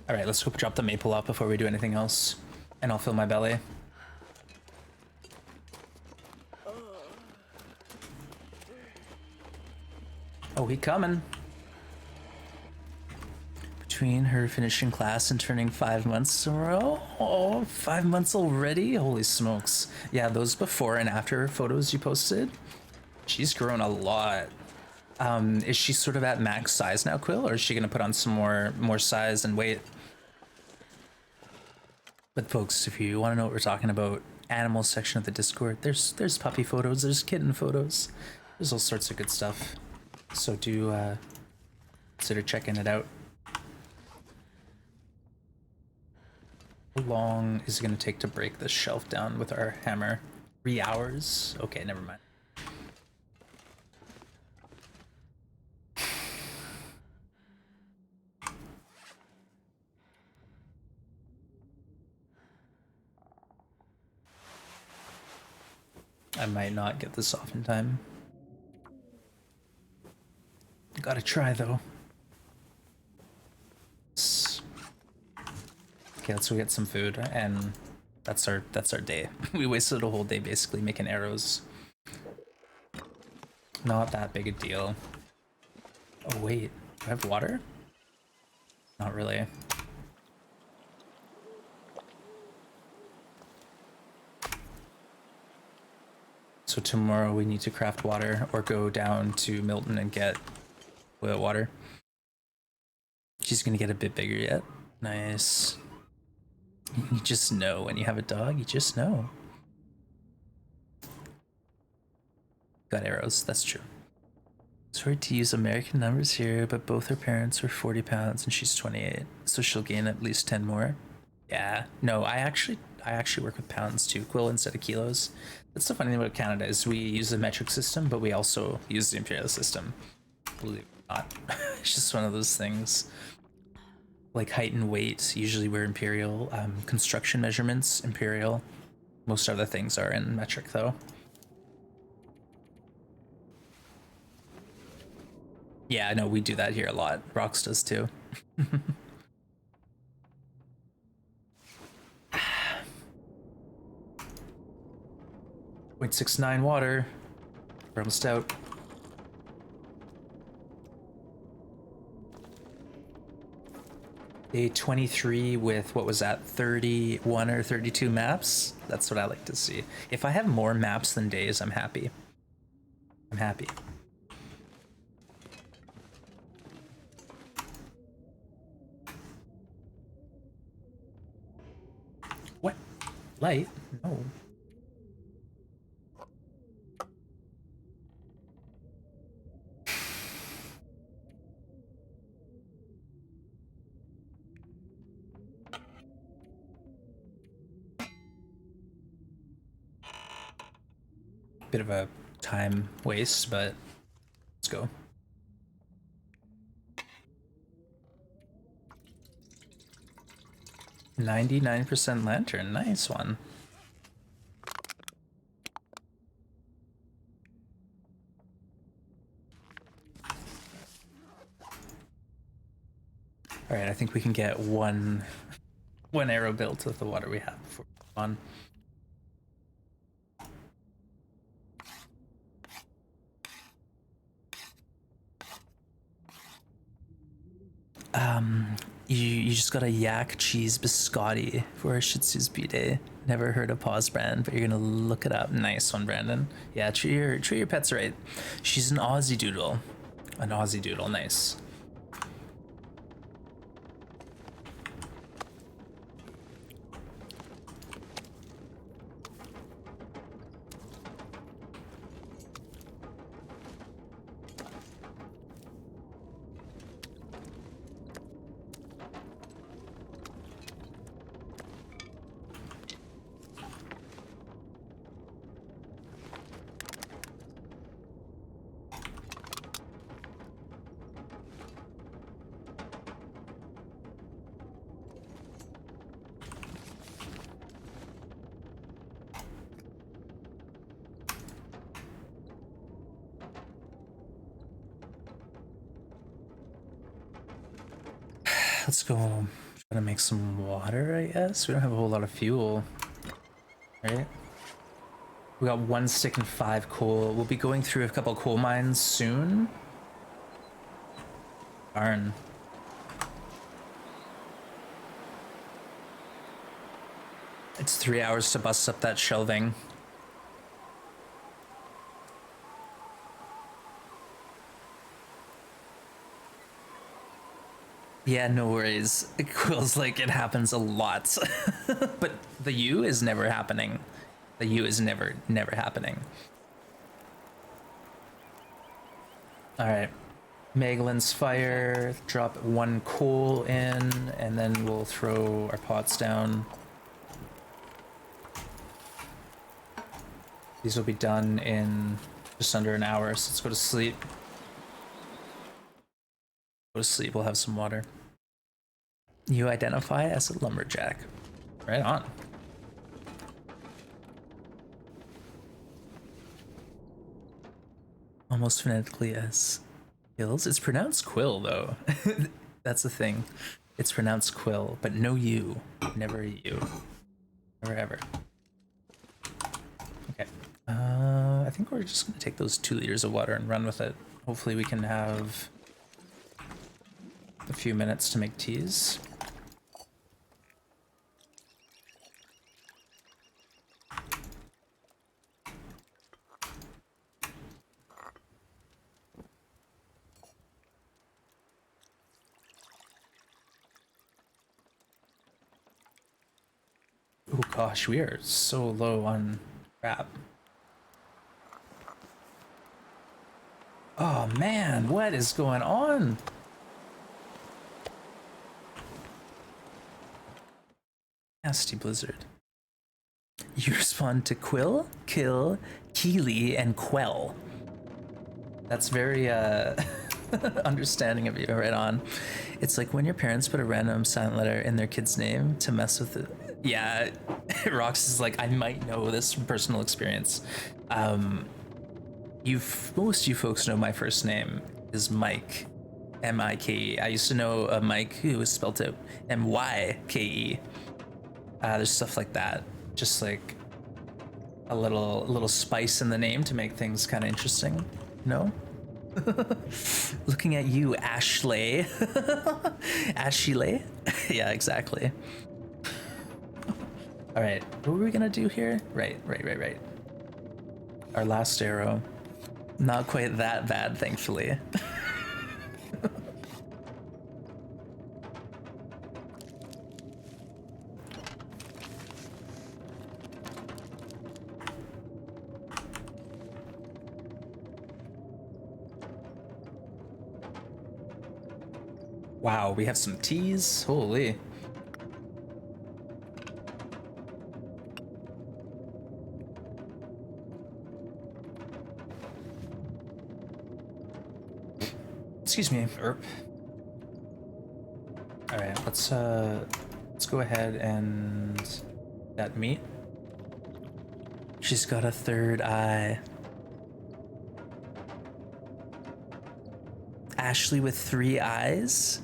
All right, let's go drop the maple off before we do anything else, and I'll fill my belly. Oh, he coming. Between her finishing class and turning 5 months in a row. Oh, 5 months already? Holy smokes. Yeah, those before and after photos you posted, she's grown a lot. Is she sort of at max size now, Quill, or is she gonna put on some more size and weight? But folks, if you want to know what we're talking about, animal section of the Discord, there's puppy photos, there's kitten photos, there's all sorts of good stuff. So do consider checking it out. How long is it gonna take to break this shelf down with our hammer? 3 hours? Okay, never mind. I might not get this off in time. Gotta try though. Okay, let's go get some food, and that's our day. We wasted a whole day basically making arrows. Not that big a deal. Oh wait, do I have water? Not really. So tomorrow we need to craft water or go down to Milton and get water. She's gonna get a bit bigger yet. Nice. You just know when you have a dog, you just know. Got arrows, that's true. Sorry to use American numbers here, but both her parents are 40 pounds and she's 28, so she'll gain at least 10 more. Yeah, no, I actually work with pounds too, Quill, instead of kilos. That's the funny thing about Canada is we use the metric system, but we also use the imperial system. Believe it or not. It's just one of those things. Like height and weight, usually we're imperial. Construction measurements, imperial. Most other things are in metric though. Yeah, I know we do that here a lot. Rox does too. 0.69 water. We're almost out. Day 23 with, what was that, 31 or 32 maps? That's what I like to see. If I have more maps than days, I'm happy. I'm happy. What? Light? No. Bit of a time waste, but let's go. %99 lantern, nice one. All right, I think we can get one arrow built with the water we have before we move on. You just got a yak cheese biscotti for a Shih Tzu's B-Day. Never heard of Paws brand, but you're gonna look it up. Nice one, Brandon. Yeah, treat your pets right. She's an Aussie Doodle. An Aussie Doodle, nice. Let's go try to make some water, I guess. We don't have a whole lot of fuel, right? We got 1 stick and 5 coal. We'll be going through a couple coal mines soon. Darn. It's 3 hours to bust up that shelving. Yeah, no worries. Quill's like, it happens a lot. But the U is never happening. The U is never happening. Alright. Maglin's fire, drop 1 coal in, and then we'll throw our pots down. These will be done in just under an hour, so let's go to sleep. Go to sleep, we'll have some water. You identify as a lumberjack. Right on. Almost phonetically as Quills. It's pronounced quill though. That's the thing. It's pronounced quill, but no U. Never a U. Never ever. Okay. I think we're just gonna take those 2 liters of water and run with it. Hopefully we can have a few minutes to make teas. Oh gosh, we are so low on crap. Oh man, what is going on? Nasty blizzard. You respond to quill, kill, keely, and quell. That's very understanding of you, right on. It's like when your parents put a random silent letter in their kid's name to mess with it. Yeah, Rox is like, I might know this from personal experience. Most of you folks know my first name is Mike, M-I-K-E. I used to know a Mike who was spelled out M-Y-K-E. There's stuff like that, just like a little spice in the name to make things kind of interesting, you know? Looking at you, Ashley. Ashley? Yeah, exactly. All right, what were we gonna do here? Right. Our last arrow. Not quite that bad, thankfully. Wow, we have some teas. Holy. Excuse me. Erp. All right, let's go ahead and that meat. She's got a third eye. Ashley with 3 eyes.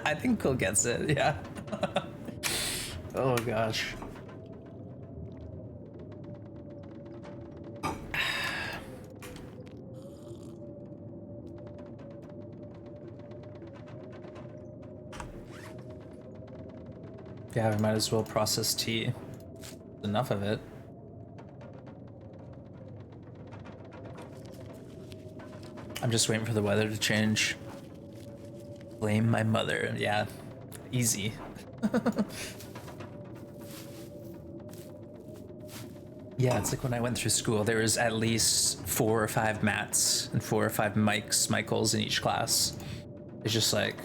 I think Quill gets it, yeah. Oh gosh. Yeah, we might as well process tea. Enough of it. I'm just waiting for the weather to change. Blame my mother. Yeah, easy. Yeah, it's like when I went through school, there was at least 4 or 5 Matts and 4 or 5 Michaels in each class. It's just like,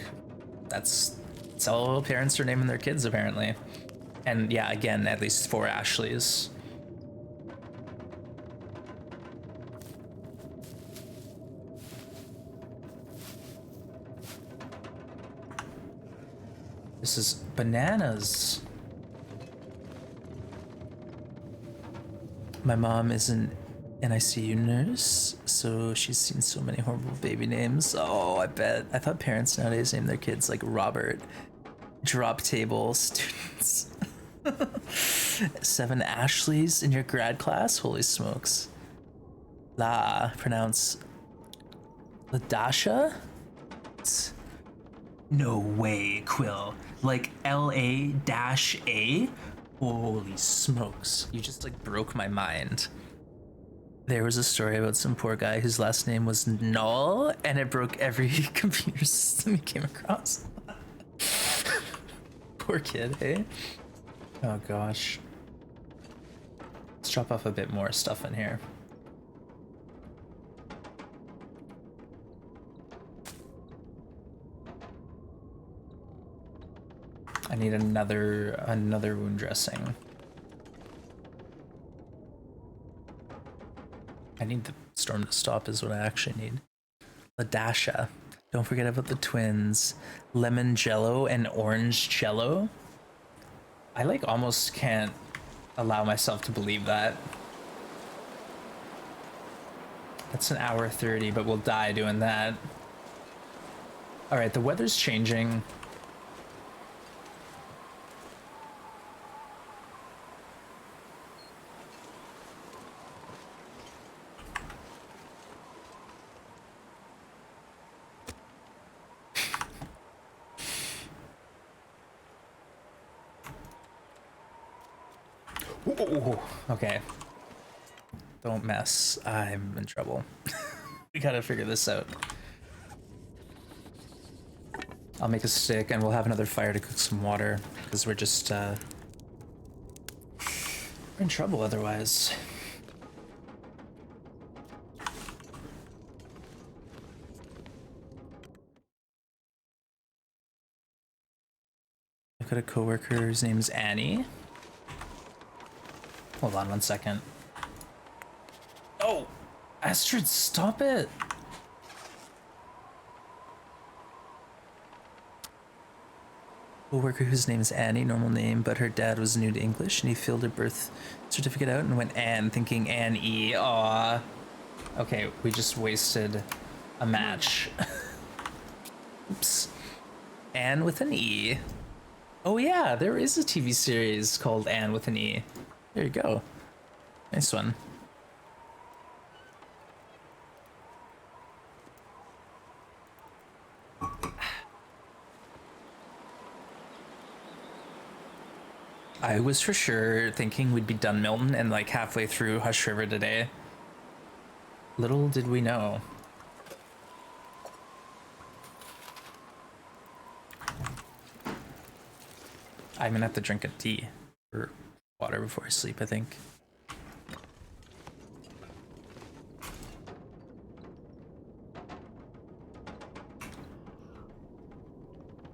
that's all parents are naming their kids apparently. And yeah, again, at least 4 Ashleys. This is bananas. My mom is an NICU nurse, so she's seen so many horrible baby names. Oh, I bet. I thought parents nowadays name their kids like Robert. Drop table students. 7 Ashleys in your grad class? Holy smokes. La, pronounce Ladasha? No way, Quill. Like LA-A? Holy smokes. You just like broke my mind. There was a story about some poor guy whose last name was Null, and it broke every computer system he came across. Poor kid, hey? Oh gosh. Let's drop off a bit more stuff in here. I need another wound dressing. I need the storm to stop is what I actually need. Ladasha. Don't forget about the twins. Lemon Jello and Orange Jello. I like almost can't allow myself to believe that. That's an hour 30, but we'll die doing that. Alright, the weather's changing. Ooh, okay. Don't mess. I'm in trouble. We gotta figure this out. I'll make a stick and we'll have another fire to cook some water because we're just we're in trouble otherwise. I've got a coworker whose name's Annie. Hold on one second. Oh, Astrid, stop it. Coworker whose name is Annie, normal name, but her dad was new to English and he filled her birth certificate out and went Anne, thinking Anne-E. Aw. Okay, we just wasted a match. Oops. Anne with an E. Oh yeah, there is a TV series called Anne with an E. There you go. Nice one. I was for sure thinking we'd be done Milton and like halfway through Hush River today. Little did we know. I'm gonna have to drink a tea or water before I sleep, I think.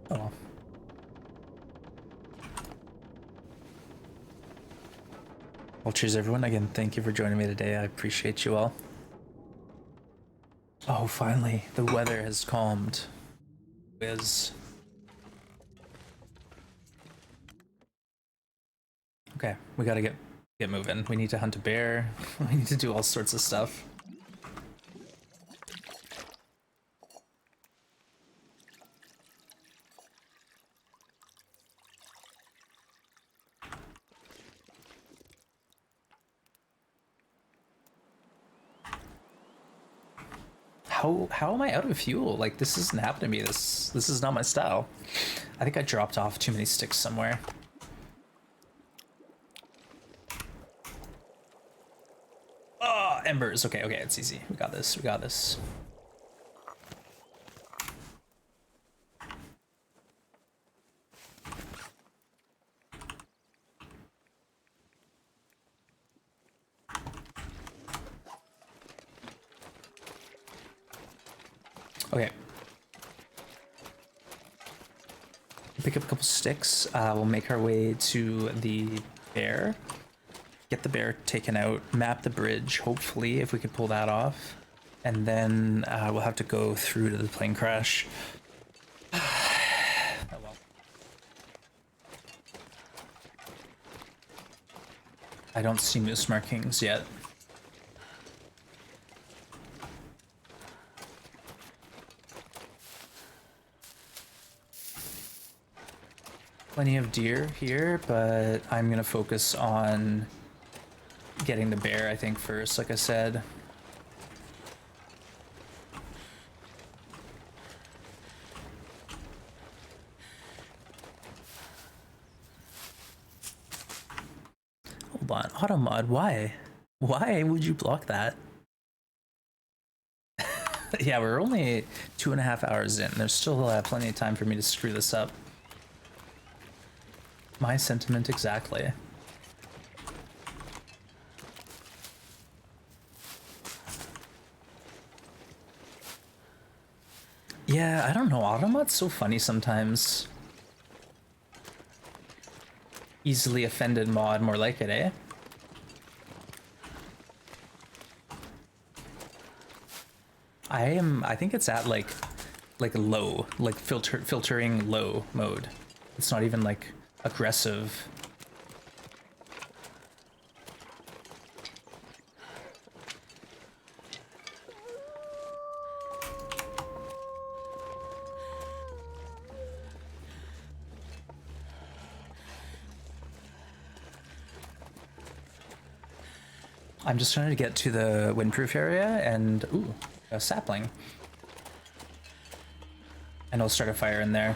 Oh. Well, cheers everyone. Again, thank you for joining me today. I appreciate you all. Oh, finally, the weather has calmed. Whiz. Okay, we gotta get moving. We need to hunt a bear. We need to do all sorts of stuff. How am I out of fuel? Like, this doesn't happen to me. This is not my style. I think I dropped off too many sticks somewhere. Oh, embers. Okay, it's easy. We got this. We got this. Okay. Pick up a couple sticks. We'll make our way to the bear. Get the bear taken out. Map the bridge, hopefully, if we could pull that off. And then we'll have to go through to the plane crash. Oh well. I don't see moose markings yet. Plenty of deer here, but I'm gonna focus on getting the bear, I think, first, like I said. hold on. Automod, why? Why would you block that? Yeah, we're only 2.5 hours in. There's still plenty of time for me to screw this up. My sentiment exactly. Yeah, I don't know. Automod's so funny sometimes. Easily offended mod, more like it, eh? I think it's at like low, like filtering low mode. It's not even like aggressive. I'm just trying to get to the windproof area and, ooh, a sapling. And I'll start a fire in there.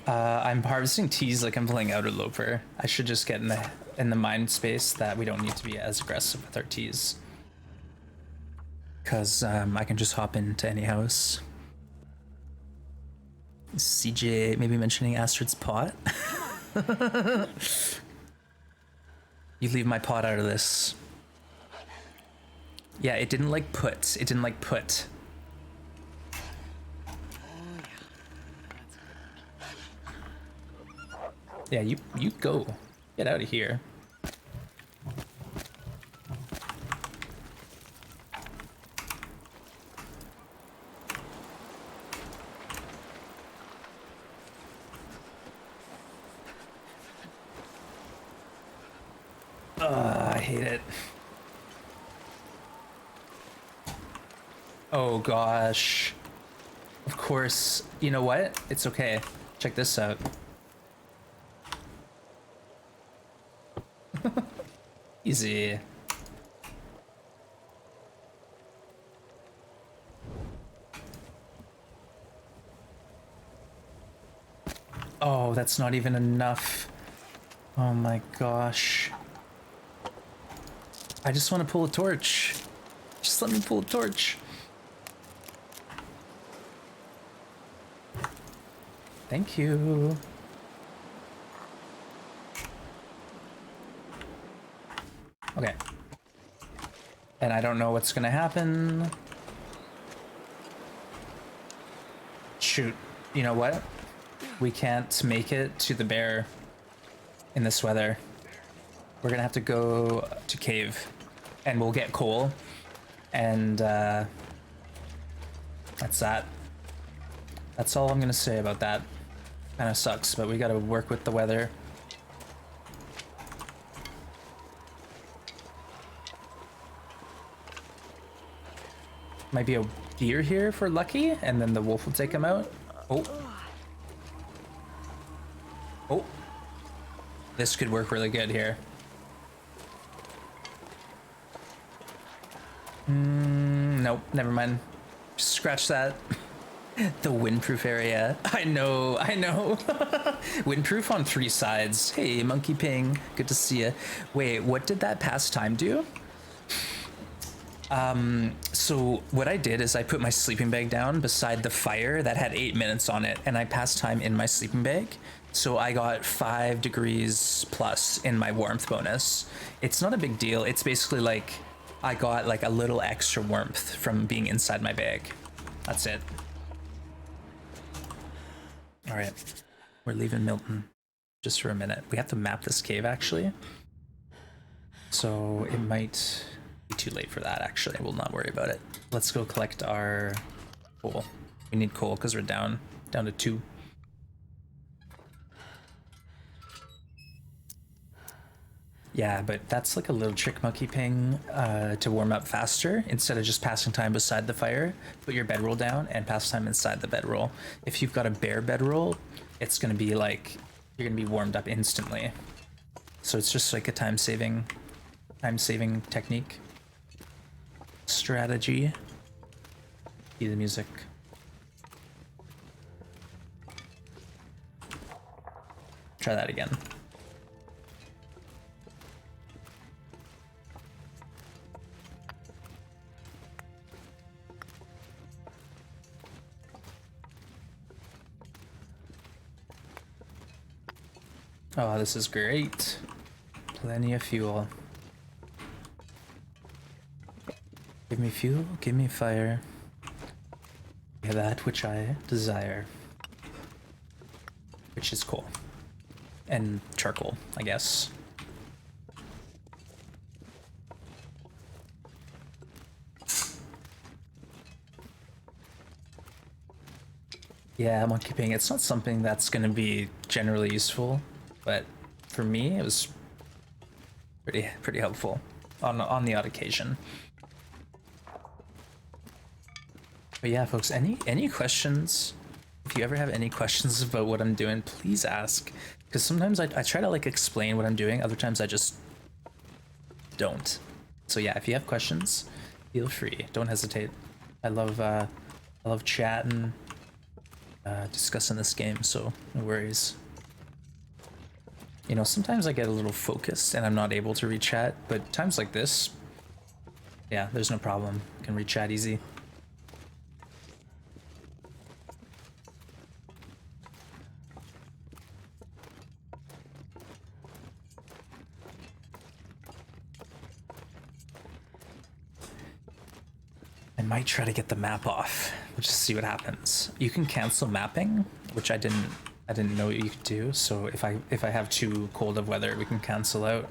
I'm harvesting teas like I'm playing Outer Loper. I should just get in the mind space that we don't need to be as aggressive with our teas. Cause I can just hop into any house. CJ maybe mentioning Astrid's pot. You leave my pot out of this. Yeah, it didn't like put. It didn't like put. Yeah, you go. Get out of here. I hate it. Oh gosh. Of course. You know what? It's okay. Check this out. Easy. Oh, that's not even enough. Oh my gosh. I just want to pull a torch. Just let me pull a torch. Thank you. Okay. And I don't know what's gonna happen. Shoot. You know what? We can't make it to the bear in this weather. We're gonna have to go to cave and we'll get coal. And that's that. That's all I'm gonna say about that. Kinda sucks, but we gotta work with the weather. Might be a deer here for lucky, and then the wolf will take him out. Oh. Oh. This could work really good here. Nope, never mind. Just scratch that. The windproof area. I know. Windproof on 3 sides. Hey, Monkey Ping. Good to see you. Wait, what did that past time do? So what I did is I put my sleeping bag down beside the fire that had 8 minutes on it, and I passed time in my sleeping bag. So I got 5 degrees plus in my warmth bonus. It's not a big deal. It's basically like I got like a little extra warmth from being inside my bag. That's it. All right, we're leaving Milton just for a minute. We have to map this cave actually. So it might be too late for that actually. We'll not worry about it. Let's go collect our coal. We need coal because we're down to 2. Yeah, but that's like a little trick, Monkey Ping, to warm up faster. Instead of just passing time beside the fire, put your bedroll down and pass time inside the bedroll. If you've got a bare bedroll, it's going to be like you're gonna be warmed up instantly. So it's just like a time-saving technique. Strategy. Cue the music. Try that again. Oh, this is great. Plenty of fuel. Give me fuel, give me fire. Yeah, that which I desire. Which is cool. And charcoal, I guess. Yeah, monkey ping. It's not something that's gonna be generally useful, but for me, it was pretty helpful on the odd occasion. But yeah, folks, any questions? If you ever have any questions about what I'm doing, please ask. Because sometimes I try to like explain what I'm doing, other times I just don't. So yeah, if you have questions, feel free. Don't hesitate. I love chatting, discussing this game, so no worries. You know, sometimes I get a little focused and I'm not able to read chat, but times like this, yeah, there's no problem. I can read chat easy. I might try to get the map off. We'll just see what happens. You can cancel mapping, which I didn't know you could do. So if I have too cold of weather, we can cancel out.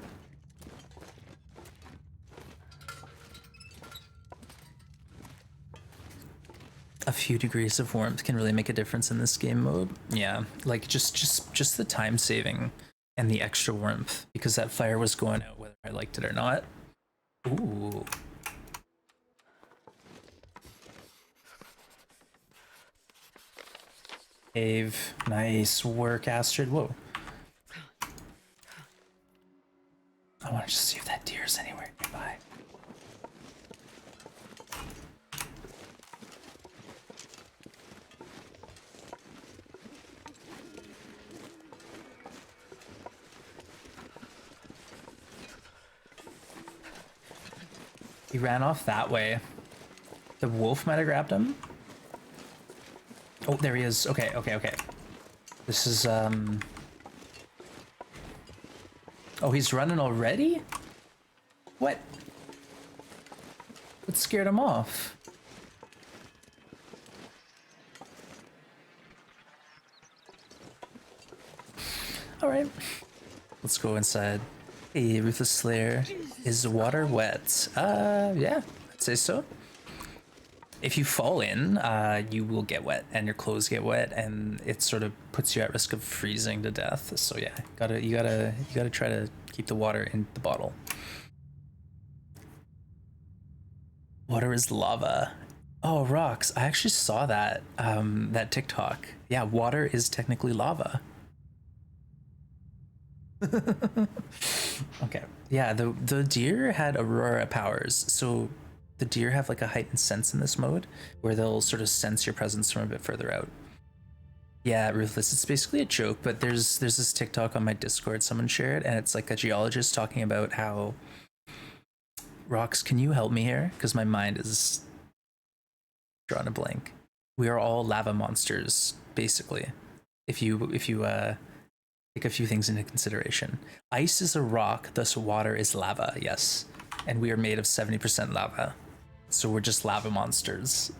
A few degrees of warmth can really make a difference in this game mode. Yeah, like just the time saving and the extra warmth, because that fire was going out whether I liked it or not. Ooh. Cave. Nice work, Astrid. Whoa. I want to just see if that deer is anywhere nearby. He ran off that way. The wolf might have grabbed him. Oh, there he is. Okay. This is, Oh, he's running already? What? What scared him off? Alright. Let's go inside. Hey, Ruthless Slayer. Is the water wet? Yeah, I'd say so. If you fall in, you will get wet, and your clothes get wet, and it sort of puts you at risk of freezing to death. So yeah, you gotta try to keep the water in the bottle. Water is lava. Oh, rocks! I actually saw that that TikTok. Yeah, water is technically lava. Okay. Yeah, the deer had aurora powers, so the deer have like a heightened sense in this mode where they'll sort of sense your presence from a bit further out. Yeah, Ruthless, it's basically a joke, but there's this TikTok on my Discord someone shared, and it's like a geologist talking about how Rox, can you help me here? Because my mind is drawn a blank. We are all lava monsters, basically. If you take a few things into consideration. Ice is a rock, thus water is lava, yes. And we are made of 70% lava. So we're just lava monsters.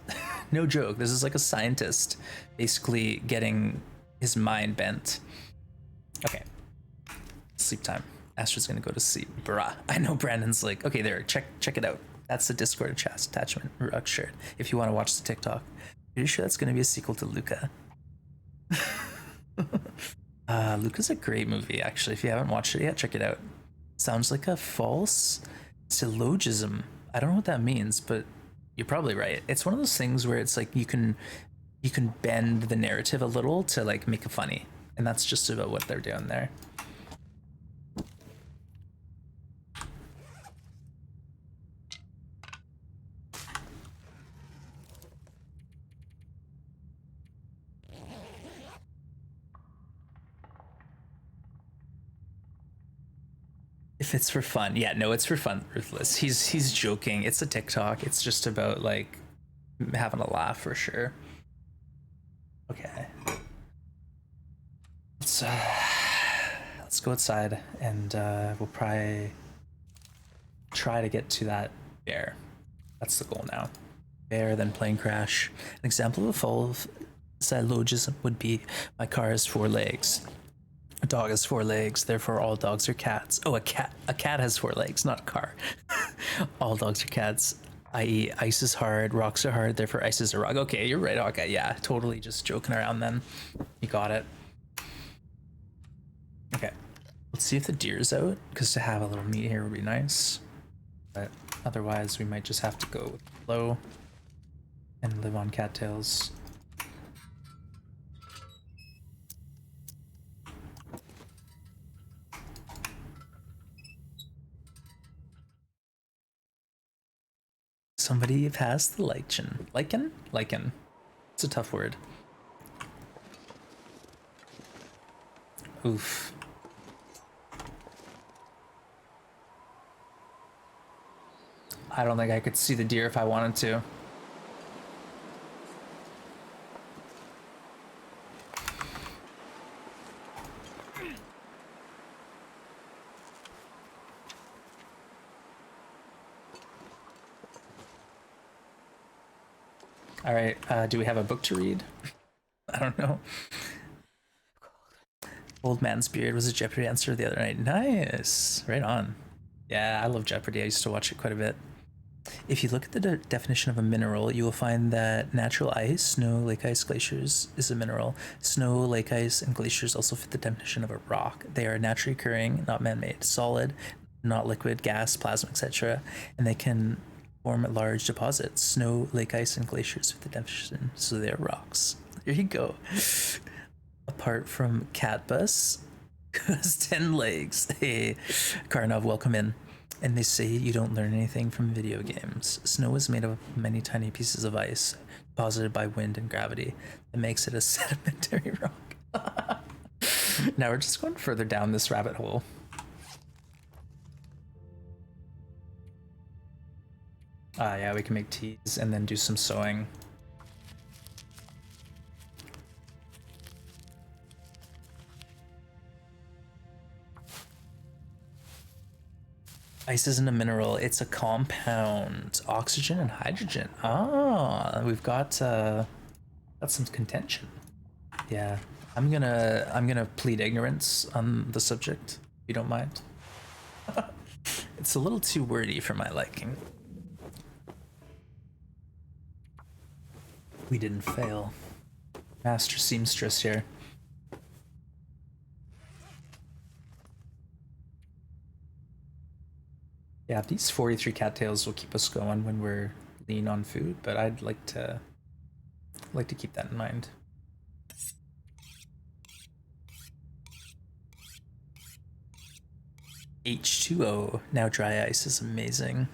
No joke, this is like a scientist basically getting his mind bent. Okay, sleep time. Astrid's gonna go to sleep. Bruh, I know Brandon's like, okay, there, check it out. That's the Discord chat attachment, Ruck shared. If you want to watch the TikTok. Pretty sure that's gonna be a sequel to Luca. Luca's a great movie, actually. If you haven't watched it yet, check it out. Sounds like a false syllogism. I don't know what that means, but you're probably right. It's one of those things where it's like you can bend the narrative a little to like make it funny, And that's just about what they're doing there. If it's for fun, yeah, no, it's for fun, Ruthless. He's joking. It's a TikTok. It's just about like having a laugh for sure. Okay. Let's go outside and we'll probably try to get to that bear. That's the goal now. Bear, then plane crash. An example of a fall of syllogism would be my car has 4 legs. A dog has 4 legs, therefore all dogs are cats. Oh, a cat has 4 legs, not a car. All dogs are cats, i.e. ice is hard, rocks are hard, therefore ice is a rock. Okay, you're right. Okay, yeah, totally just joking around then. You got it. Okay, let's see if the deer's out, because to have a little meat here would be nice. But otherwise we might just have to go with low and live on cattails. Somebody passed the lichen. Lichen? Lichen. It's a tough word. Oof. I don't think I could see the deer if I wanted to. All right, do we have a book to read? I don't know. Old Man's Beard was a Jeopardy answer the other night. Nice, right on. Yeah, I love Jeopardy. I used to watch it quite a bit. If you look at the definition of a mineral, you will find that natural ice, snow, lake ice, glaciers is a mineral. Snow, lake ice, and glaciers also fit the definition of a rock. They are naturally occurring, not man-made, solid, not liquid, gas, plasma, etc. And they can form large deposits. Snow, lake ice, and glaciers fit the definition, so they're rocks. There you go. Apart from Catbus, who has 10 legs. Hey, Karnov, welcome in. And they say you don't learn anything from video games. Snow is made of many tiny pieces of ice deposited by wind and gravity that makes it a sedimentary rock. Now we're just going further down this rabbit hole. Yeah, we can make teas and then do some sewing. Ice isn't a mineral, it's a compound. Oxygen and hydrogen. Ah, we've got some contention. Yeah, I'm gonna plead ignorance on the subject, if you don't mind. It's a little too wordy for my liking. We didn't fail. Master seamstress here. Yeah, these 43 cattails will keep us going when we're lean on food, but I'd like to keep that in mind. H2O, now dry ice is amazing.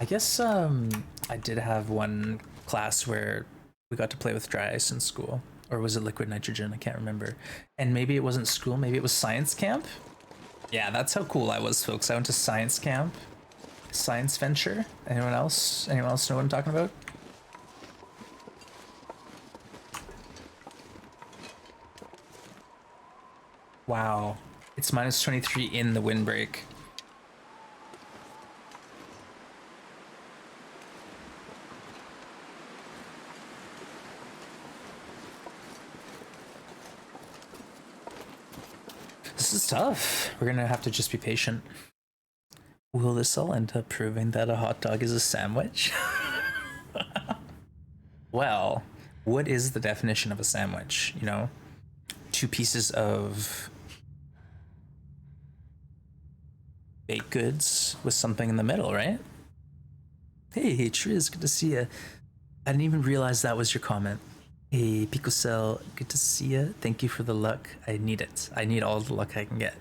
I guess I did have one class where we got to play with dry ice in school, or was it liquid nitrogen? I can't remember. And maybe it wasn't school, maybe it was science camp. Yeah, that's how cool I was, folks. I went to science camp, science venture. Anyone else? Anyone else know what I'm talking about? Wow, it's minus 23 in the windbreak. This is tough. We're gonna have to just be patient. Will this all end up proving that a hot dog is a sandwich? Well, what is the definition of a sandwich? You know, 2 pieces of baked goods with something in the middle, right? Hey, Triz, good to see you. I didn't even realize that was your comment. Hey, Picocell, good to see you. Thank you for the luck. I need it. I need all the luck I can get.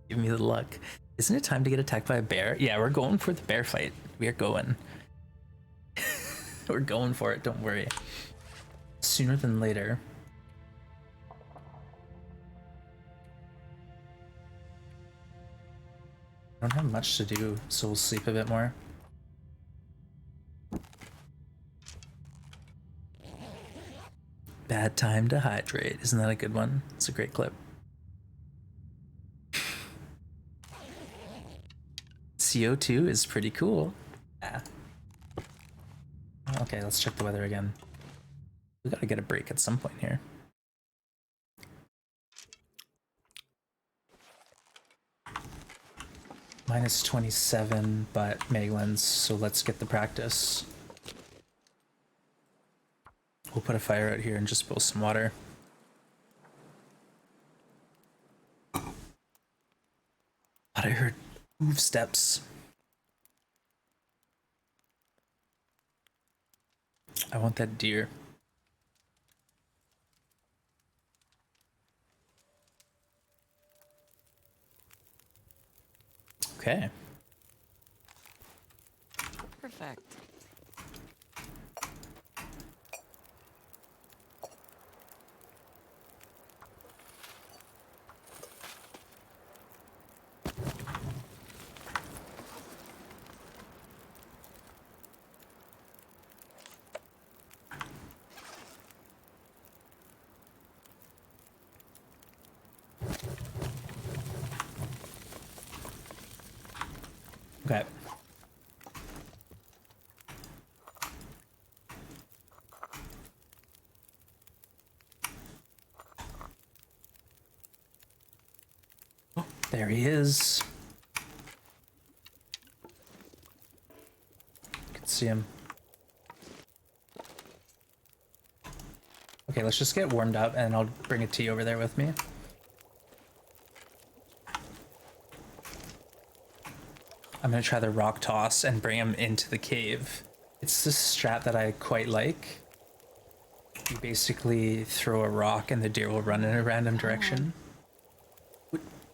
Give me the luck. Isn't it time to get attacked by a bear? Yeah, we're going for the bear fight. We are going. We're going for it, don't worry. Sooner than later. I don't have much to do, so we'll sleep a bit more. Bad time to hydrate. Isn't that a good one? It's a great clip. CO2 is pretty cool. Yeah. Okay, let's check the weather again. We gotta get a break at some point here. Minus 27, but Meglins, so let's get the practice. We'll put a fire out here and just boil some water. Thought I heard move steps. I want that deer. Okay. Perfect. Okay. Oh, there he is. Can see him. Okay, let's just get warmed up and I'll bring a tea over there with me. I'm gonna try the rock toss and bring him into the cave. It's this strat that I quite like. You basically throw a rock and the deer will run in a random direction.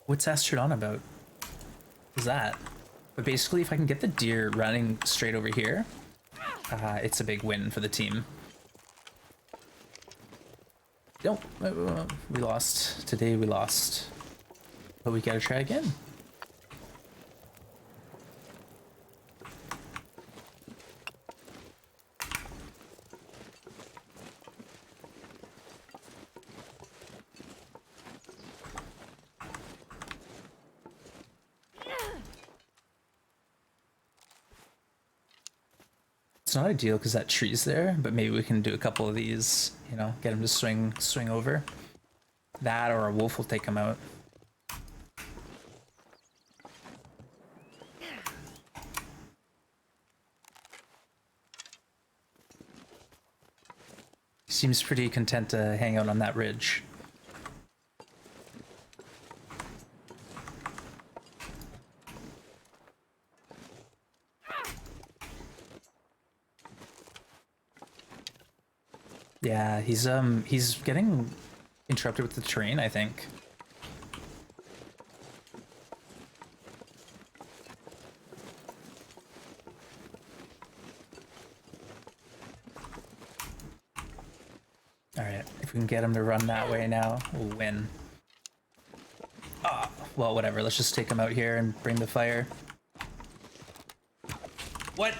What's Astrodon about? What's that? But basically, if I can get the deer running straight over here, it's a big win for the team. Nope, we lost. Today we lost. But we gotta try again. It's not ideal because that tree's there, but maybe we can do a couple of these, you know, get him to swing over. That or a wolf will take him out. Seems pretty content to hang out on that ridge. Yeah, he's getting interrupted with the terrain, I think. All right, if we can get him to run that way now, we'll win. Ah, well, whatever. Let's just take him out here and bring the fire. What?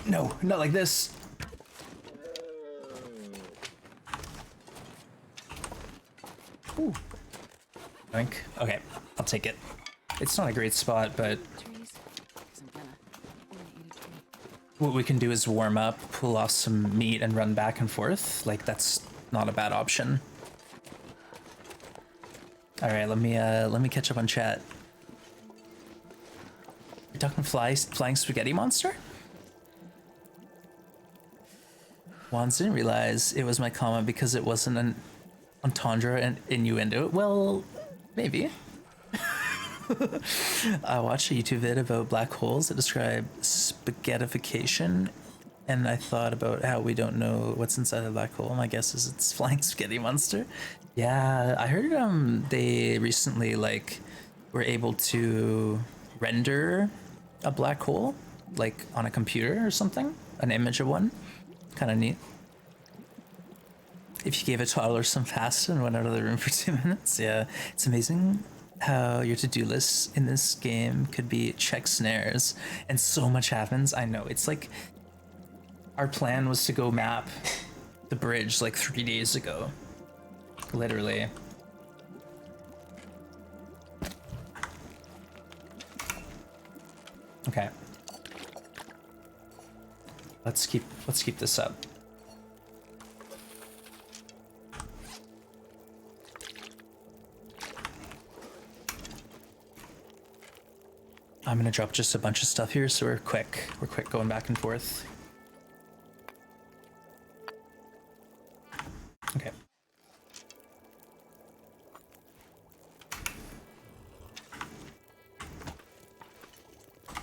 No, not like this. Ooh. Oink. Okay, I'll take it. It's not a great spot, but Trees. 'Cause I'm gonna eat a tree. what we can do is warm up, pull off some meat, and run back and forth. Like, that's not a bad option. All right, let me catch up on chat. You're talking flying spaghetti monster? Wands didn't realize it was my comment because it wasn't an entendre and innuendo. Well, maybe. I watched a YouTube vid about black holes that describe spaghettification and I thought about how we don't know what's inside the black hole. My guess is it's flying spaghetti monster. Yeah, I heard they recently like were able to render a black hole like on a computer or something, an image of one. Kind of neat. If you gave a toddler some pasta and went out of the room for 2 minutes, yeah, it's amazing how your to-do list in this game could be check snares, and so much happens. I know, it's like our plan was to go map the bridge like 3 days ago, literally. Okay, let's keep this up. I'm gonna drop just a bunch of stuff here, so we're quick going back and forth. Okay.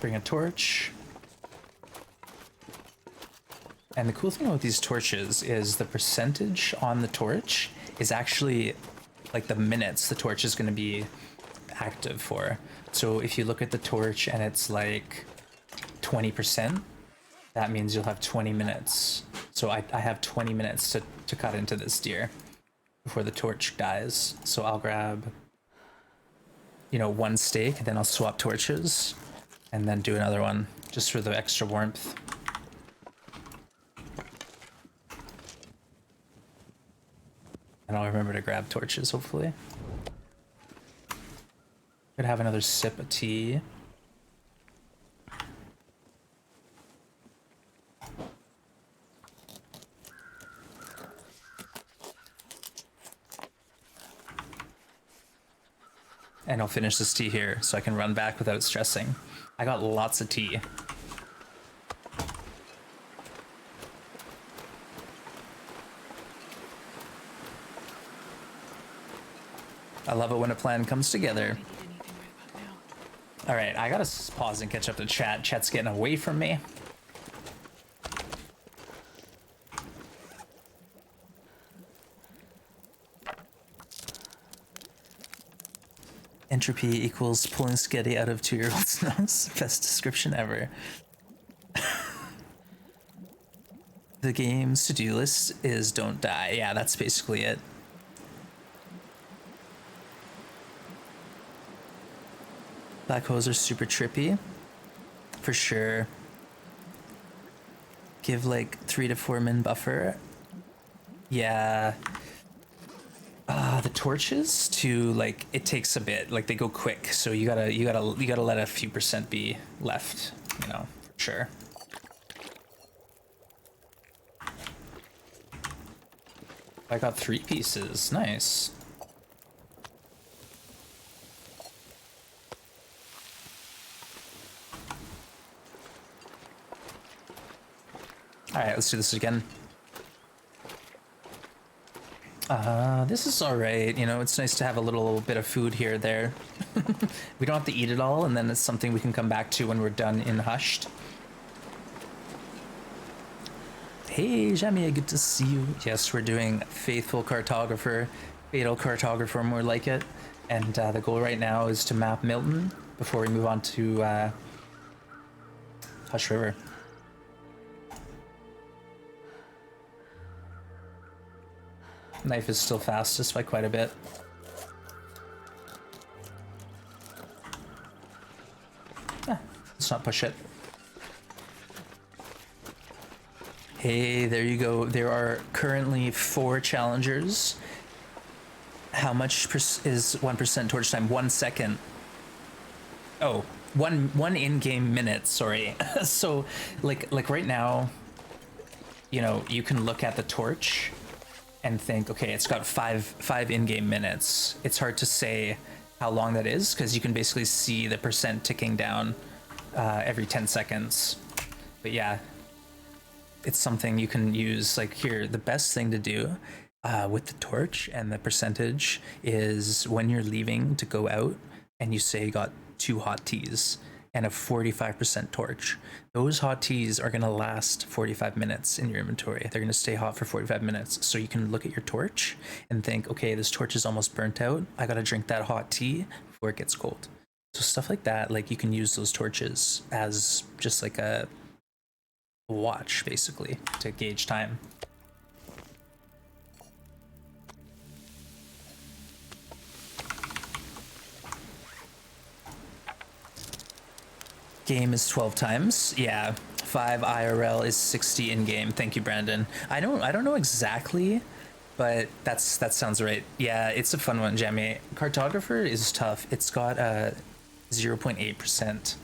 Bring a torch. And the cool thing about these torches is the percentage on the torch is actually like the minutes the torch is gonna be active for. So if you look at the torch and it's like 20%, that means you'll have 20 minutes. So I have 20 minutes to cut into this deer before the torch dies. So I'll grab, you know, one steak, and then I'll swap torches and then do another one just for the extra warmth. And I'll remember to grab torches, hopefully. Could have another sip of tea. And I'll finish this tea here so I can run back without stressing. I got lots of tea. I love it when a plan comes together. All right, I gotta pause and catch up to chat. Chat's getting away from me. Entropy equals pulling spaghetti out of 2-year-old's nose. Best description ever. The game's to-do list is don't die. Yeah, that's basically it. Black holes are super trippy, for sure. Give like 3 to 4 min buffer. Yeah. The torches too, like it takes a bit. Like they go quick, so you gotta let a few percent be left. You know, for sure. I got 3 pieces. Nice. All right, let's do this again. This is all right. You know, it's nice to have a little bit of food here or there. We don't have to eat it all, and then it's something we can come back to when we're done in Hushed. Hey, Jamie, good to see you. Yes, we're doing Faithful Cartographer, Fatal Cartographer, more like it. And the goal right now is to map Milton before we move on to Hush River. Knife is still fastest by quite a bit. Let's not push it. Hey, there you go. There are currently 4 challengers. How much is 1% torch time? 1 second. Oh, one in-game minute, sorry. So like right now, you know, you can look at the torch and think, okay, it's got five in-game minutes. It's hard to say how long that is because you can basically see the percent ticking down every 10 seconds. But yeah, it's something you can use. Like here, the best thing to do with the torch and the percentage is when you're leaving to go out and you say you got 2 hot teas and a 45% torch. Those hot teas are gonna last 45 minutes in your inventory. They're gonna stay hot for 45 minutes. So you can look at your torch and think, okay, this torch is almost burnt out. I gotta drink that hot tea before it gets cold. So stuff like that, like you can use those torches as just like a watch, basically, to gauge time. Game is 12 times. Yeah, 5 IRL is 60 in game. Thank you, Brandon. I don't know exactly, but that sounds right. Yeah, it's a fun one, Jamie. Cartographer is tough. It's got a 0.8%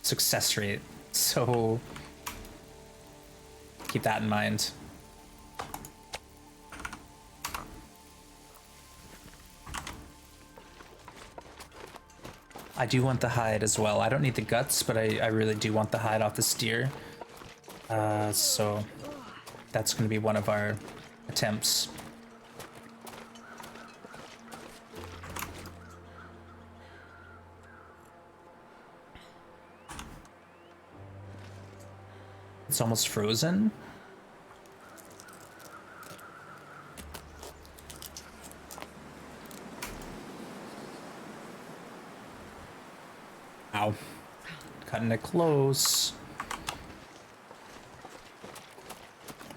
success rate, so keep that in mind. I do want the hide as well. I don't need the guts, but I really do want the hide off this deer. So that's going to be one of our attempts. It's almost frozen. Ow. Cutting it close.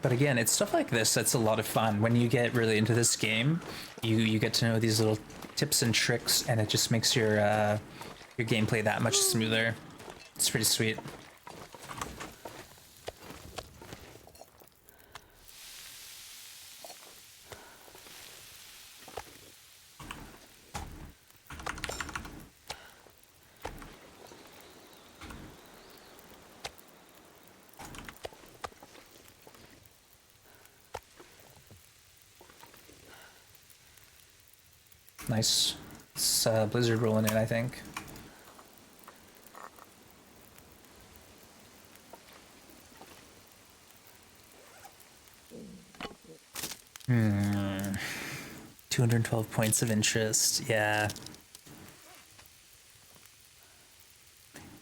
But again, it's stuff like this that's a lot of fun. When you get really into this game, you get to know these little tips and tricks, and it just makes your gameplay that much smoother. It's pretty sweet. Nice. It's Blizzard rolling in, I think. Hmm. 212 points of interest. Yeah.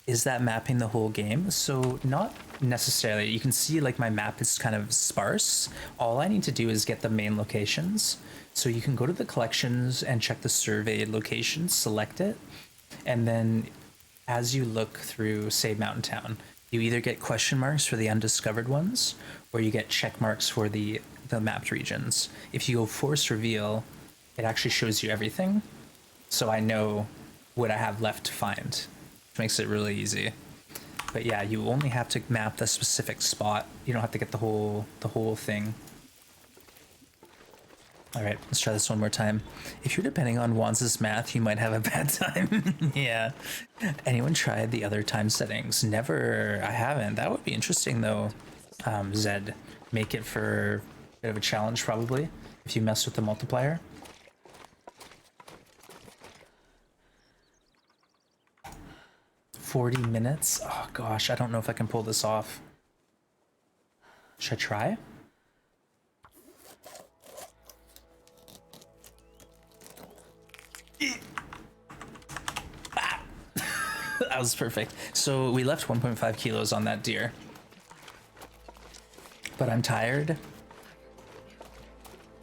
Is that mapping the whole game? So not necessarily. You can see like my map is kind of sparse. All I need to do is get the main locations. So you can go to the collections and check the surveyed locations, select it, and then as you look through, say, Mountain Town, you either get question marks for the undiscovered ones, or you get check marks for the mapped regions. If you go force reveal, it actually shows you everything. So I know what I have left to find, which makes it really easy. But yeah, you only have to map the specific spot. You don't have to get the whole thing. All right, let's try this one more time. If you're depending on Wanz's math, you might have a bad time. Yeah. Anyone tried the other time settings? Never. I haven't. That would be interesting though. Zed, make it for a bit of a challenge probably if you mess with the multiplier. $40 minutes? Oh gosh, I don't know if I can pull this off. Should I try? That was perfect. So we left 1.5 kilos on that deer. But I'm tired.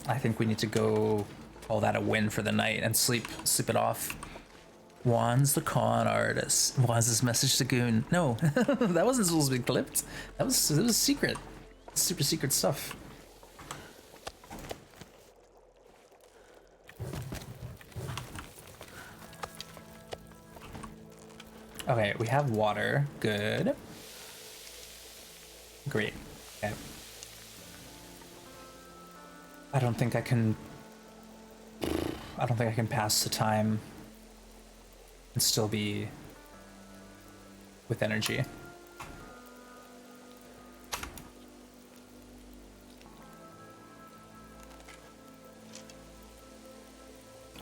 I think we need to go call that a win for the night and sleep it off. Juan's the con artist. Juan's message to Goon. No, that wasn't supposed to be clipped. It was secret. Super secret stuff. Okay, we have water. Good. Great. Okay. I don't think I can pass the time and still be with energy.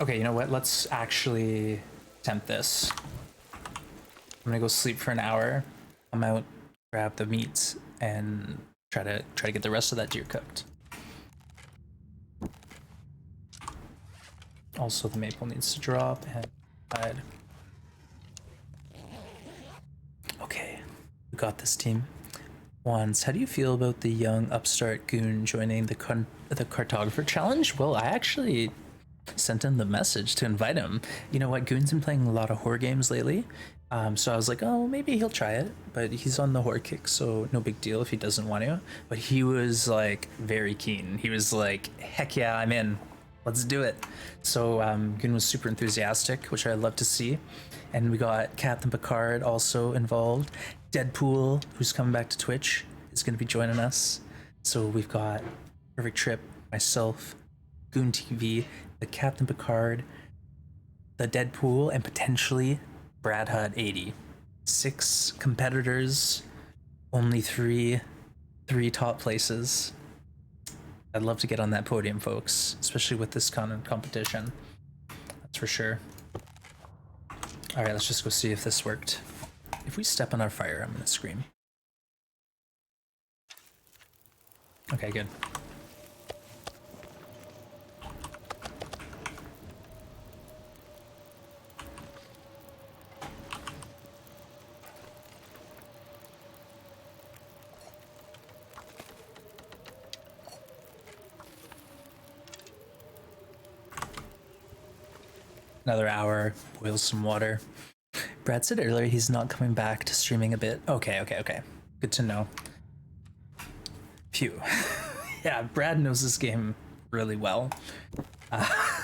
Okay, you know what? Let's actually attempt this. I'm gonna go sleep for an hour. I'm out, grab the meat, and try to get the rest of that deer cooked. Also, the maple needs to drop and hide. We got this team. Wands, how do you feel about the young upstart goon joining the Cartographer challenge? Well, I actually sent him the message to invite him. You know what? Goon's been playing a lot of horror games lately. So I was like, oh, maybe he'll try it. But he's on the horror kick, so no big deal if he doesn't want to. But he was like very keen. He was like, heck yeah, I'm in. Let's do it. So Goon was super enthusiastic, which I love to see. And we got Captain Picard also involved. Deadpool, who's coming back to Twitch, is going to be joining us. So we've got Perfect Trip, myself, Goon TV, the Captain Picard, the Deadpool, and potentially Brad Hutt 80. 6 competitors, only three top places. I'd love to get on that podium, folks, especially with this kind of competition. That's for sure. All right, let's just go see if this worked. If we step on our fire, I'm gonna scream. Okay, good. Another hour, boil some water. Brad said earlier he's not coming back to streaming a bit. Okay. Good to know. Phew. Yeah, Brad knows this game really well.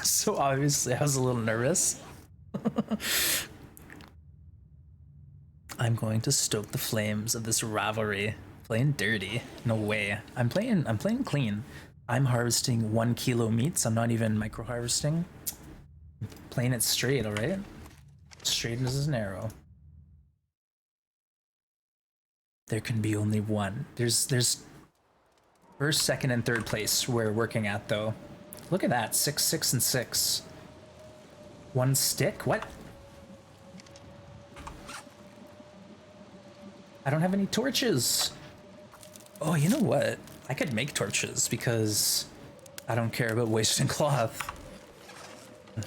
So obviously I was a little nervous. I'm going to stoke the flames of this rivalry. Playing dirty? No way. I'm playing clean. I'm harvesting 1 kilo meats. I'm not even micro harvesting. Playing it straight, all right? Straight as an arrow. There can be only one. There's first, second, and third place we're working at, though. Look at that, 6, 6, and 6. 1 stick? What? I don't have any torches. Oh, you know what? I could make torches because I don't care about wasting cloth. I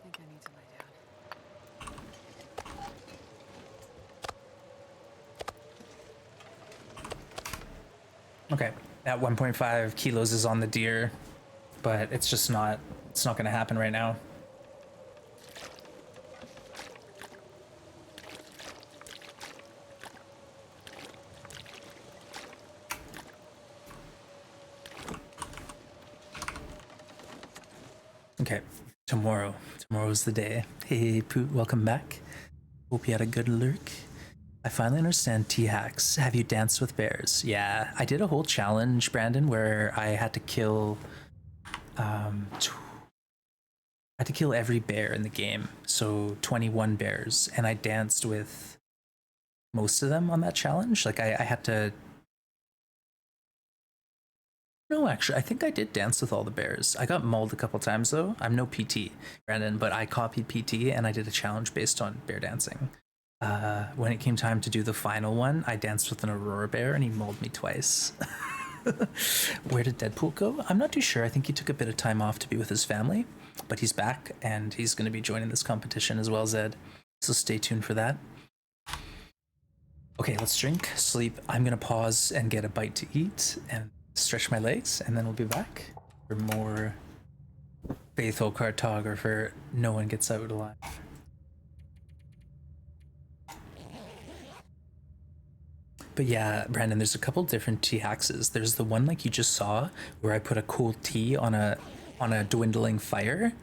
think I need to lie down. Okay, that 1.5 kilos is on the deer, but it's just not, it's not gonna happen right now. Okay, tomorrow's the day. Hey Poot, welcome back. Hope you had a good lurk. I finally understand T-hacks. Have you danced with bears? Yeah, I did a whole challenge, Brandon, where I had to kill every bear in the game. So 21 bears, and I danced with most of them on that challenge. Like I had to. No, actually, I think I did dance with all the bears. I got mauled a couple times though. I'm no PT, Brandon, but I copied PT and I did a challenge based on bear dancing. When it came time to do the final one, I danced with an Aurora bear and he mauled me twice. Where did Deadpool go? I'm not too sure. I think he took a bit of time off to be with his family, but he's back and he's going to be joining this competition as well, Zed. So stay tuned for that. Okay, let's drink, sleep. I'm going to pause and get a bite to eat and stretch my legs, and then we'll be back for more faithful Cartographer. No one gets out alive. But yeah, Brandon, there's a couple different tea hacks. There's the one like you just saw where I put a cool tea on a dwindling fire.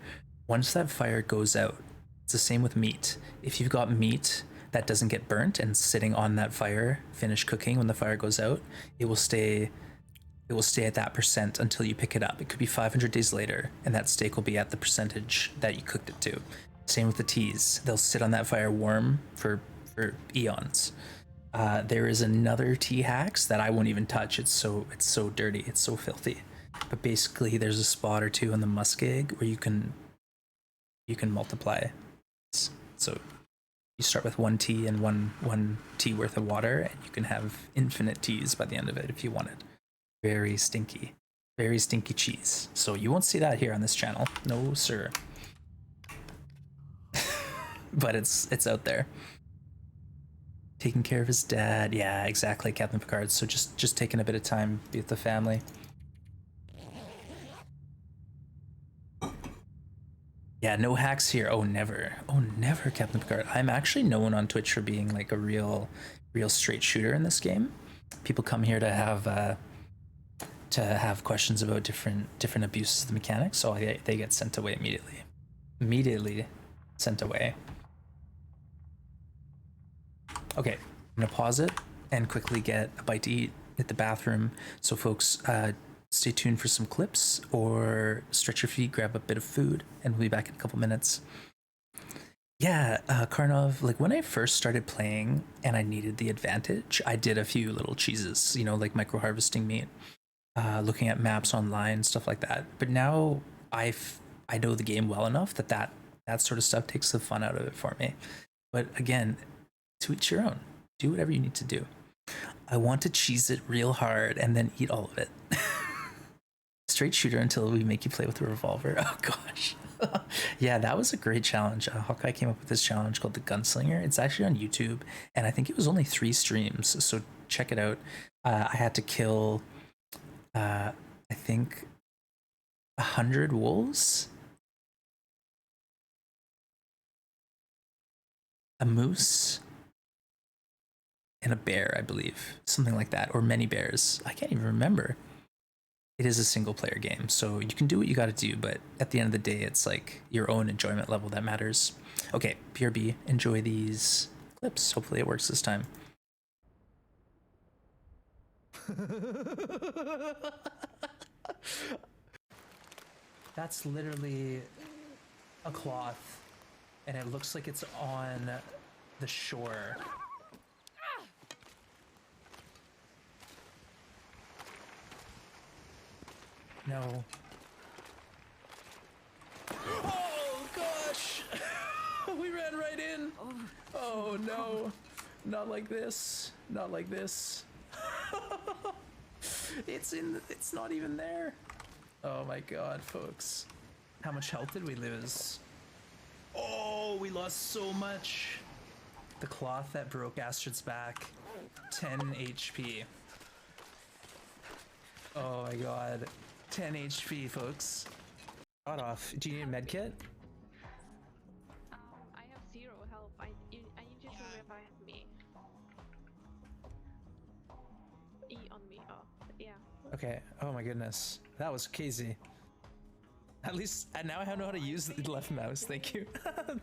Once that fire goes out, it's the same with meat. If you've got meat that doesn't get burnt and sitting on that fire, finish cooking when the fire goes out, it will stay it will stay at that percent until you pick it up. It could be 500 days later, and that steak will be at the percentage that you cooked it to. Same with the teas. They'll sit on that fire warm for eons. There is another tea hacks that I won't even touch. It's so dirty. It's so filthy. But basically, there's a spot or two on the muskeg where you can multiply. So you start with one tea and one tea worth of water, and you can have infinite teas by the end of it if you wanted. Very stinky cheese. So you won't see that here on this channel, no sir. But it's out there. Taking care of his dad, yeah, exactly, Captain Picard. So just taking a bit of time, be with the family. Yeah, no hacks here. Oh, never, Captain Picard. I'm actually known on Twitch for being like a real straight shooter in this game. People come here to have questions about different abuses of the mechanics, so they get sent away immediately sent away. Okay, I'm gonna pause it and quickly get a bite to eat, hit the bathroom. So folks, stay tuned for some clips or stretch your feet, grab a bit of food, and we'll be back in a couple minutes. Yeah, Karnov, like when I first started playing and I needed the advantage, I did a few little cheeses, you know, like micro harvesting meat, looking at maps online, stuff like that. But now I know the game well enough that sort of stuff takes the fun out of it for me. But again, to each your own. Do whatever you need to do. I want to cheese it real hard and then eat all of it. Straight shooter until we make you play with a revolver. Oh gosh. Yeah, that was a great challenge. Hawkeye came up with this challenge called the Gunslinger. It's actually on YouTube, and I think it was only 3 streams, so check it out. I had to kill, I think, 100 wolves, a moose, and a bear, I believe. Something like that, or many bears. I can't even remember. It is a single player game, so you can do what you gotta do, but at the end of the day, it's like your own enjoyment level that matters. Okay, PRB, enjoy these clips. Hopefully it works this time. That's literally a cloth, and it looks like it's on the shore. No. Oh gosh! We ran right in! Oh no! Not like this. Not like this. It's not even there. Oh my god, folks. How much health did we lose? Oh, we lost so much. The cloth that broke Astrid's back. 10 HP. Oh my god. 10 HP, folks. Got off. Do you need a med kit? I have 0 health. I need you to revive me. E on me. Oh, yeah. Okay. Oh my goodness. That was crazy. At least now I know how to use the left mouse. Thank you.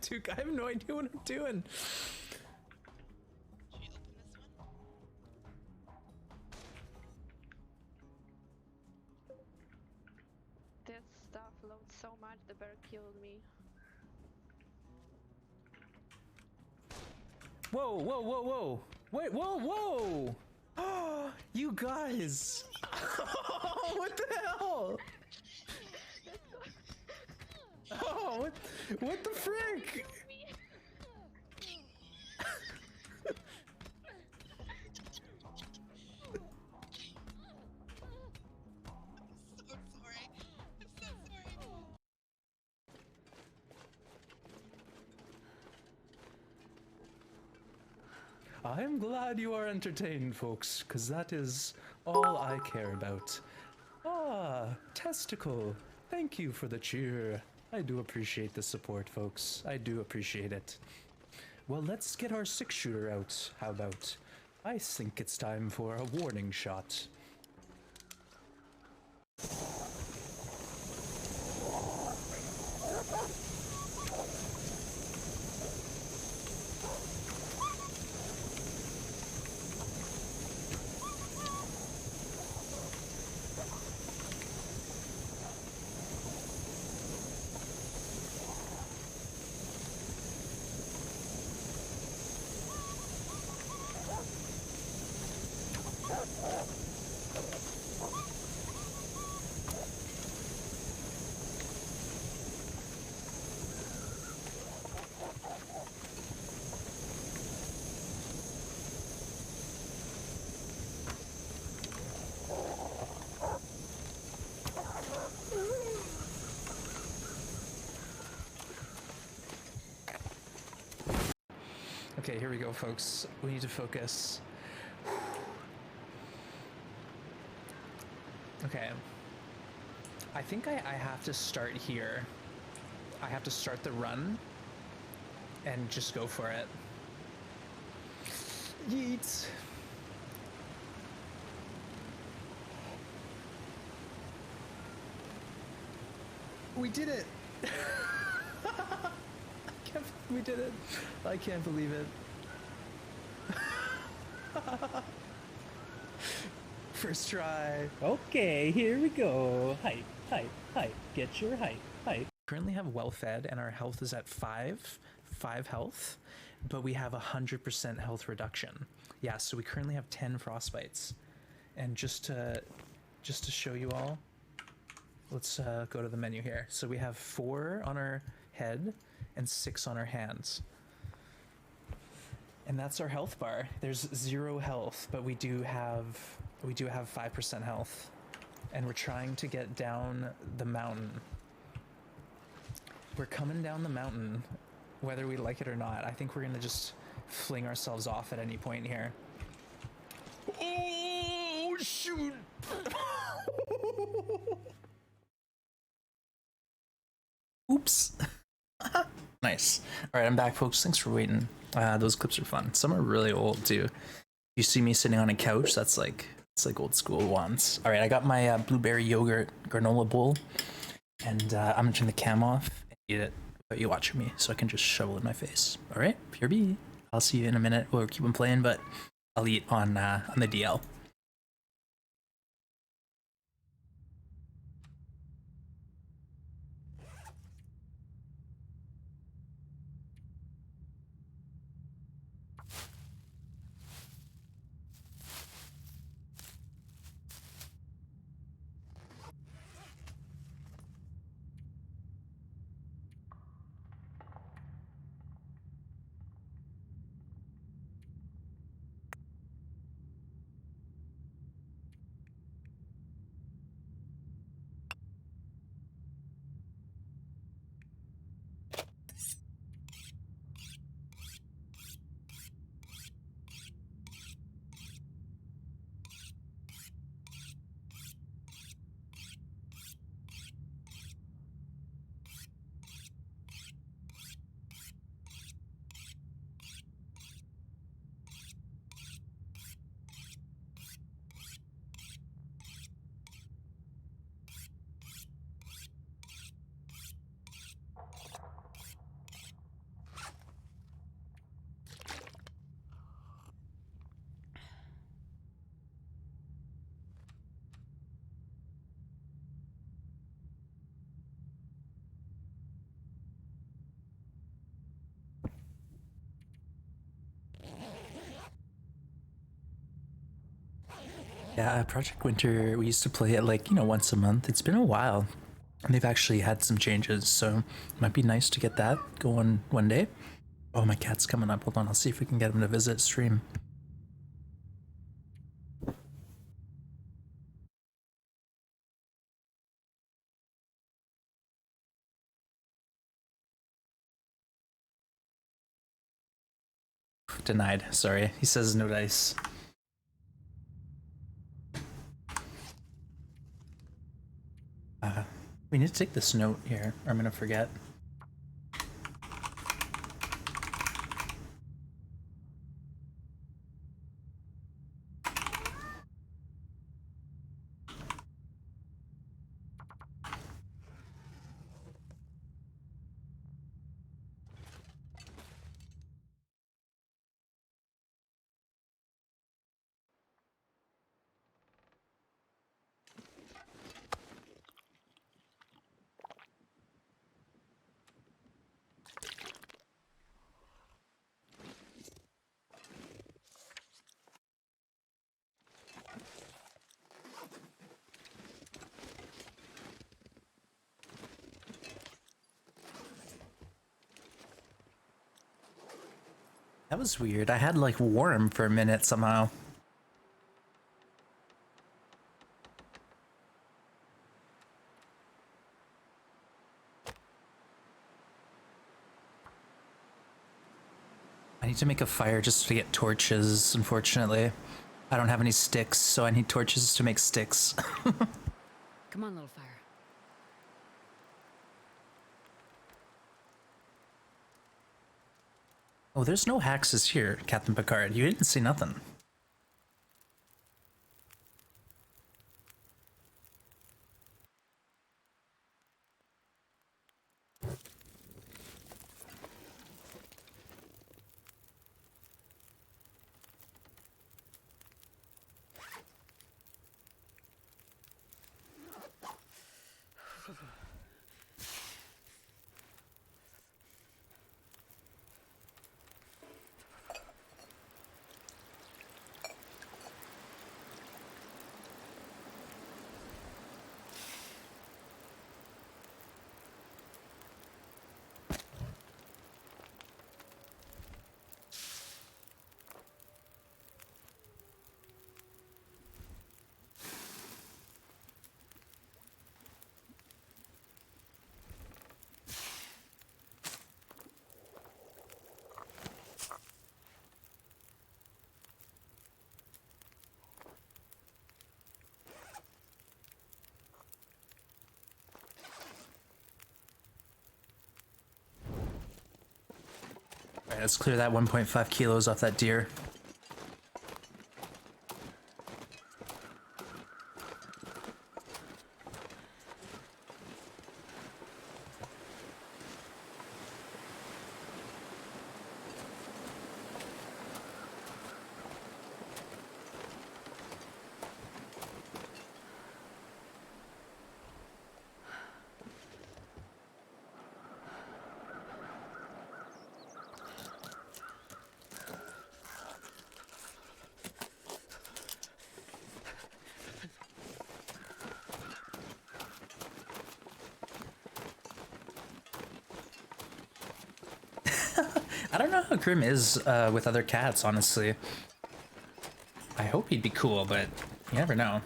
Dude, I have no idea what I'm doing. This stuff loads so much, the bear killed me. Whoa, whoa, whoa, whoa. Wait, whoa, whoa. Oh, you guys. What the hell? Oh, what the frick? I'm glad you are entertained, folks, because that is all I care about. Ah, Testicle. Thank you for the cheer. I do appreciate the support, folks. I do appreciate it. Well, let's get our 6-shooter out. How about? I think it's time for a warning shot. Okay, here we go, folks. We need to focus. Okay. I think I have to start here. I have to start the run and just go for it. Yeet. We did it. We did it. I can't believe it. First try. Okay, here we go. Height, height, height. Get your height, height. Currently have well fed and our health is at 5 health, but we have 100% health reduction. Yeah, so we currently have 10 frostbites. And just to show you all, let's go to the menu here. So we have 4 on our head and 6 on our hands. And that's our health bar. There's 0 health, but we do have 5% health. And we're trying to get down the mountain. We're coming down the mountain, whether we like it or not. I think we're gonna just fling ourselves off at any point here. Oh, shoot! Oops. Nice. All right, I'm back, folks. Thanks for waiting. Those clips are fun. Some are really old too. You see me sitting on a couch. It's like old school ones. All right, I got my blueberry yogurt granola bowl, and I'm gonna turn the cam off and eat it without you watching me, so I can just shovel in my face. All right, pure B. I'll see you in a minute. We'll keep on playing, but I'll eat on the DL. Yeah, Project Winter, we used to play it like, once a month. It's been a while. And they've actually had some changes, so it might be nice to get that going one day. Oh, my cat's coming up. Hold on, I'll see if we can get him to visit stream. Denied, sorry. He says no dice. We need to take this note here, or I'm gonna forget. That was weird. I had like warm for a minute somehow. I need to make a fire just to get torches, unfortunately. I don't have any sticks, so I need torches to make sticks. Come on, little fire. Oh, there's no hexes here, Captain Picard. You didn't see nothing. Alright, let's clear that 1.5 kilos off that deer. I don't know how Grim is with other cats, honestly. I hope he'd be cool, but you never know.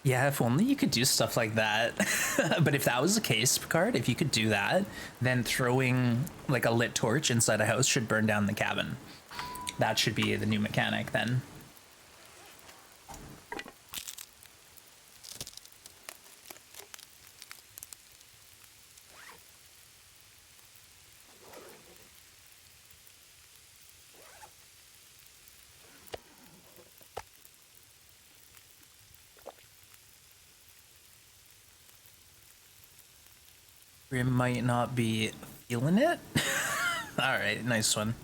Yeah, if only you could do stuff like that. But if that was the case, Picard, if you could do that, then throwing like a lit torch inside a house should burn down the cabin. That should be the new mechanic then. Grim might not be feeling it. All right, nice one.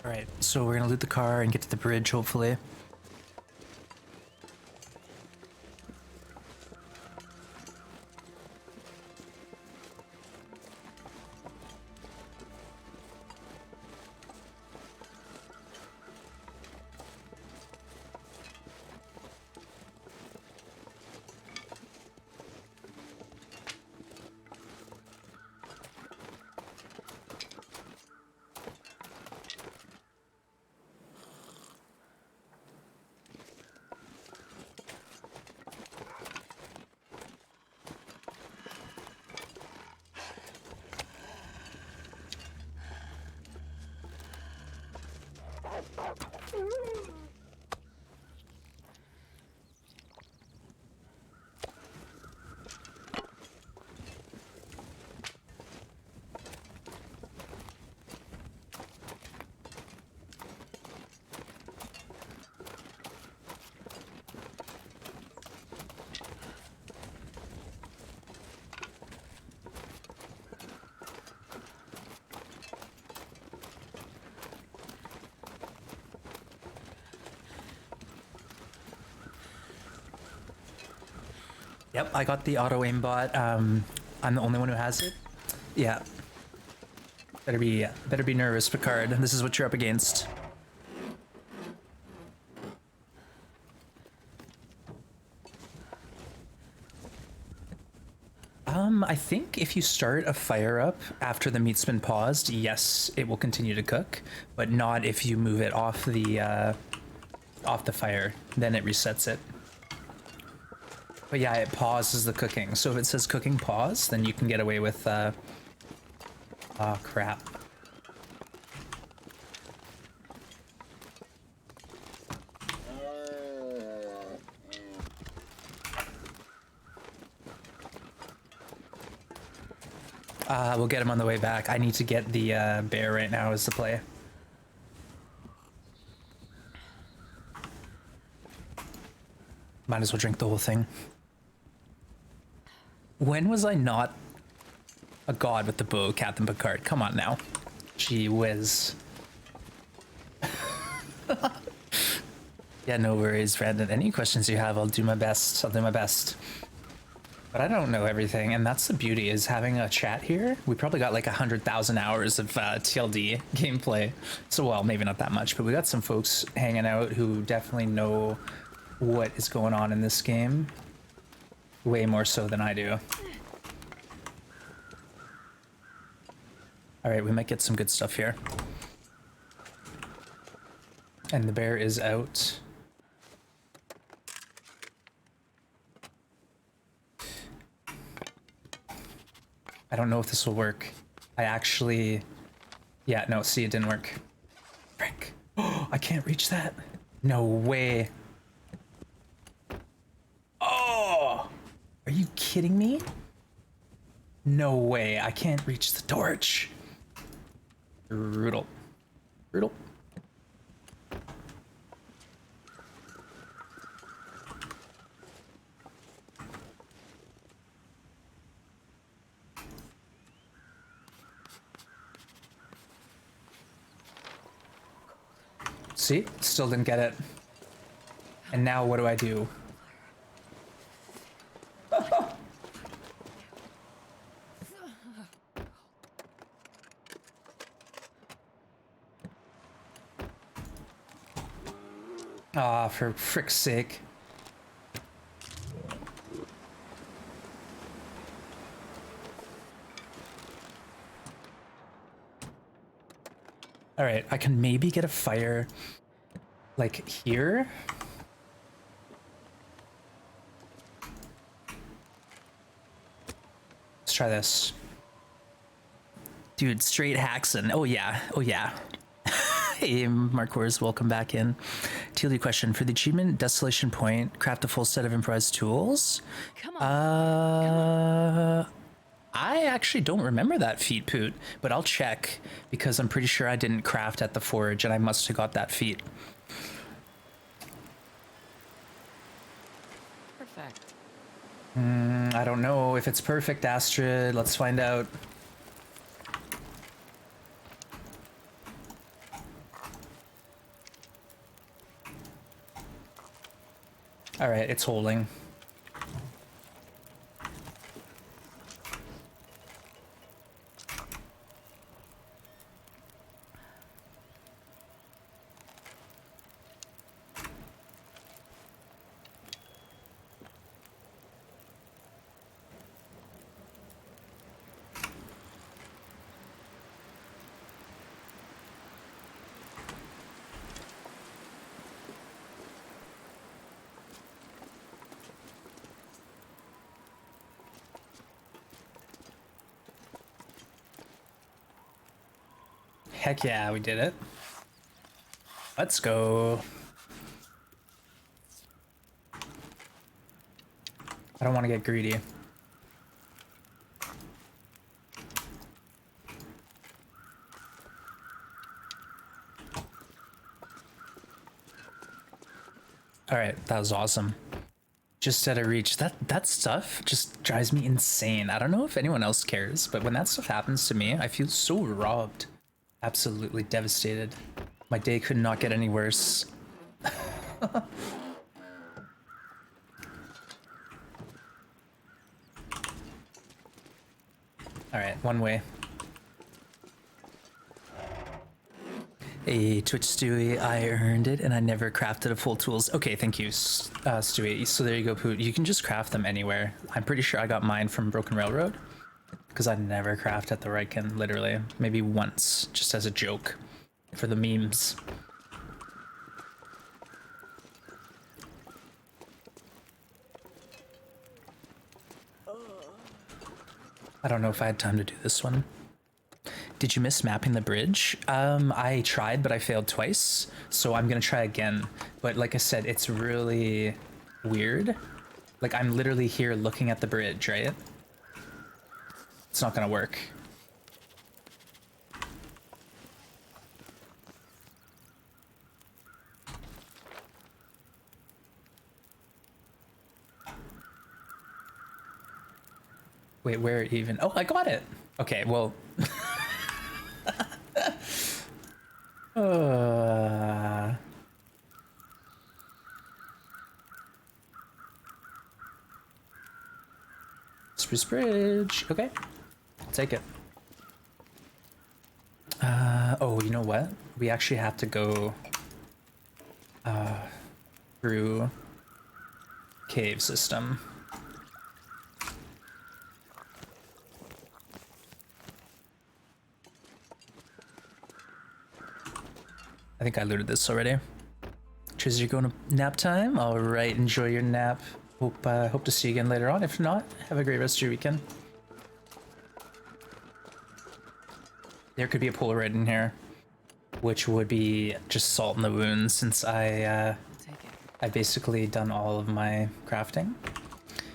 All right, so we're gonna loot the car and get to the bridge, hopefully. Yep, I got the auto aimbot. I'm the only one who has it. Yeah. Better be nervous, Picard. This is what you're up against. I think if you start a fire up after the meat's been paused, yes, it will continue to cook, but not if you move it off the fire. Then it resets it. But yeah, it pauses the cooking. So if it says cooking pause, then you can get away with, oh crap. We'll get him on the way back. I need to get the bear right now is the play. Might as well drink the whole thing. When was I not a god with the bow, Captain Picard? Come on now. Gee whiz. Yeah, no worries, Brandon. Any questions you have, I'll do my best. I'll do my best. But I don't know everything, and that's the beauty, is having a chat here. We probably got like 100,000 hours of TLD gameplay. So, well, maybe not that much, but we got some folks hanging out who definitely know what is going on in this game. Way more so than I do. Alright, we might get some good stuff here. And the bear is out. I don't know if this will work. I actually... Yeah, no, see, it didn't work. Frick. Oh, I can't reach that. No way. Oh! Are you kidding me? No way, I can't reach the torch. Brutal. Brutal. See? Still didn't get it. And now what do I do? Ah, for frick's sake. All right, I can maybe get a fire like here. Let's try this. Dude, straight Haxon. Oh yeah, oh yeah. Hey, Markors, welcome back in. TLD question. For the achievement Desolation Point, craft a full set of improvised tools. Come on. I actually don't remember that feat, Poot, but I'll check because I'm pretty sure I didn't craft at the forge and I must have got that feat. Perfect. I don't know if it's perfect, Astrid. Let's find out. All right, it's holding. Heck yeah, we did it. Let's go. I don't want to get greedy. All right, that was awesome. Just out of reach. That stuff just drives me insane. I don't know if anyone else cares, but when that stuff happens to me, I feel so robbed. Absolutely devastated. My day could not get any worse. Alright, one way. Hey, Twitch Stewie, I earned it and I never crafted a full tools. Okay, thank you, Stewie. So there you go, Poot. You can just craft them anywhere. I'm pretty sure I got mine from Broken Railroad because I never craft at the Riken, literally. Maybe once, just as a joke for the memes. I don't know if I had time to do this one. Did you miss mapping the bridge? I tried, but I failed twice. So I'm gonna try again. But like I said, it's really weird. Like I'm literally here looking at the bridge, right? It's not gonna work. Wait, where even? Oh, I got it. Okay, well. Spruce Bridge. Okay, I'll take it. Oh, you know what? We actually have to go through cave system. I think I looted this already. Triz, you're going to nap time? All right, enjoy your nap. Hope to see you again later on. If not, have a great rest of your weekend. There could be a Polaroid in here, which would be just salt in the wound since I basically done all of my crafting.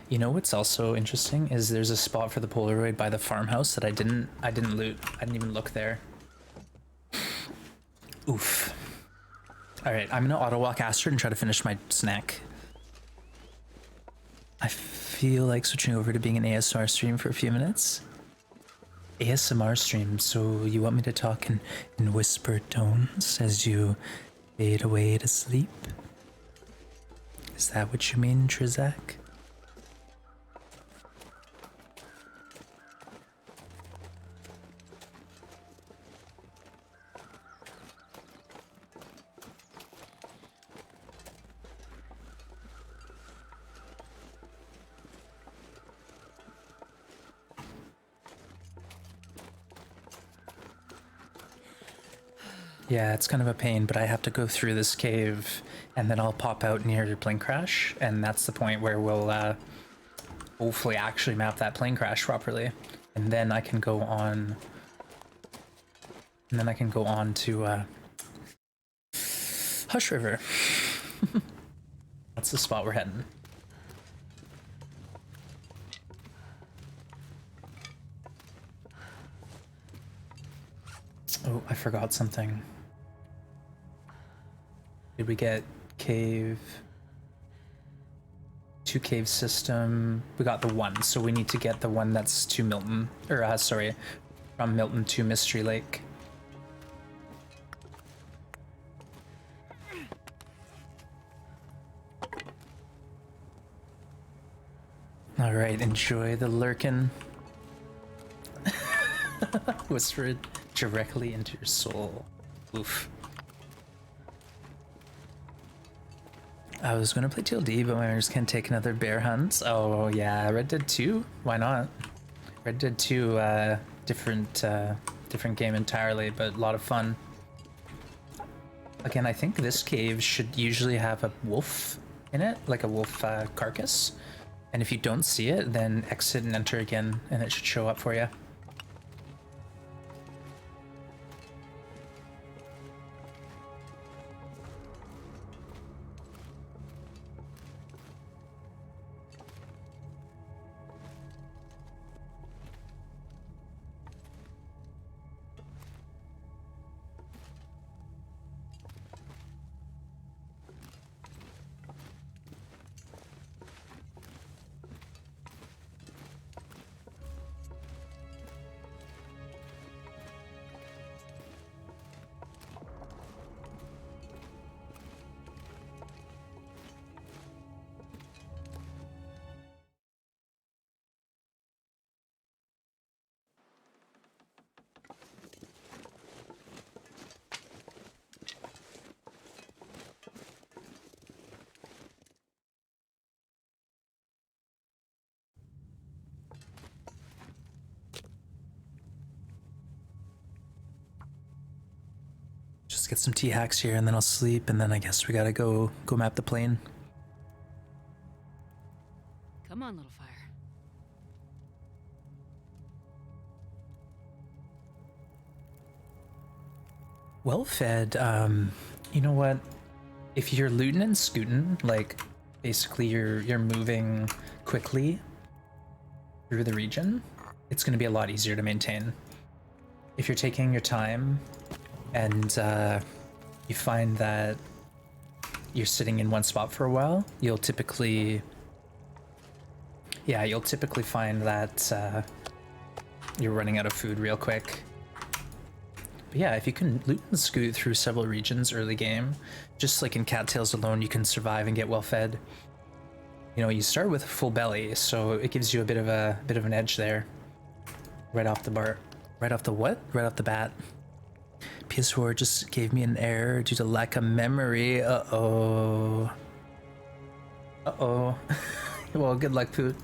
You know what's also interesting is there's a spot for the Polaroid by the farmhouse that I didn't loot. I didn't even look there. Oof. All right, I'm gonna auto walk Astrid and try to finish my snack. I feel like switching over to being an ASMR stream for a few minutes. ASMR stream, so you want me to talk in whispered tones as you fade away to sleep? Is that what you mean, Trizak? Yeah, it's kind of a pain, but I have to go through this cave and then I'll pop out near your plane crash, and that's the point where we'll hopefully actually map that plane crash properly. And then I can go on to Hush River. That's the spot we're heading. Oh, I forgot something. Did we get cave? 2 cave system. We got the 1, so we need to get the one that's to Milton, or sorry, from Milton to Mystery Lake. All right, enjoy the lurkin. Whispered directly into your soul. Oof. I was gonna play TLD, but my members can take another bear hunt. Oh yeah, Red Dead 2? Why not? Red Dead 2, different game entirely, but a lot of fun. Again, I think this cave should usually have a wolf in it, like a wolf carcass. And if you don't see it, then exit and enter again, and it should show up for you. get some tea hacks here, and then I'll sleep, and then I guess we gotta go map the plane. Come on, little fire. Well fed. You know what? If you're looting and scooting, like basically you're moving quickly through the region, it's gonna be a lot easier to maintain. If you're taking your time and you find that you're sitting in one spot for a while, you'll typically find that you're running out of food real quick. But yeah, if you can loot and scoot through several regions early game, just like in Cattails alone, you can survive and get well fed. You know, you start with a full belly, so it gives you a bit of an edge there. Right off the bat. Right off the bat. PS4 just gave me an error due to lack of memory. Uh-oh. Uh-oh. Well, good luck, Poot.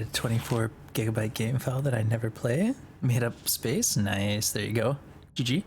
A 24 gigabyte game file that I never play. Made up space. Nice. There you go. GG.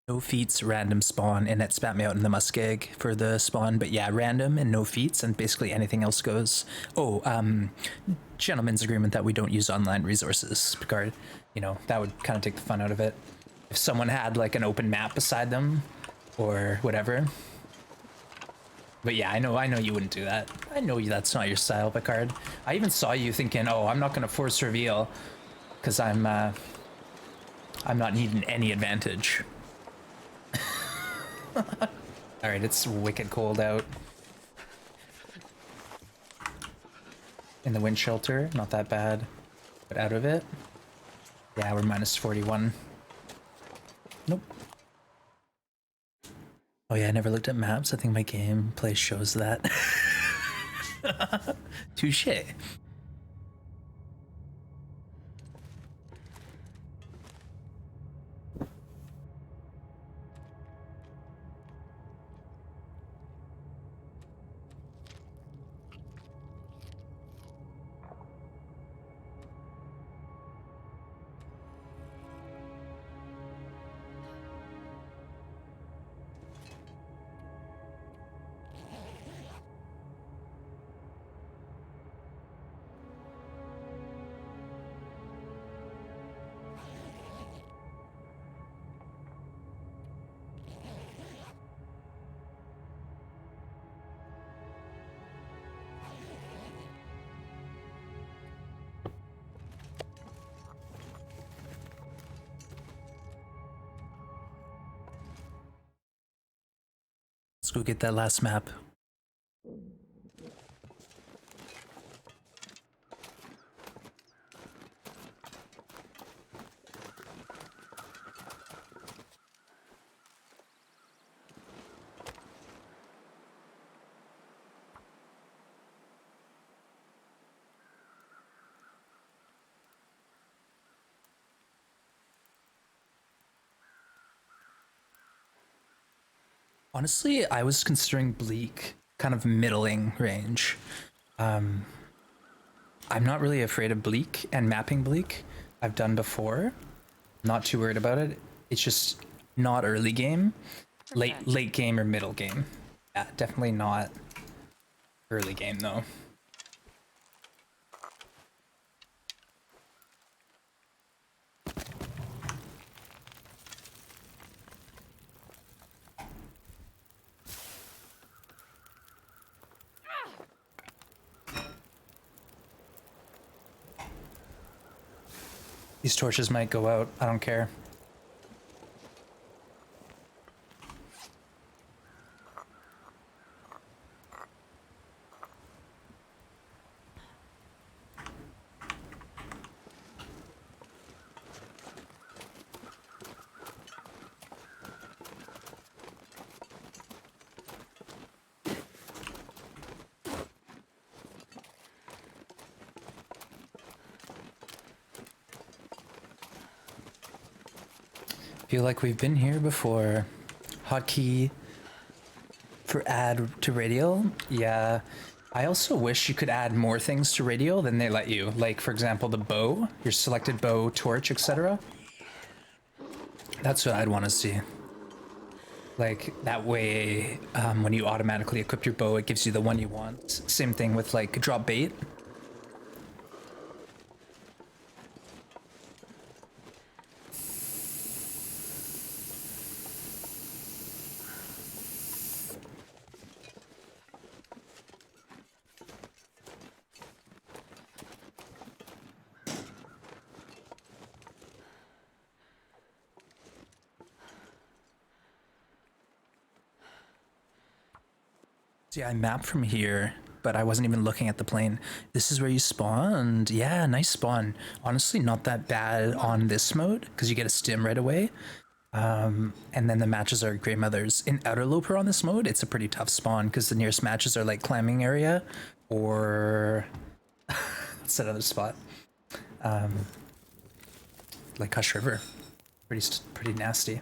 No feats, random spawn, and it spat me out in the muskeg for the spawn. But yeah, random and no feats, and basically anything else goes. Oh, gentleman's agreement that we don't use online resources, Picard. You know, that would kind of take the fun out of it. If someone had like an open map beside them, or whatever. But yeah, I know you wouldn't do that. I know that's not your style, Picard. I even saw you thinking, oh, I'm not gonna force reveal, because I'm not needing any advantage. All right, it's wicked cold out. In the wind shelter, not that bad, but out of it, yeah, we're minus 41. Nope. Oh yeah, I never looked at maps. I think my gameplay shows that. Touche. Let's go get that last map. Honestly, I was considering Bleak, kind of middling range. I'm not really afraid of Bleak and mapping Bleak. I've done before. Not too worried about it. It's just not early game. Late game or middle game. Yeah, definitely not early game though. These torches might go out. I don't care. Feel like we've been here before. Hotkey for add to radial. Yeah. I also wish you could add more things to radial than they let you. Like, for example, the bow, your selected bow, torch, etc. That's what I'd want to see. Like, that way, when you automatically equip your bow, it gives you the one you want. Same thing with, like, drop bait. See, I mapped from here, but I wasn't even looking at the plane. This is where you spawned. Yeah, nice spawn. Honestly, not that bad on this mode, because you get a stim right away. And then the matches are Grey Mothers. In Outer Loper on this mode, it's a pretty tough spawn, because the nearest matches are like climbing area, or... what's that other spot? Like Hush River. Pretty nasty.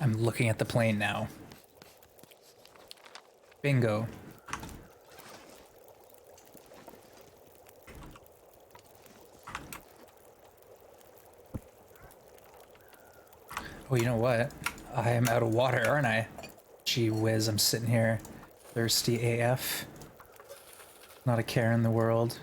I'm looking at the plane now. Bingo. Oh, you know what? I am out of water, aren't I? Gee whiz, I'm sitting here thirsty AF. Not a care in the world.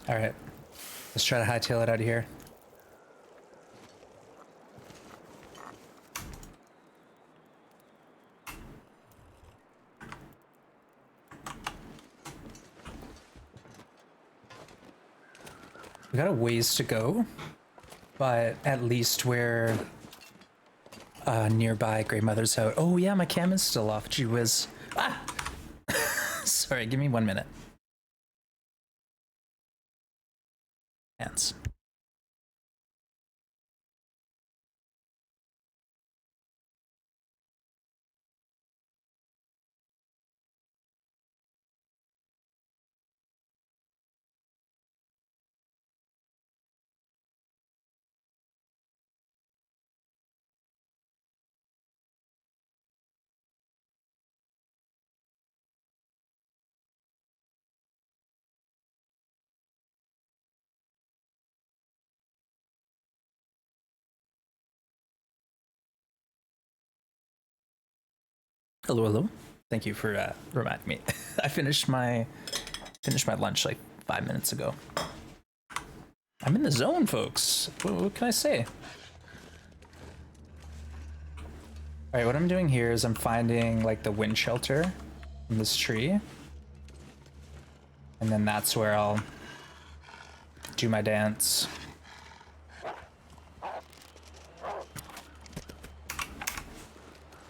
All right, let's try to hightail it out of here. We got a ways to go, but at least we're nearby Grandmother's house. Oh yeah, my cam is still off. Gee whiz. Ah! Sorry, give me 1 minute. Hands. Hello, hello. Thank you for reminding me. I finished my lunch like 5 minutes ago. I'm in the zone, folks. What can I say? All right, what I'm doing here is I'm finding like the wind shelter in this tree, and then that's where I'll do my dance.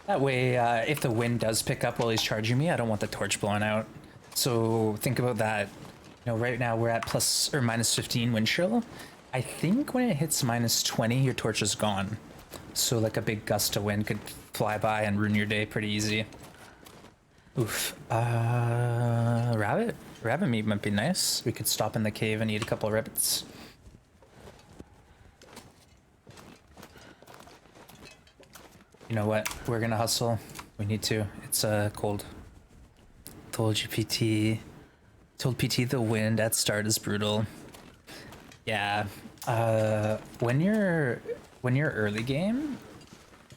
That way, if the wind does pick up while he's charging me, I don't want the torch blowing out. So think about that. You know, right now we're at plus or minus 15 wind chill. I think when it hits minus 20, your torch is gone. So like a big gust of wind could fly by and ruin your day pretty easy. Oof. Rabbit? Rabbit meat might be nice. We could stop in the cave and eat a couple of rabbits. You know what? We're gonna hustle. We need to. It's cold. Told you, PT. Told PT the wind at start is brutal. Yeah. When you're early game,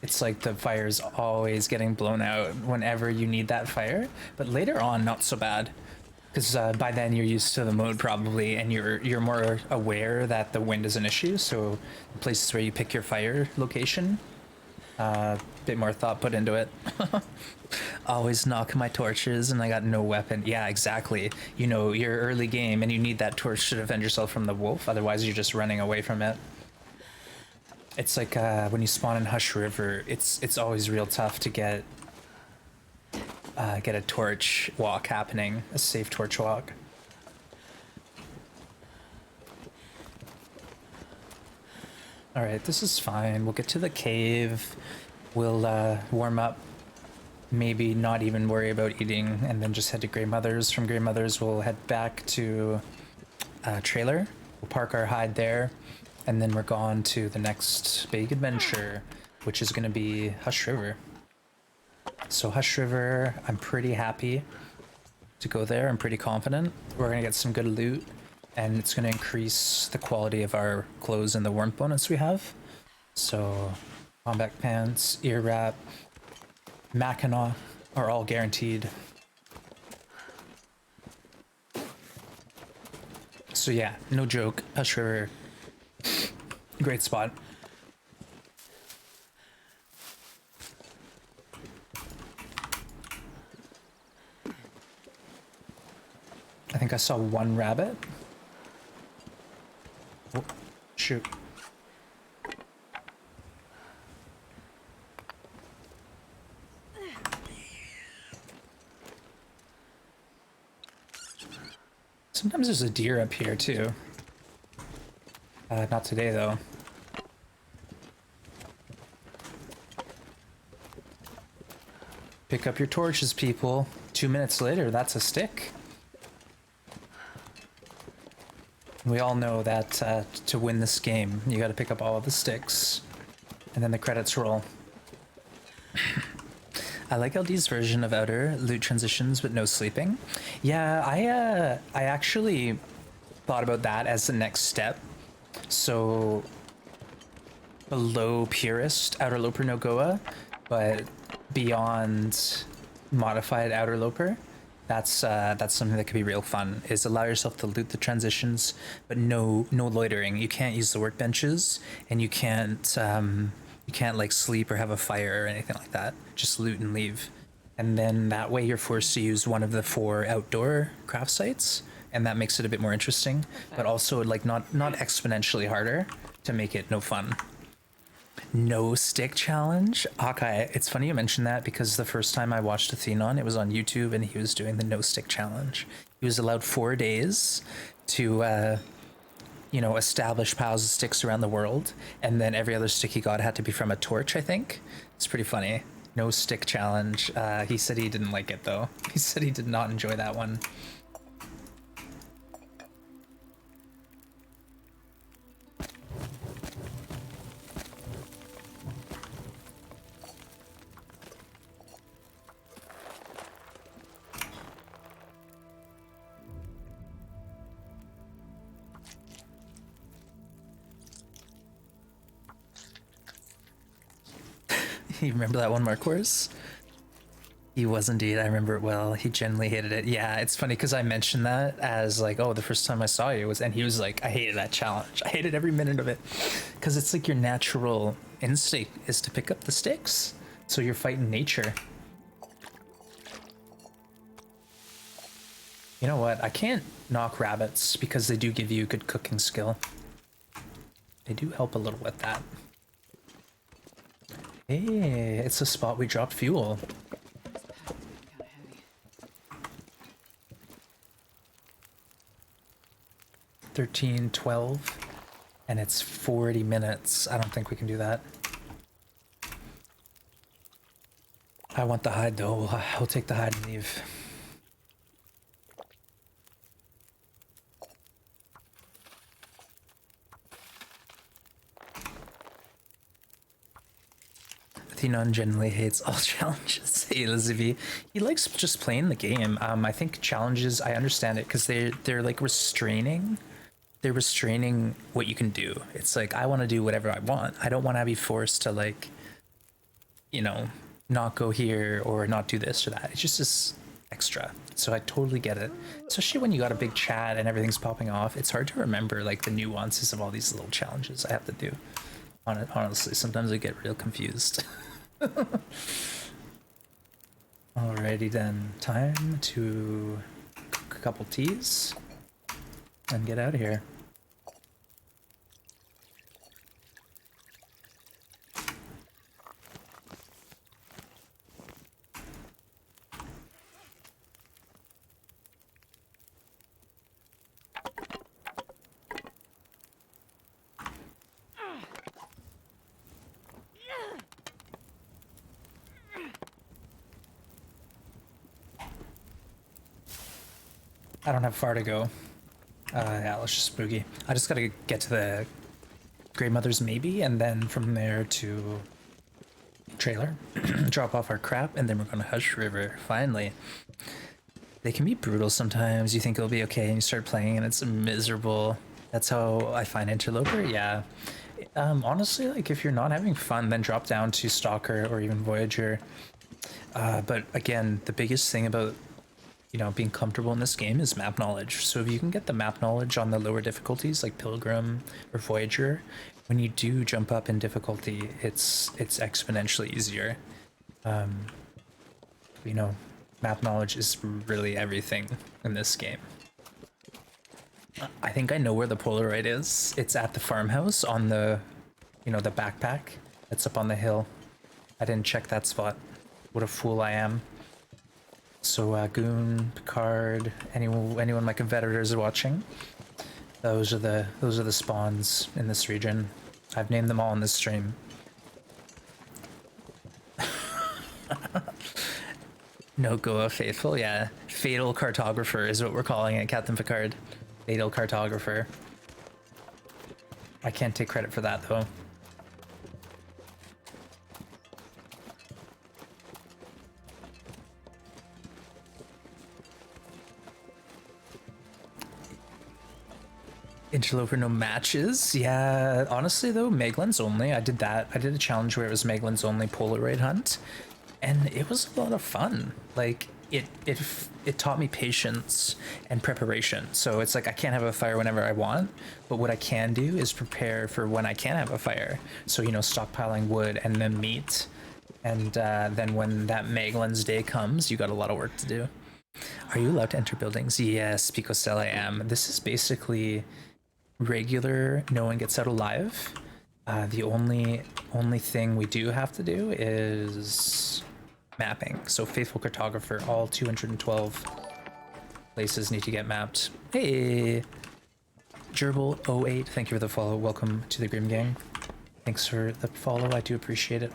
it's like the fire's always getting blown out whenever you need that fire. But later on, not so bad. Because by then you're used to the mode probably, and you're more aware that the wind is an issue. So the places where you pick your fire location, bit more thought put into it. Always knock my torches and I got no weapon. Yeah, exactly. You know, you're early game and you need that torch to defend yourself from the wolf. Otherwise you're just running away from it. It's like when you spawn in Hush River, it's always real tough to get a torch walk happening, a safe torch walk. All right, this is fine. We'll get to the cave. We'll warm up. Maybe not even worry about eating, and then just head to Grandmother's. From Grandmother's, we'll head back to trailer. We'll park our hide there, and then we're gone to the next big adventure, which is going to be Hush River. So Hush River, I'm pretty happy to go there. I'm pretty confident. We're going to get some good loot, and it's going to increase the quality of our clothes and the warmth bonus we have. So combat pants, ear wrap, Mackinac are all guaranteed. So yeah, no joke, Hush River, great spot. I think I saw one rabbit. Oh, shoot. Sometimes there's a deer up here too. Not today though. Pick up your torches, people. 2 minutes later, that's a stick. We all know that to win this game, you gotta pick up all of the sticks. And then the credits roll. I like LD's version of Outer, loot transitions but no sleeping. Yeah, I actually thought about that as the next step. So below Purist, Outer Loper NOGOA, but beyond modified Outer Loper. That's something that could be real fun, is allow yourself to loot the transitions, but no loitering. You can't use the workbenches, and you can't like sleep or have a fire or anything like that. Just loot and leave. And then that way you're forced to use one of the 4 outdoor craft sites, and that makes it a bit more interesting, but also like not exponentially harder to make it no fun. No stick challenge? Okay, it's funny you mentioned that because the first time I watched Athenon, it was on YouTube and he was doing the no stick challenge. He was allowed 4 days to you know, establish piles of sticks around the world, and then every other stick he got had to be from a torch, I think. It's pretty funny. No stick challenge. He said he didn't like it though. He said he did not enjoy that one. You remember that one, Marquez? He was indeed. I remember it well. He genuinely hated it. Yeah, it's funny because I mentioned that as like, oh, the first time I saw you was, and he was like, I hated that challenge. I hated every minute of it because it's like your natural instinct is to pick up the sticks. So you're fighting nature. You know what? I can't knock rabbits because they do give you good cooking skill. They do help a little with that. Hey, it's the spot we dropped fuel. This pack is kinda heavy. 13, 12, and it's 40 minutes. I don't think we can do that. I want the hide though. I'll take the hide and leave. Thenon generally hates all challenges. Hey, Elizabeth. He likes just playing the game. I think challenges, I understand it because they're like restraining. They're restraining what you can do. It's like, I want to do whatever I want. I don't want to be forced to like, you know, not go here or not do this or that. It's just this extra. So I totally get it. Especially when you got a big chat and everything's popping off. It's hard to remember like the nuances of all these little challenges I have to do. Honestly, sometimes I get real confused. Alrighty then, time to cook a couple teas and get out of here. I don't have far to go. Yeah, let's just boogie. I just gotta get to the Grey Mothers maybe, and then from there to trailer, drop off our crap, and then we're gonna Hush River, finally. They can be brutal sometimes. You think it'll be okay, and you start playing and it's miserable. That's how I find Interloper, yeah. Honestly, like if you're not having fun, then drop down to Stalker or even Voyager. But again, the biggest thing about, you know, being comfortable in this game is map knowledge. So if you can get the map knowledge on the lower difficulties like Pilgrim or Voyager, when you do jump up in difficulty, it's exponentially easier. You know, map knowledge is really everything in this game. I think I know where the Polaroid is. It's at the farmhouse on the, you know, the backpack that's up on the hill. I didn't check that spot. What a fool I am. So Goon, Picard, anyone my competitors are watching, those are the spawns in this region. I've named them all in this stream. NOGOA faithful, yeah. Fatal Cartographer is what we're calling it, Captain Picard. Fatal Cartographer. I can't take credit for that though. Interloper, no matches. Yeah, honestly though, Meglins only. I did that. I did a challenge where it was Meglins only Polaroid hunt, and it was a lot of fun. Like it taught me patience and preparation. So it's like I can't have a fire whenever I want, but what I can do is prepare for when I can have a fire. So you know, stockpiling wood and then meat, and then when that Meglins day comes, you got a lot of work to do. Are you allowed to enter buildings? Yes, Picocell, I am. This is basically regular no one gets out alive. The only thing we do have to do is mapping. So faithful cartographer, all 212 places need to get mapped. Hey, Gerbil08, thank you for the follow. Welcome to the Grim Gang. Thanks for the follow. I do appreciate it.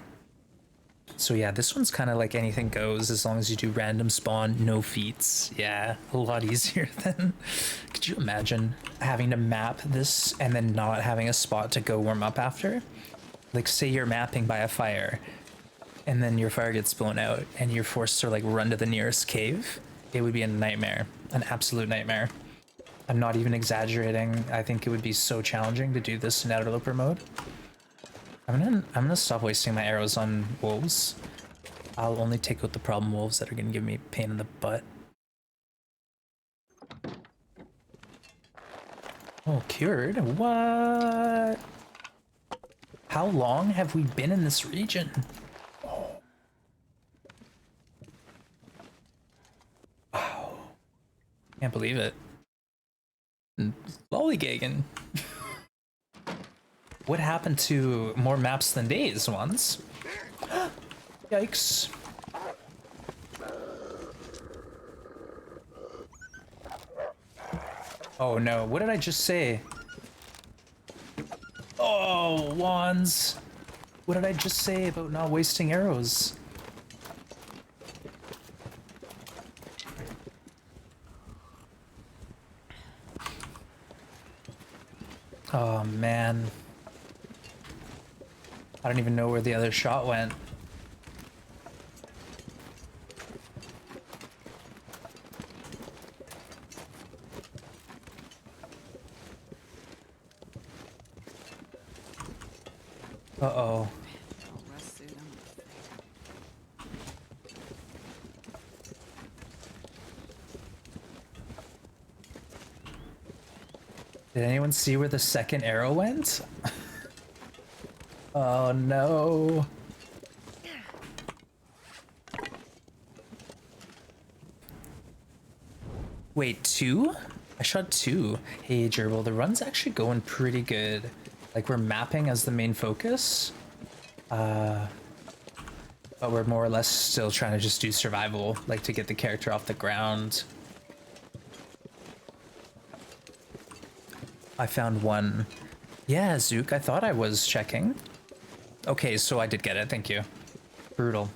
So yeah, this one's kind of like anything goes as long as you do random spawn, no feats. Yeah, a lot easier than... Could you imagine having to map this and then not having a spot to go warm up after? Like say you're mapping by a fire and then your fire gets blown out and you're forced to like run to the nearest cave. It would be a nightmare, an absolute nightmare. I'm not even exaggerating. I think it would be so challenging to do this in interloper mode. I'm gonna stop wasting my arrows on wolves. I'll only take out the problem wolves that are gonna give me pain in the butt. Oh, cured? What? How long have we been in this region? Wow. Can't believe it. Lollygagging. What happened to more maps than days once? Yikes. Oh no, what did I just say? Oh, wands. What did I just say about not wasting arrows? Oh man. I don't even know where the other shot went. Uh-oh. Did anyone see where the second arrow went? Oh no. Wait, 2? I shot 2. Hey Gerbil, the run's actually going pretty good. Like we're mapping as the main focus. But we're more or less still trying to just do survival, like to get the character off the ground. I found 1. Yeah, Zook, I thought I was checking. Okay, so I did get it, thank you. Brutal.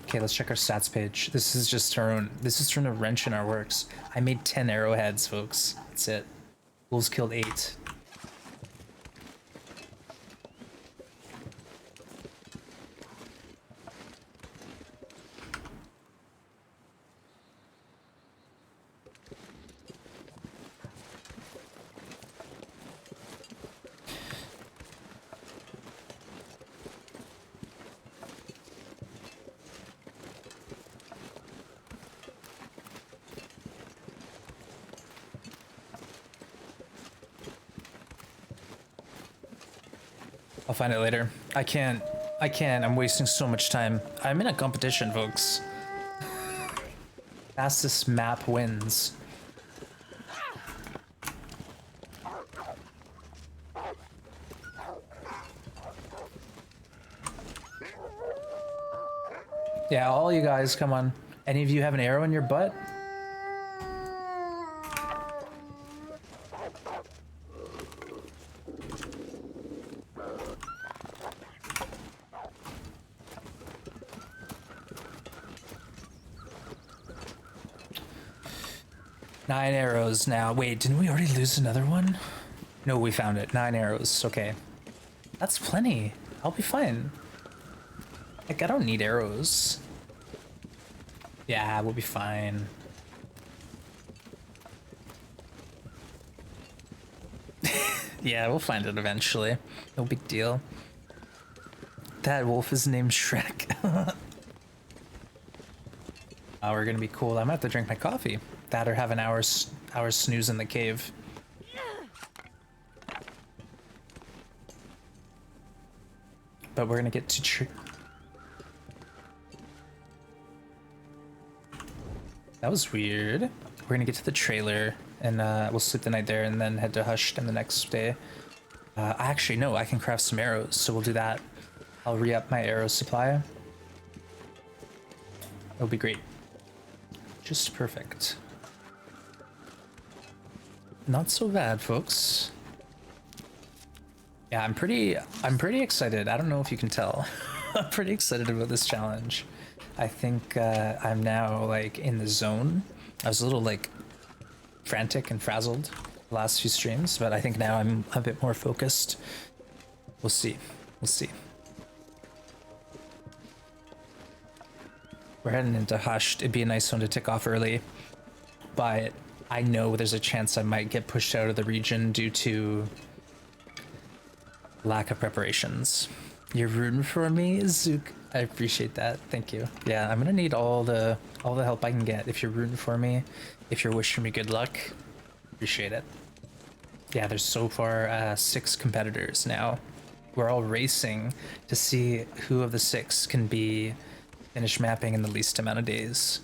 Okay, let's check our stats page. This is just our own, this is trying to wrench in our works. I made 10 arrowheads, folks. That's it. Wolves killed 8. I'll find it later. I can't. I'm wasting so much time. I'm in a competition, folks. Fastest map wins. Yeah, all you guys, come on. Any of you have an arrow in your butt? 9 arrows now. Wait, didn't we already lose another one? No, we found it. 9 arrows. Okay. That's plenty. I'll be fine. Like, I don't need arrows. Yeah, we'll be fine. Yeah, we'll find it eventually. No big deal. That wolf is named Shrek. We're gonna be cool. I'm gonna have to drink my coffee. That or have an hour's snooze in the cave. But we're gonna get to that was weird. We're gonna get to the trailer and we'll sleep the night there and then head to Hushed and the next day. Actually, no, I can craft some arrows, so we'll do that. I'll re-up my arrow supply. It'll be great. Just perfect. Not so bad, folks. Yeah, I'm pretty excited. I don't know if you can tell. I'm pretty excited about this challenge. I think I'm now like in the zone. I was a little like frantic and frazzled the last few streams, but I think now I'm a bit more focused. We'll see. We'll see. We're heading into Hushed. It'd be a nice one to tick off early, but I know there's a chance I might get pushed out of the region due to lack of preparations. You're rooting for me, Zook. I appreciate that. Thank you. Yeah, I'm gonna need all the help I can get. If you're rooting for me, if you're wishing me good luck, appreciate it. Yeah, there's so far 6 competitors now. We're all racing to see who of the 6 can be finish mapping in the least amount of days.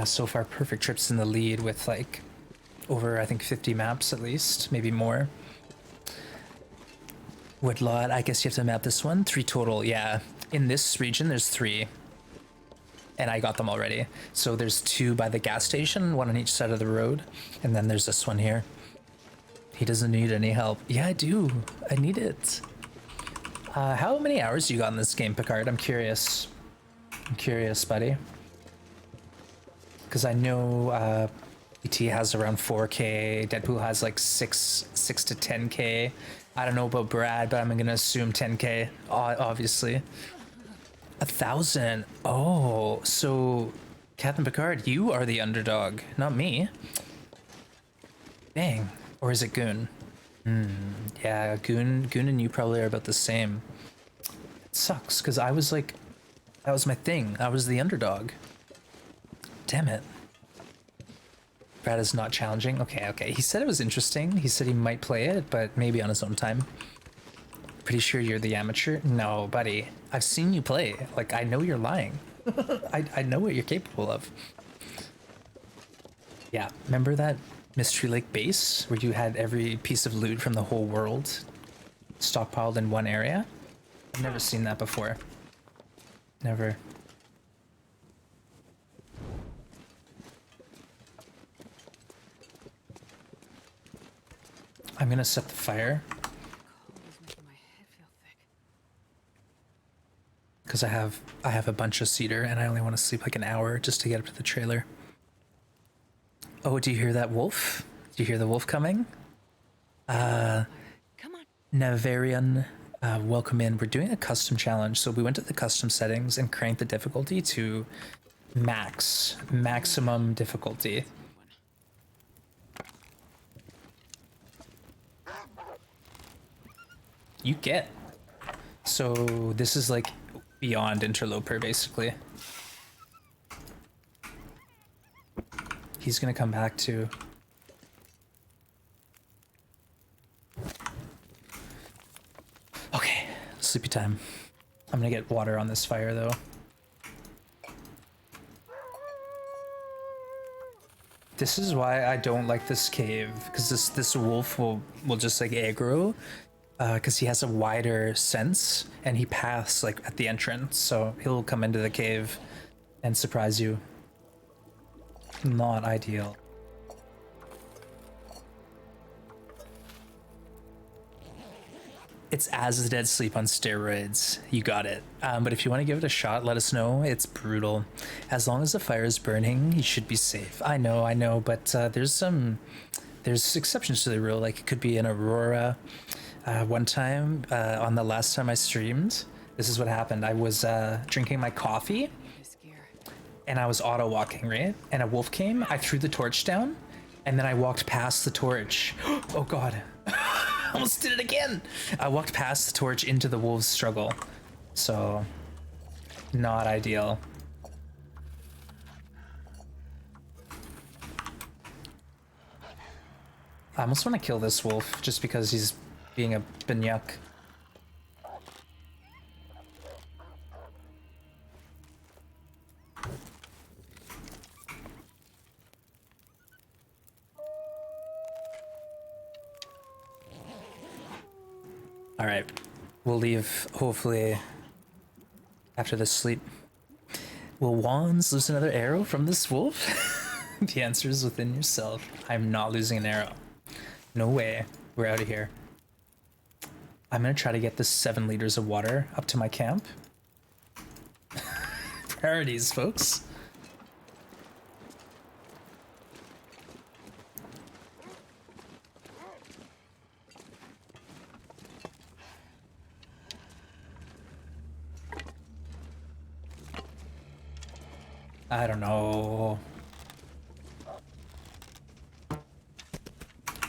So far, Perfect Trip's in the lead with like over I think 50 maps at least, maybe more. Woodlot, I guess you have to map this one. 3 total, yeah. In this region, there's 3. And I got them already. So there's 2 by the gas station, 1 on each side of the road. And then there's this one here. He doesn't need any help. Yeah, I do. I need it. How many hours you got in this game, Picard? I'm curious. I'm curious, buddy. Because I know ET has around 4K. Deadpool has like 6 to 10K. I don't know about Brad, but I'm gonna assume 10K, obviously. 1,000. Oh, so Captain Picard, you are the underdog, not me. Dang. Or is it Goon? Yeah, Goon and you probably are about the same. It sucks, because I was like, that was my thing. I was the underdog. Damn it. Brad is not challenging. Okay. He said it was interesting. He said he might play it, but maybe on his own time. Pretty sure you're the amateur? No, buddy. I've seen you play. Like, I know you're lying. I know what you're capable of. Yeah, remember that Mystery Lake base where you had every piece of loot from the whole world stockpiled in one area? I've never seen that before. Never. I'm gonna set the fire. Because I have a bunch of cedar and I only want to sleep like an hour just to get up to the trailer. Oh, do you hear that wolf? Do you hear the wolf coming? Come on. Navarian, welcome in. We're doing a custom challenge. So we went to the custom settings and cranked the difficulty to maximum difficulty. You get. So this is like beyond interloper basically. He's gonna come back to. Okay, sleepy time. I'm gonna get water on this fire though. This is why I don't like this cave, because this wolf will just like aggro. Because he has a wider sense and he paths like at the entrance, so he'll come into the cave and surprise you. Not ideal. It's As the Dead Sleep on steroids. You got it. But if you want to give it a shot, let us know. It's brutal. As long as the fire is burning, you should be safe. I know, but there's exceptions to the rule. Like it could be an aurora. One time, on the last time I streamed, this is what happened. I was drinking my coffee, This gear. and I was auto walking, right? And a wolf came. I threw the torch down, and then I walked past the torch. Oh God. Almost did it again. I walked past the torch into the wolves struggle. So, not ideal. I almost want to kill this wolf just because he's being a banyak. All right, we'll leave hopefully after this sleep. Will wands lose another arrow from this wolf? The answer is within yourself. I'm not losing an arrow. No way. We're out of here. I'm gonna try to get this 7 liters of water up to my camp. Priorities, folks. I don't know.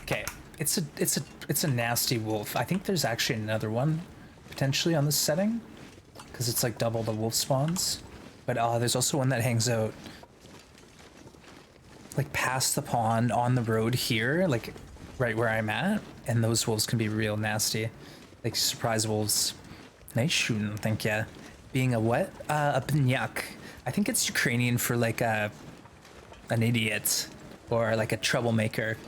Okay, it's a nasty wolf. I think there's actually another one potentially on this setting because it's like double the wolf spawns. But there's also one that hangs out like past the pond on the road here, like right where I'm at, and those wolves can be real nasty, like surprise wolves. Nice shooting, thank ya. Being a what? A banyak. I think it's Ukrainian for like an idiot or like a troublemaker.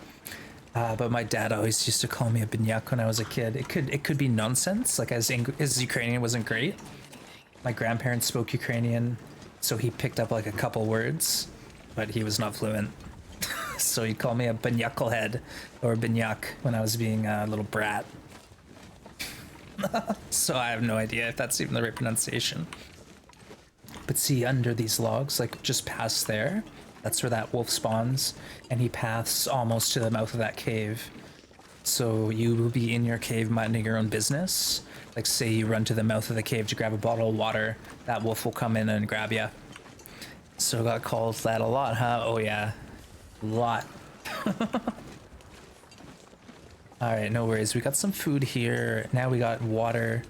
But my dad always used to call me a banyak when I was a kid. It could be nonsense. Like his Ukrainian wasn't great. My grandparents spoke Ukrainian, so he picked up like a couple words, but he was not fluent. So he'd call me a banyakelhead or banyak when I was being a little brat. So I have no idea if that's even the right pronunciation. But see, under these logs, like just past there, that's where that wolf spawns, and he paths almost to the mouth of that cave. So you will be in your cave minding your own business. Like say you run to the mouth of the cave to grab a bottle of water, that wolf will come in and grab you. So got called that a lot, huh? Oh yeah, a lot. All right, no worries. We got some food here. Now we got water.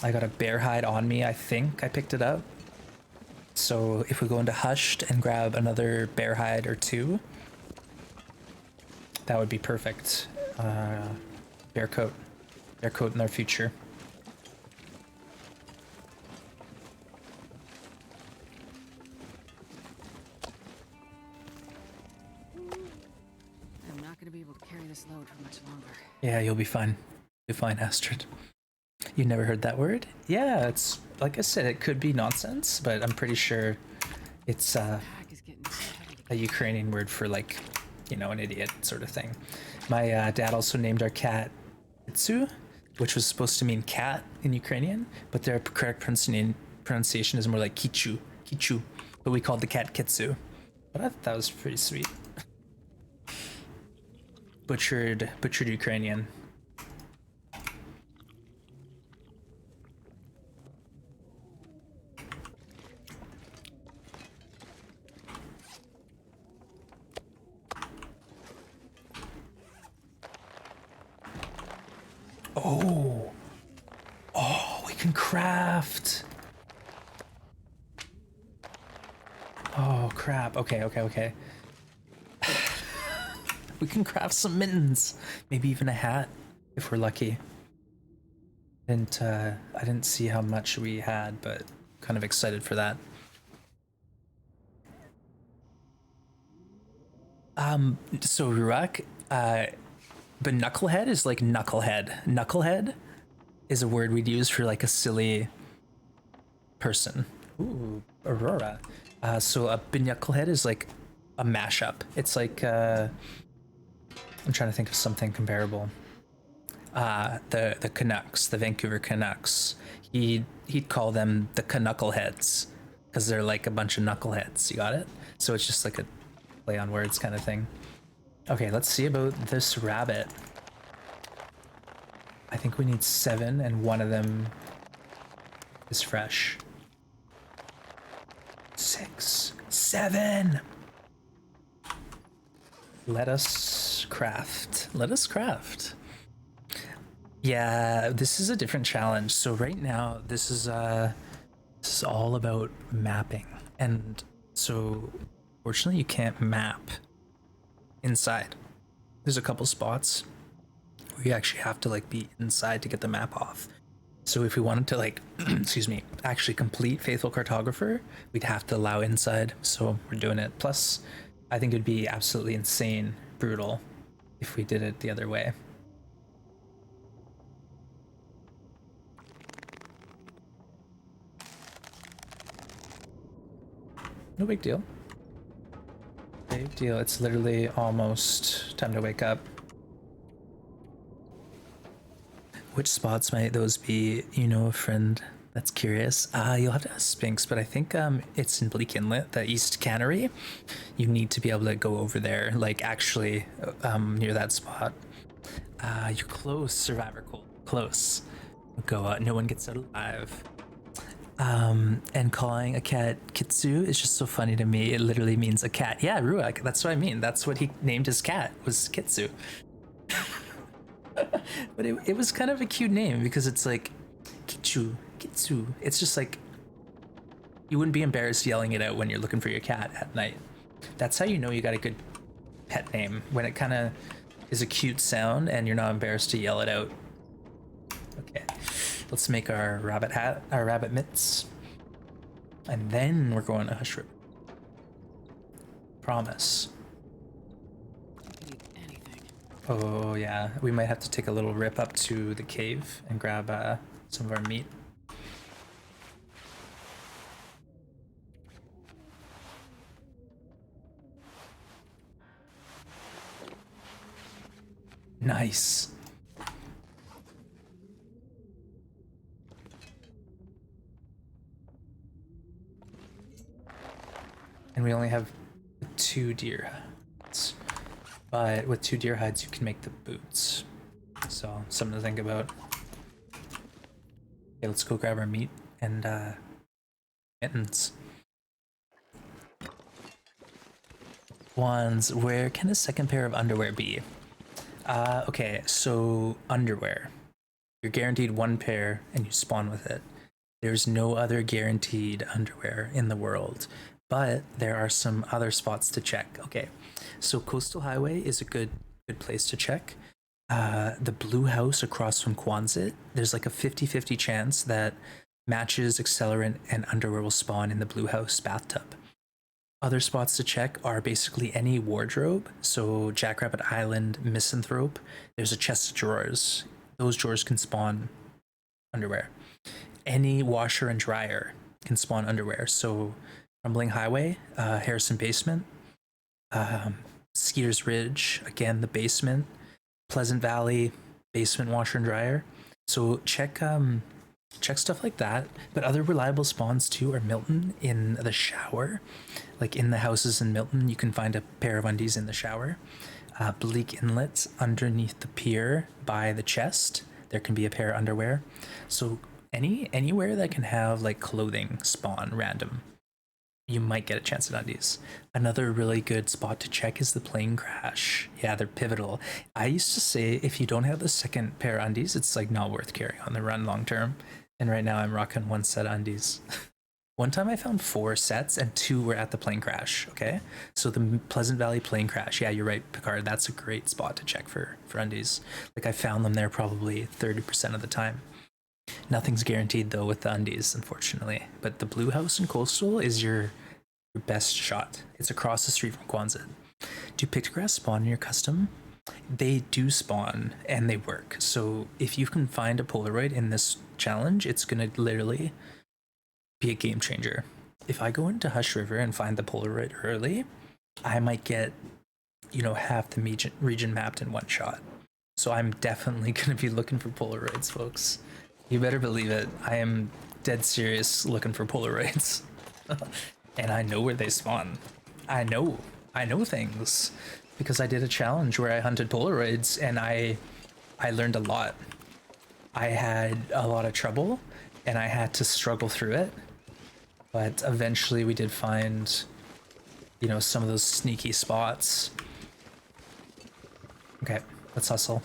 I got a bear hide on me, I think. I picked it up. So if we go into Hushed and grab another bear hide or 2, that would be perfect. Bear coat. Bear coat in our future. I'm not going to be able to carry this load for much longer. Yeah, you'll be fine. You'll be fine, Astrid. You never heard that word? Yeah, it's like I said, it could be nonsense, but I'm pretty sure it's Pack is getting too heavy to a Ukrainian word for like, you know, an idiot sort of thing. My dad also named our cat Kitsu, which was supposed to mean cat in Ukrainian, but their correct pronunciation is more like Kichu, Kichu. But we called the cat Kitsu. But I thought that was pretty sweet. Butchered Ukrainian. Oh, we can craft. Oh, crap. Okay. We can craft some mittens. Maybe even a hat, if we're lucky. I didn't see how much we had, but kind of excited for that. So Rurak, but knucklehead is like knucklehead. Knucklehead is a word we'd use for like a silly person. Ooh, Aurora. So a knucklehead is like a mashup. It's like I'm trying to think of something comparable. the Canucks, the Vancouver Canucks. He'd call them the Canuckleheads because they're like a bunch of knuckleheads. You got it? So it's just like a play on words kind of thing. Okay, let's see about this rabbit. I think we need 7 and one of them is fresh. 6, 7. Let us craft. Let us craft. Yeah, this is a different challenge. So right now, this is all about mapping, and so fortunately, you can't map inside. There's a couple spots where you actually have to like be inside to get the map off. So if we wanted to like, excuse me, actually complete Faithful Cartographer, we'd have to allow inside. So we're doing it. Plus, I think it'd be absolutely insane, brutal, if we did it the other way. No big deal. Big deal. It's literally almost time to wake up. Which spots might those be? You know, a friend that's curious. You'll have to ask Spinks, but I think it's in Bleak Inlet, the East Cannery. You need to be able to go over there, like actually near that spot. You're close, Survivor Cold. Close. NOGOA. No one gets out alive. And calling a cat Kitsu is just so funny to me. It literally means a cat. Yeah, Ruak. That's what I mean. That's what he named his cat, was Kitsu. But it was kind of a cute name because it's like Kitsu. It's just like you wouldn't be embarrassed yelling it out when you're looking for your cat at night. That's how you know you got a good pet name, when it kind of is a cute sound and you're not embarrassed to yell it out. Okay, let's make our rabbit hat, our rabbit mitts, and then we're going to Hush River. Promise. Need anything. Oh yeah, we might have to take a little rip up to the cave and grab some of our meat. Nice. And we only have 2 deer hides. But with 2 deer hides, you can make the boots. So, something to think about. Okay, let's go grab our meat and mittens. Wands, where can a second pair of underwear be? Okay, so underwear. You're guaranteed 1 pair and you spawn with it. There's no other guaranteed underwear in the world, but there are some other spots to check. Okay, so Coastal Highway is a good place to check. The blue house across from Quonset, there's like a 50-50 chance that matches, accelerant, and underwear will spawn in the blue house bathtub. Other spots to check are basically any wardrobe. So Jackrabbit Island, Misanthrope, there's a chest of drawers. Those drawers can spawn underwear. Any washer and dryer can spawn underwear. So Crumbling Highway, Harrison Basement, Skeeter's Ridge, again, the basement, Pleasant Valley, basement washer and dryer. So check stuff like that. But other reliable spawns too are Milton in the shower. Like in the houses in Milton, you can find a pair of undies in the shower. Bleak Inlet, underneath the pier by the chest, there can be a pair of underwear. So anywhere that can have like clothing spawn random, you might get a chance at undies. Another really good spot to check is the plane crash. Yeah, they're pivotal. I used to say if you don't have the second pair of undies, it's like not worth carrying on the run long term. And right now I'm rocking 1 set of undies. One time I found 4 sets and 2 were at the plane crash. Okay, so the Pleasant Valley plane crash. Yeah, you're right, Picard. That's a great spot to check for undies. Like I found them there probably 30% of the time. Nothing's guaranteed though with the undies, unfortunately. But the blue house in Coastal is your best shot. It's across the street from Quonset. Do pictographs spawn in your custom? They do spawn and they work. So if you can find a Polaroid in this challenge, it's gonna literally be a game changer. If I go into Hush River and find the Polaroid early, I might get, half the region mapped in 1 shot. So I'm definitely gonna be looking for Polaroids, folks. You better believe it. I am dead serious looking for Polaroids. And I know where they spawn. I know things because I did a challenge where I hunted Polaroids and I learned a lot. I had a lot of trouble and I had to struggle through it, but eventually we did find, you know, some of those sneaky spots. Okay, let's hustle.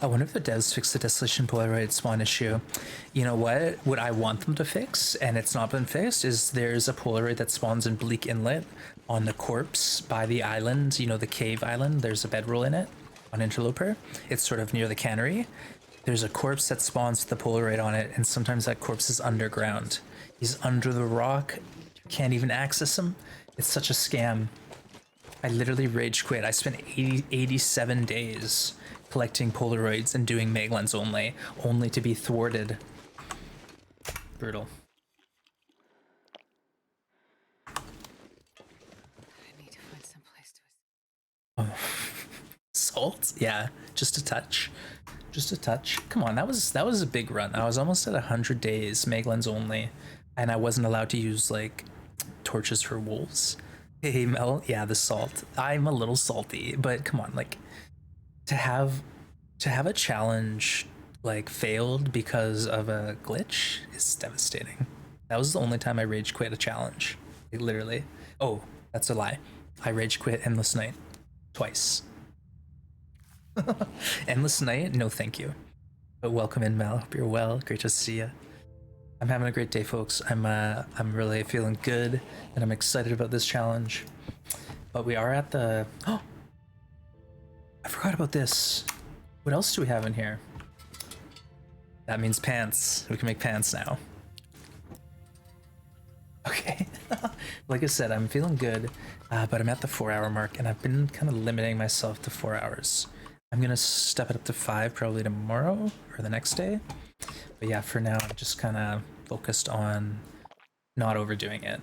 I wonder if the devs fix the Desolation Polaroid spawn issue. You know what I want them to fix, and it's not been fixed, is there's a Polaroid that spawns in Bleak Inlet on the corpse by the island, you know, the cave island. There's a bedroll in it on Interloper. It's sort of near the cannery. There's a corpse that spawns with the Polaroid on it, and sometimes that corpse is underground. He's under the rock. You can't even access him. It's such a scam. I literally rage quit. I spent 87 days collecting Polaroids and doing Meglens only to be thwarted. Brutal. I need to find some place to. Salt? Yeah, just a touch. Just a touch. Come on, that was a big run. I was almost at 100 days, Meglens only, and I wasn't allowed to use like torches for wolves. Hey Mel, yeah, the salt. I'm a little salty, but come on, like to have a challenge like failed because of a glitch is devastating. That was the only time I rage quit a challenge. Like, literally. Oh, that's a lie. I rage quit Endless Night twice. Endless Night? No, thank you. But welcome in, Mel. Hope you're well. Great to see you. I'm having a great day, folks. I'm really feeling good, and I'm excited about this challenge. But we are at the. Oh, I forgot about this. What else do we have in here? That means pants. We can make pants now. Okay. Like I said, I'm feeling good, but I'm at the 4-hour mark, and I've been kind of limiting myself to 4 hours. I'm gonna step it up to 5 probably tomorrow or the next day. But yeah, for now, I'm just kind of focused on not overdoing it.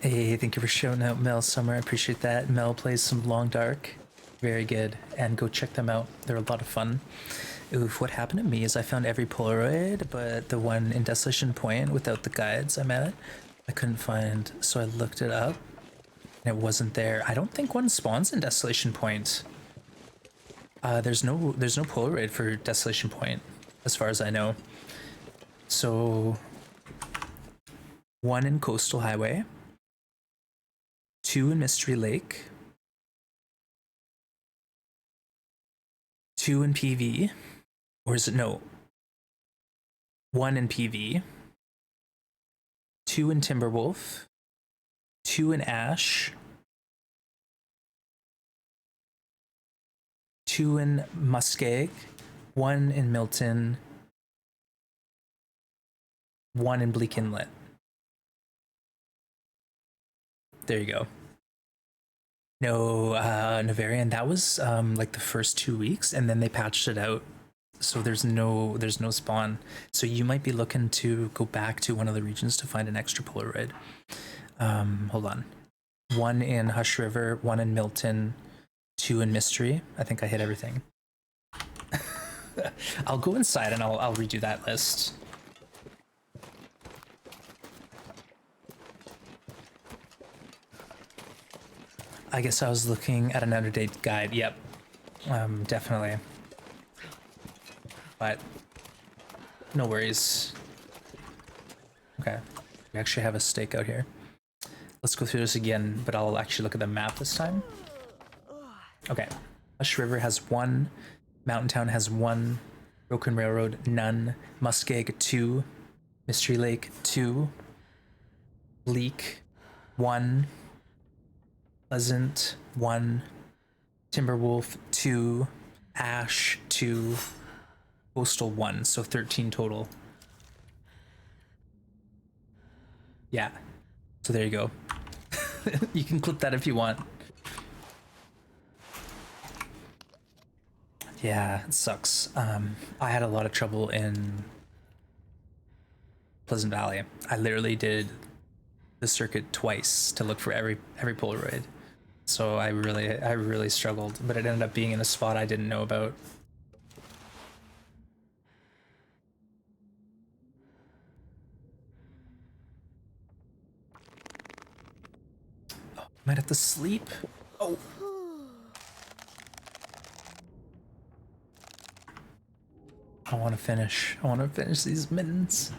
Hey, thank you for showing out, Mel Summer. I appreciate that. Mel plays some Long Dark. Very good. And go check them out. They're a lot of fun. Oof, what happened to me is I found every Polaroid, but the one in Desolation Point without the guides I'm at, I couldn't find. So I looked it up and it wasn't there. I don't think one spawns in Desolation Point. There's no Polaroid for Desolation Point, as far as I know. So 1 in Coastal Highway, 2 in Mystery Lake, 2 in PV, or is it no? 1 in PV, 2 in Timberwolf, 2 in Ash, 2 in Muskeg, 1 in Milton, 1 in Bleak Inlet. There you go. No, Navarian, that was like the first 2 weeks, and then they patched it out. So there's no spawn. So you might be looking to go back to one of the regions to find an extra Polaroid. Hold on. 1 in Hush River, 1 in Milton, 2 in Mystery. I think I hit everything. I'll go inside and I'll redo that list. I guess I was looking at an out-of-date guide. Yep, definitely. But no worries. Okay, we actually have a stake out here. Let's go through this again, but I'll actually look at the map this time. Okay, Hush River has 1, Mountain Town has 1, Broken Railroad none, Muskeg 2, Mystery Lake 2, Bleak 1, Pleasant 1, Timberwolf 2, Ash 2, Coastal 1, so 13 total. Yeah, so there you go. You can clip that if you want. Yeah, it sucks. I had a lot of trouble in Pleasant Valley. I literally did the circuit twice to look for every Polaroid. So I really struggled, but it ended up being in a spot I didn't know about. Oh, might have to sleep. Oh. I want to finish. I want to finish these mittens.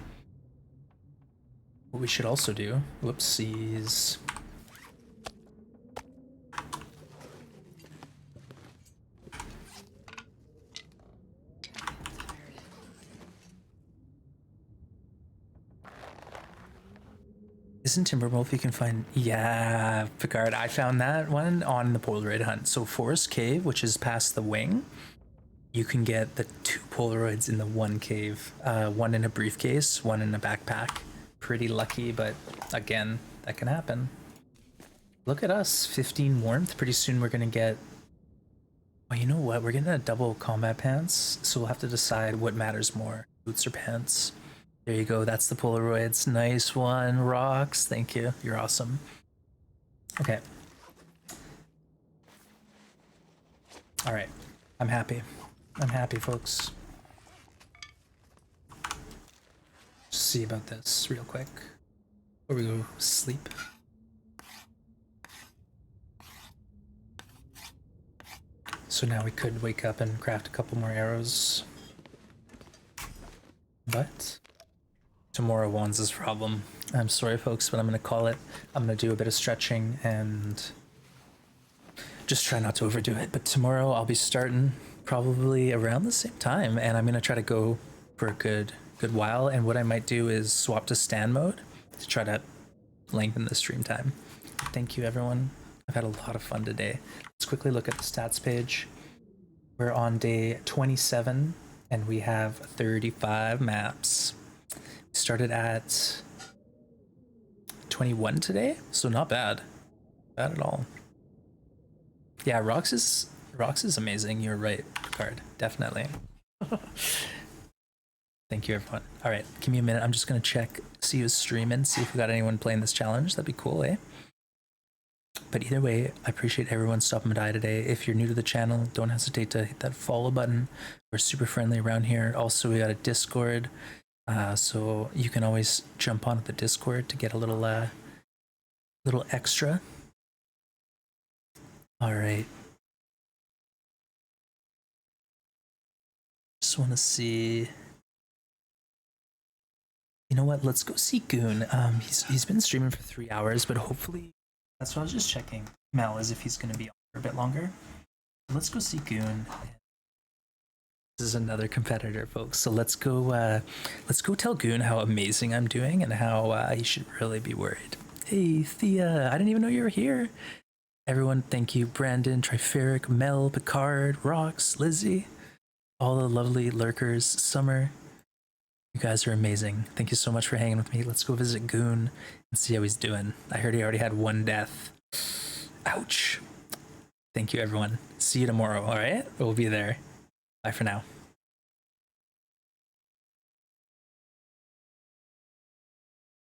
What we should also do, whoopsies. Isn't Timberwolf you can find? Yeah, Picard, I found that one on the Polaroid hunt. So Forest Cave, which is past the wing, you can get the 2 Polaroids in the one cave. One in a briefcase, one in a backpack. Pretty lucky, but again, that can happen. Look at us, 15 warmth. Pretty soon we're gonna get... Well, you know what? We're getting a double combat pants, so we'll have to decide what matters more, boots or pants. There you go, that's the Polaroids. Nice one, Rocks. Thank you, you're awesome. Okay. All right, I'm happy. I'm happy, folks. See about this real quick before we go sleep. So now we could wake up and craft a couple more arrows. But tomorrow Wands' problem. I'm sorry, folks, but I'm going to call it. I'm going to do a bit of stretching and just try not to overdo it. But tomorrow I'll be starting probably around the same time, and I'm going to try to go for a good while. And what I might do is swap to stand mode to try to lengthen the stream time. Thank you, everyone. I've had a lot of fun today. Let's quickly look at the stats page. We're on day 27, and we have 35 maps. We started at 21 today, so not bad. Bad at all. Yeah, Rox is amazing. You're right, Picard. Definitely. Thank you, everyone. All right, give me a minute. I'm just gonna check, see who's streaming, see if we got anyone playing this challenge. That'd be cool, eh? But either way, I appreciate everyone stopping by today. If you're new to the channel, don't hesitate to hit that follow button. We're super friendly around here. Also, we got a Discord, so you can always jump on the Discord to get a little extra. All right. Just want to see. You know what? Let's go see Goon. He's been streaming for 3 hours, but hopefully, that's what I was just checking. Mel, as if he's going to be on for a bit longer. Let's go see Goon. This is another competitor, folks. So let's go tell Goon how amazing I'm doing and how he should really be worried. Hey, Thea, I didn't even know you were here. Everyone, thank you. Brandon, Triferic, Mel, Picard, Rox, Lizzie, all the lovely lurkers, Summer. You guys are amazing. Thank you so much for hanging with me. Let's go visit Goon and see how he's doing. I heard he already had 1 death. Ouch. Thank you, everyone. See you tomorrow, all right? We'll be there. Bye for now.